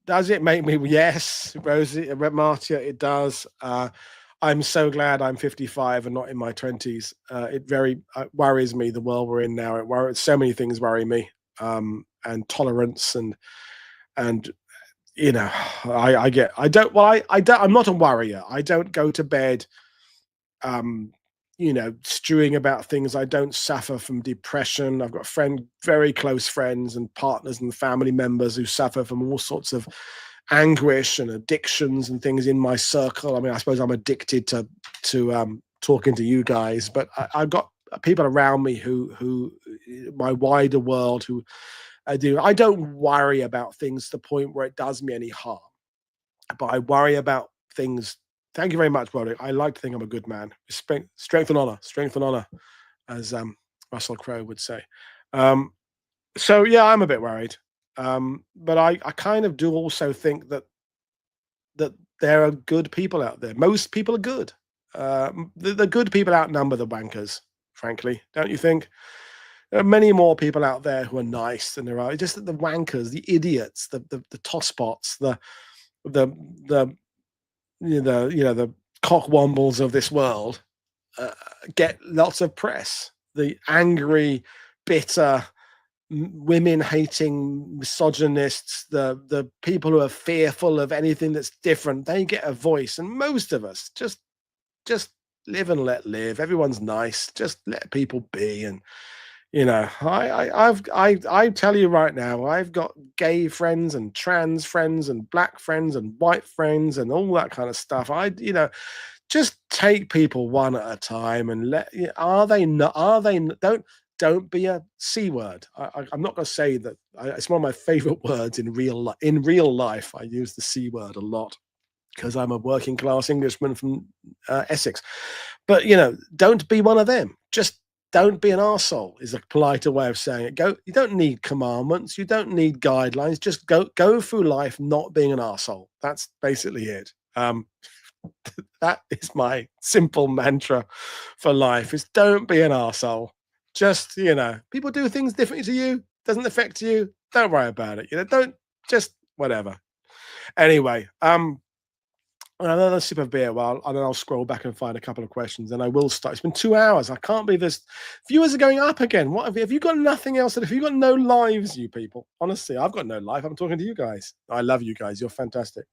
does it make me? Yes, Rosie, Martia, it does. I'm so glad I'm 55 and not in my 20s. It very worries me, the world we're in now. It worries, so many things worry me, and tolerance and I'm not a worrier. I don't go to bed, stewing about things. I don't suffer from depression. I've got very close friends and partners and family members who suffer from all sorts of anguish and addictions and things in my circle. I mean, I suppose I'm addicted to talking to you guys, but I've got people around me who my wider world who I don't worry about things to the point where it does me any harm, but I worry about things. Thank you very much, Roderick. I like to think I'm a good man. Strength and honor, as Russell Crowe would say. So yeah, I'm a bit worried. But I kind of do also think that there are good people out there. Most people are good. The good people outnumber the wankers, frankly, don't you think? There are many more people out there who are nice than there are. It's just that the wankers, the idiots, the tosspots, the cockwombles of this world get lots of press. The angry, bitter, women-hating misogynists, the people who are fearful of anything that's different, they get a voice. And most of us just live and let live. Everyone's nice. Just let people be. And I tell you right now, I've got gay friends and trans friends and black friends and white friends and all that kind of stuff. Just take people one at a time and don't be a C word. I'm not going to say that. It's one of my favorite words in real life. I use the C word a lot because I'm a working class Englishman from Essex. But don't be one of them. Just don't be an arsehole is a politer way of saying it. You don't need commandments. You don't need guidelines. Just go through life not being an arsehole. That's basically it. That is my simple mantra for life is don't be an arsehole. Just, people do things differently to you. Doesn't affect you. Don't worry about it. Don't just whatever. Anyway, another sip of beer while, and then I'll scroll back and find a couple of questions, and I will start. It's been 2 hours. I can't believe this. Viewers are going up again. What have you got? Nothing else? Have you got no lives, you people? Honestly, I've got no life. I'm talking to you guys. I love you guys. You're fantastic.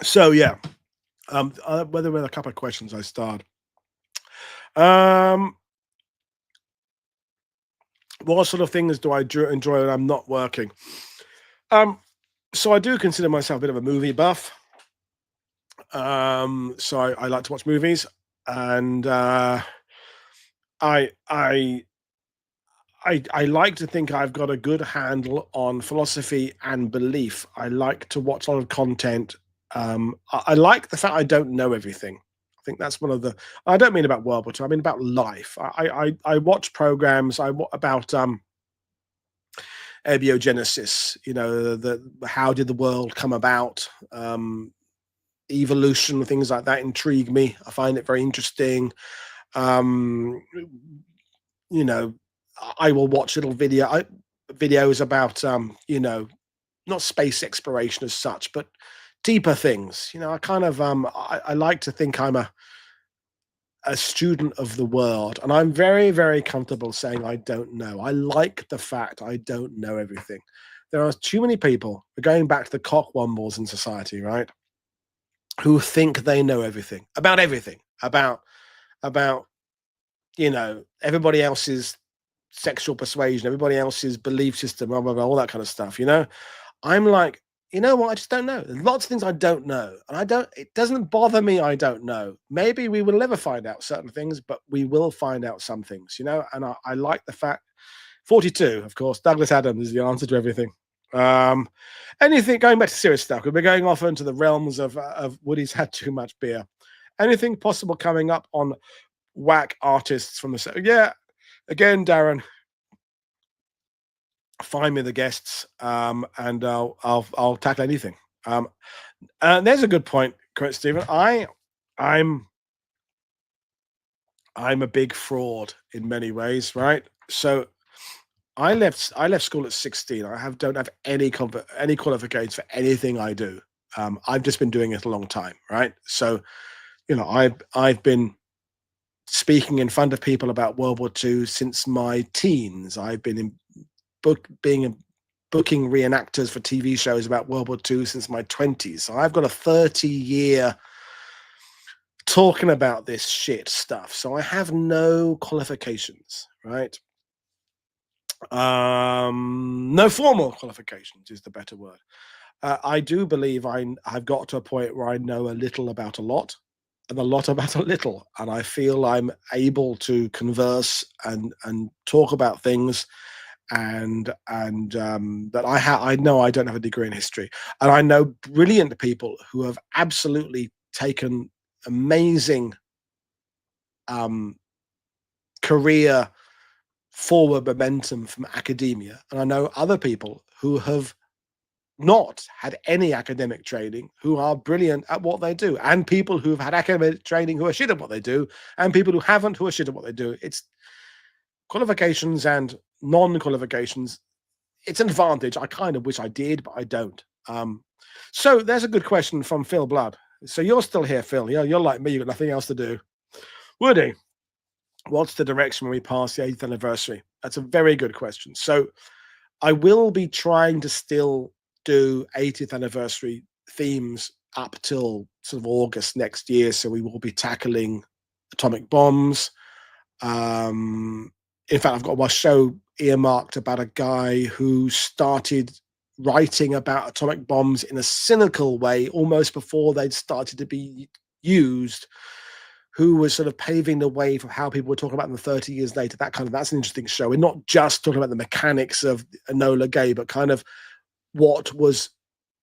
So yeah, whether with a couple of questions, I start. Um, what sort of things do I enjoy when I'm not working? Um, so I do consider myself a bit of a movie buff. So I like to watch movies, and I I I like to think I've got a good handle on philosophy and belief. I like to watch a lot of content. I like the fact I don't know everything. I think that's one of the. I don't mean about World War II. I mean about life. I watch programs. About abiogenesis. You know, the how did the world come about? Evolution, things like that intrigue me. I find it very interesting. Um, you know, I will watch little videos about not space exploration as such, but deeper things. I kind of I like to think I'm a student of the world, and I'm very, very comfortable saying I don't know. I like the fact I don't know everything. There are too many people, we're going back to the cockwombles in society, right? Who think they know everything, about everybody else's sexual persuasion, everybody else's belief system, blah, blah, blah, all that kind of stuff. I'm like, you know what? I just don't know. There's lots of things I don't know. And it doesn't bother me. I don't know. Maybe we will never find out certain things, but we will find out some things. And I like the fact 42, of course, Douglas Adams is the answer to everything. Um, anything going back to serious stuff, we're going off into the realms of Woody's had too much beer. Anything possible coming up on whack artists from the set? Yeah, again, Darren, find me the guests, and I'll tackle anything. And there's a good point, correct, Stephen. I'm I'm a big fraud in many ways, right? So I left school at 16. Don't have any qualifications for anything I do. I've just been doing it a long time, right? So I've been speaking in front of people about World War II since my teens. I've been in booking reenactors for TV shows about World War II since my 20s. So I've got a 30-year talking about this shit stuff. So I have no qualifications, right? No formal qualifications is the better word. I do believe I've got to a point where I know a little about a lot and a lot about a little, and I feel I'm able to converse and talk about things, and that I know I don't have a degree in history, and I know brilliant people who have absolutely taken amazing um, career forward momentum from academia, and I know other people who have not had any academic training who are brilliant at what they do, and people who've had academic training who are shit at what they do, and people who haven't who are shit at what they do. It's qualifications and non-qualifications. It's an advantage. I kind of wish I did, but I don't. So there's a good question from Phil Blood. So you're still here, Phil. You're like me. You've got nothing else to do. Woody, what's the direction when we pass the 8th anniversary? That's a very good question. So I will be trying to still do 80th anniversary themes up till sort of August next year. So we will be tackling atomic bombs. In fact, I've got my show earmarked about a guy who started writing about atomic bombs in a cynical way almost before they'd started to be used, who was sort of paving the way for how people were talking about them 30 years later. That's an interesting show. We're not just talking about the mechanics of Enola Gay, but kind of what was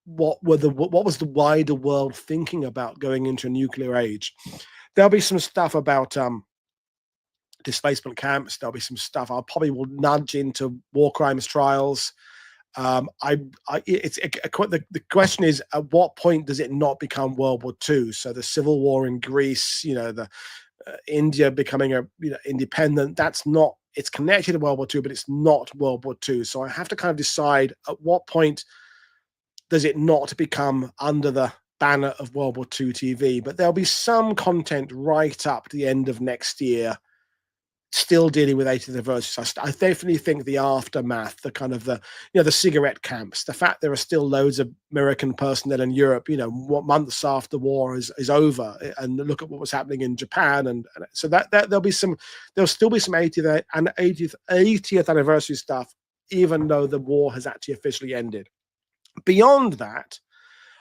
the wider world thinking about going into a nuclear age. There'll be some stuff about displacement camps. There'll be some stuff I probably will nudge into war crimes trials. The question is, at what point does it not become World War II? So the civil war in Greece, the India becoming independent. It's connected to World War II, but it's not World War II. So I have to kind of decide at what point does it not become under the banner of World War II TV? But there'll be some content right up to the end of next year still dealing with 80th anniversary. So I definitely think the aftermath, the kind of the cigarette camps, the fact there are still loads of American personnel in Europe, what months after war is over, and look at what was happening in Japan, and so that there'll still be some 80th anniversary stuff, even though the war has actually officially ended. Beyond that,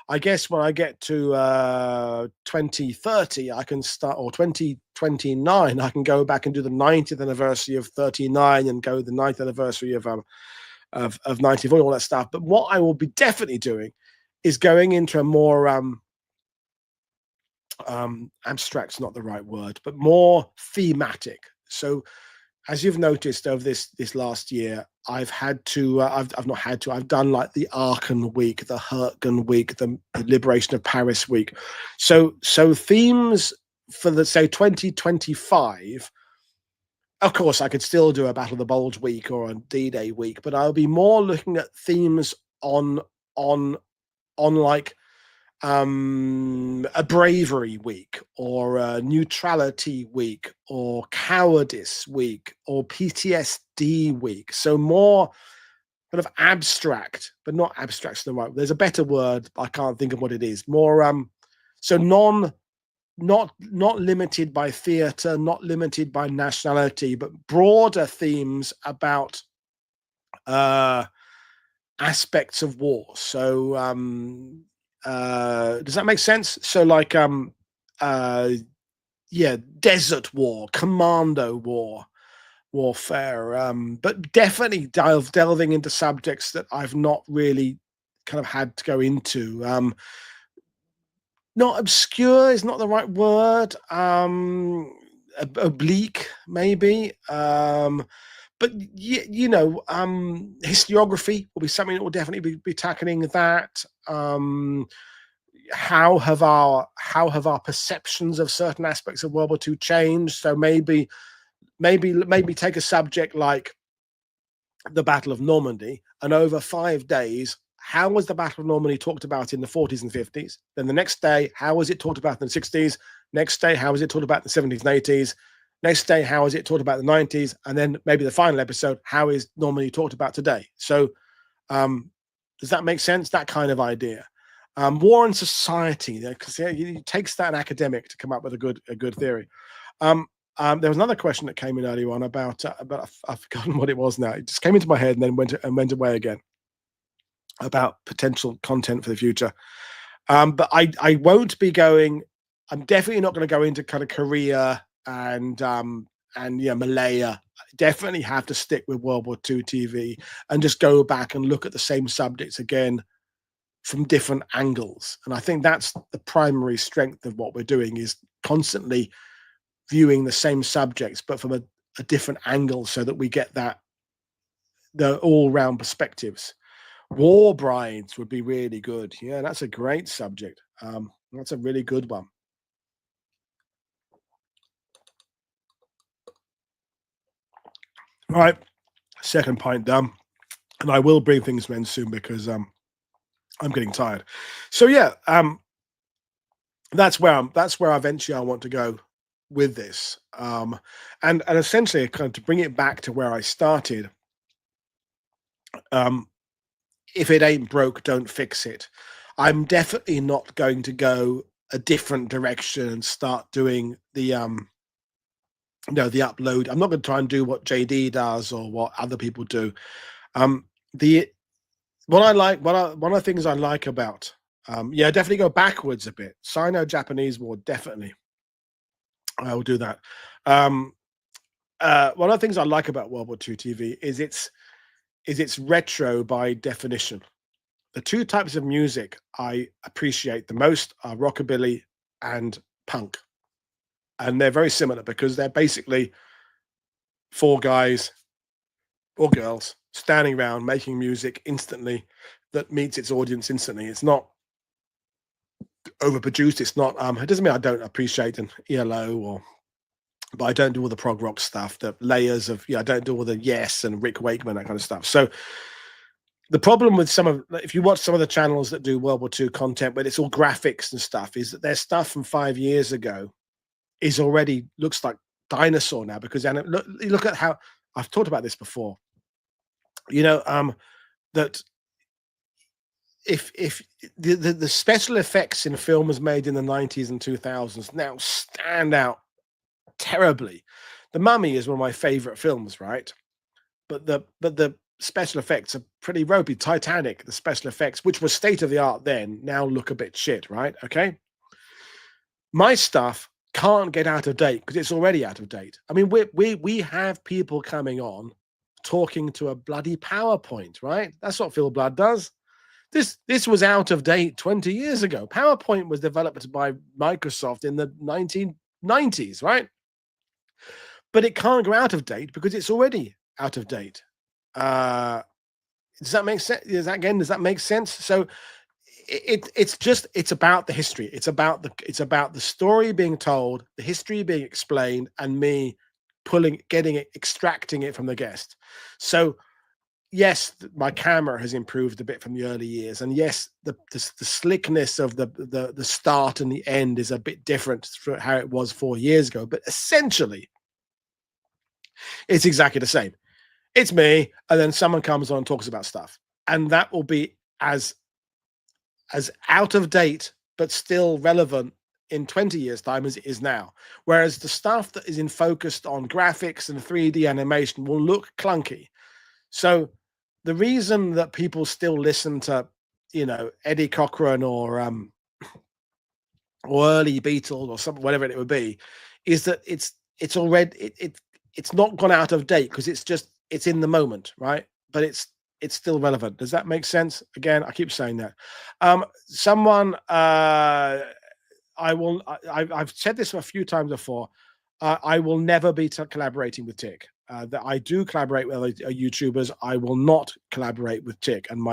I guess when I get to 2030, I can start, or 2029, I can go back and do the 90th anniversary of 39 and go the 90th anniversary of 94, all that stuff. But what I will be definitely doing is going into a more abstract's not the right word, but more thematic. So as you've noticed over this last year, I've had to, I've not had to, I've done like the Aachen week, the Herken week, the Liberation of Paris week. So themes for the, say, 2025, of course, I could still do a Battle of the Bulge week or a D-Day week, but I'll be more looking at themes on like a bravery week, or a neutrality week, or cowardice week, or PTSD week. So more kind of abstract, but not abstract's the right. There's a better word, I can't think of what it is. More so not limited by theatre, not limited by nationality, but broader themes about aspects of war. So does that make sense? So like desert war, commando warfare, but definitely delving into subjects that I've not really kind of had to go into. Not obscure is not the right word. Oblique maybe. But historiography will be something that will definitely be tackling that. How have our perceptions of certain aspects of World War II changed? So maybe take a subject like the Battle of Normandy, and over 5 days, how was the Battle of Normandy talked about in the 40s and 50s? Then the next day, how was it talked about in the 60s? Next day, how was it talked about in the 70s and 80s? Next day, how is it talked about in the 90s? And then maybe the final episode, how is Normandy talked about today? So does that make sense? That kind of idea. War and society, because it takes that academic to come up with a good theory. There was another question that came in earlier on about I've forgotten what it was now. It just came into my head and then went away again, about potential content for the future. But I won't be going. I'm definitely not going to go into kind of Korea and Malaya. Definitely have to stick with World War II TV and just go back and look at the same subjects again from different angles. And I think that's the primary strength of what we're doing, is constantly viewing the same subjects but from a different angle, so that we get the all-round perspectives. War brides would be really good. Yeah, that's a great subject. That's a really good one. All right, second pint done, and I will bring things to an end soon because I'm getting tired. So yeah, that's where eventually I want to go with this, and essentially kind of to bring it back to where I started. If it ain't broke, don't fix it. I'm definitely not going to go a different direction and start doing the the upload. I'm not going to try and do what JD does or what other people do. One of the things I like about definitely go backwards a bit. Sino-Japanese War, definitely. I will do that. One of the things I like about World War II TV is it's retro by definition. The two types of music I appreciate the most are rockabilly and punk. And they're very similar because they're basically four guys or girls standing around making music instantly that meets its audience instantly. It's not overproduced. It's not, it doesn't mean I don't appreciate an ELO but I don't do all the prog rock stuff, the layers of, I don't do all the Yes and Rick Wakeman, that kind of stuff. So The problem with some of, if you watch some of the channels that do World War II content, but it's all graphics and stuff, is that their stuff from 5 years ago is already looks like dinosaur now, because then look at how I've talked about this before. You know, that if the special effects in films made in the 90s and 2000s now stand out terribly. The Mummy is one of my favorite films, right? But the special effects are pretty ropey. Titanic, the special effects, which was state of the art then, now look a bit shit, right? Okay. My stuff can't get out of date because it's already out of date. I mean, we have people coming on talking to a bloody PowerPoint, right? That's what Phil Blood does. This was out of date 20 years ago. PowerPoint was developed by Microsoft in the 1990s, right? But it can't go out of date because it's already out of date. Does that make sense? Does that make sense? So it's about the history. It's about the story being told, the history being explained, and me extracting it from the guest. So yes, my camera has improved a bit from the early years, and yes, the slickness of the start and the end is a bit different from how it was 4 years ago. But essentially, it's exactly the same. It's me, and then someone comes on and talks about stuff, and that will be as out of date but still relevant in 20 years' time as it is now. Whereas the stuff that is focused on graphics and 3D animation will look clunky. So the reason that people still listen to, Eddie Cochran or early Beatles or something, whatever it would be, is that it's already it's not gone out of date because it's in the moment, right? But it's still relevant. Does that make sense? Again, I keep saying that. I've said this a few times before. I will never be collaborating with Tick. That I do collaborate with other YouTubers. I will not collaborate with Tick. And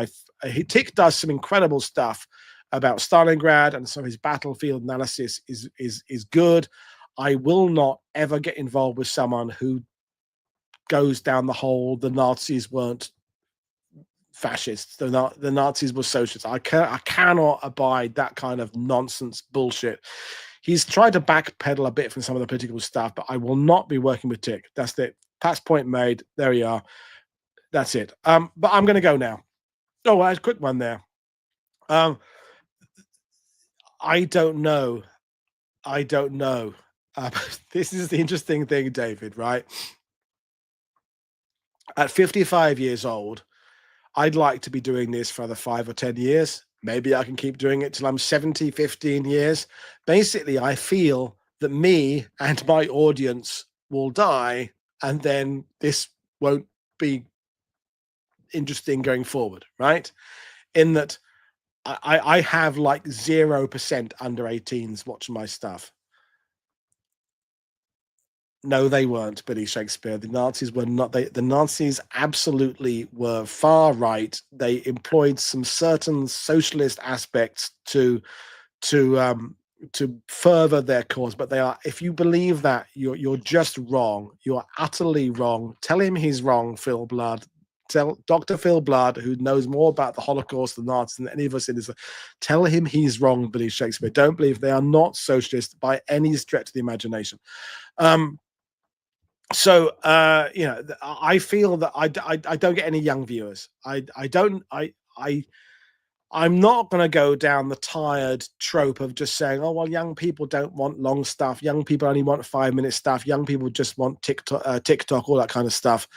Tick does some incredible stuff about Stalingrad, and some of his battlefield analysis is good. I will not ever get involved with someone who goes down the whole the Nazis weren't fascists, the Nazis were socialists. I cannot abide that kind of nonsense bullshit. He's tried to backpedal a bit from some of the political stuff, but I will not be working with Tick. That's it. Pat's point made. There we are. That's it. But I'm going to go now. Oh, a quick one there. I don't know. This is the interesting thing, David, right? At 55 years old, I'd like to be doing this for the 5 or 10 years. Maybe I can keep doing it till I'm 70, 15 years. Basically, I feel that me and my audience will die, and then this won't be interesting going forward, right? In that I have like 0% under 18s watching my stuff. No, they weren't, Billy Shakespeare. The Nazis were not. The Nazis absolutely were far right. They employed some certain socialist aspects to further their cause. But they are. If you believe that, you're just wrong. You're utterly wrong. Tell him he's wrong, Phil Blood. Tell Dr. Phil Blood, who knows more about the Holocaust, the Nazis, than any of us in this. Tell him he's wrong, Billy Shakespeare. Don't believe they are not socialist by any stretch of the imagination. So I feel that I don't get any young viewers. I'm not going to go down the tired trope of just saying, oh well, young people don't want long stuff. Young people only want 5-minute stuff. Young people just want TikTok, all that kind of stuff.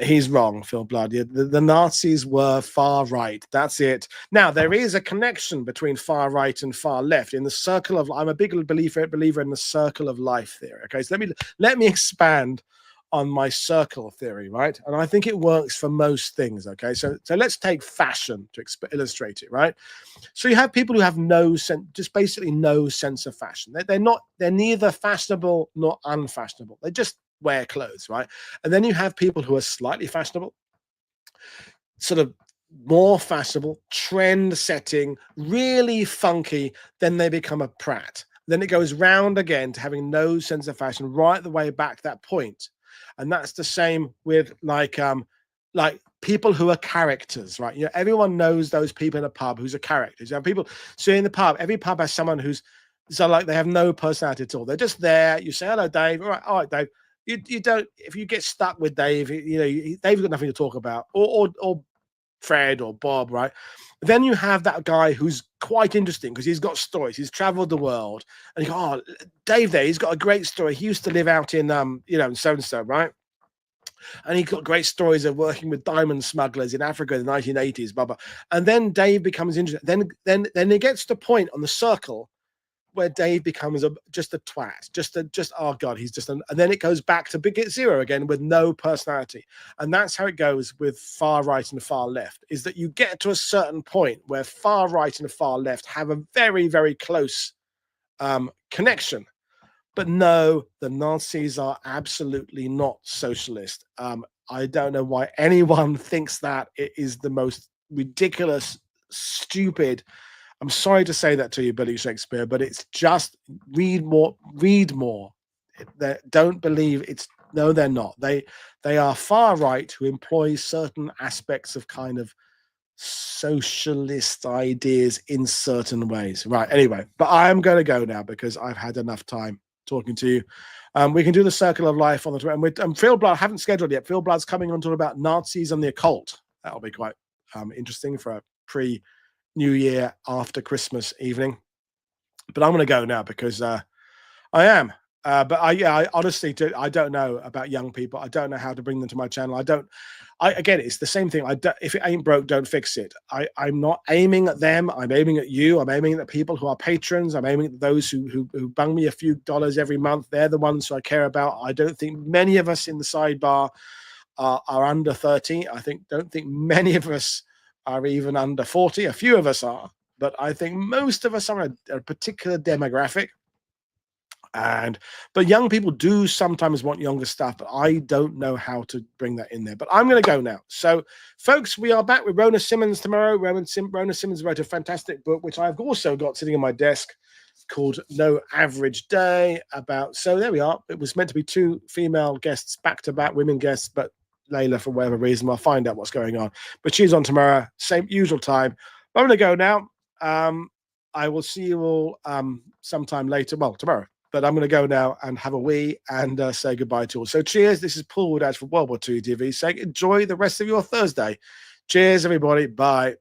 He's wrong, Phil Blood. The Nazis were far right. That's it. Now there is a connection between far right and far left in the circle of. I'm a big believer in the circle of life theory. Okay, so let me expand on my circle theory, right? And I think it works for most things. Okay, so let's take fashion to illustrate it, right? So you have people who have just basically no sense of fashion. They're neither fashionable nor unfashionable. They just wear clothes, right? And then you have people who are slightly fashionable, sort of more fashionable, trend setting, really funky. Then they become a prat. Then it goes round again to having no sense of fashion right the way back to that point. And that's the same with like people who are characters, right? You know, everyone knows those people in a pub who's a character. You have people, so in the pub, every pub has someone who's, so like they have no personality at all. They're just there. You say, hello, Dave. All right, Dave. You don't, if you get stuck with Dave, you know, Dave's got nothing to talk about, or Fred or Bob, right? Then you have that guy who's quite interesting because he's got stories. He's traveled the world, and you go, oh, Dave there, he's got a great story. He used to live out in, you know, so and so, right? And he got great stories of working with diamond smugglers in Africa in the 1980s, blah blah. And then Dave becomes interested. Then it gets to the point on the circle where Dave becomes just a twat, just oh god, he's just and then it goes back to big zero again with no personality. And that's how it goes with far right and far left, is that you get to a certain point where far right and far left have a very, very close connection. But no, the Nazis are absolutely not socialist. I don't know why anyone thinks that. It is the most ridiculous, stupid. I'm sorry to say that to you, Billy Shakespeare, but it's just read more. Don't believe it's, no, they're not. They are far right who employ certain aspects of kind of socialist ideas in certain ways. Right. Anyway, but I am going to go now because I've had enough time talking to you. We can do the circle of life on the Twitter. And Phil Blood, I haven't scheduled yet. Phil Blood's coming on to talk about Nazis and the occult. That'll be quite interesting for a pre-New Year after Christmas evening. But I'm going to go now because I am. But I honestly I don't know about young people. I don't know how to bring them to my channel. Again, it's the same thing. If it ain't broke, don't fix it. I'm not aiming at them. I'm aiming at you. I'm aiming at people who are patrons. I'm aiming at those who bung me a few dollars every month. They're the ones who I care about. I don't think many of us in the sidebar are under 30. Don't think many of us are even under 40. A few of us are, but I think most of us are a particular demographic. But young people do sometimes want younger stuff, but I don't know how to bring that in there. But I'm going to go now. So, folks, we are back with Rona Simmons tomorrow. Rona Simmons wrote a fantastic book, which I've also got sitting on my desk, called No Average Day. So there we are. It was meant to be 2 female guests, back-to-back women guests, but Layla, for whatever reason, I'll find out what's going on. But she's on tomorrow, same usual time. I'm going to go now. I will see you all sometime later. Well, tomorrow. But I'm going to go now and have a wee and say goodbye to all. So cheers. This is Paul Woodadge from WW2TV saying enjoy the rest of your Thursday. Cheers, everybody. Bye.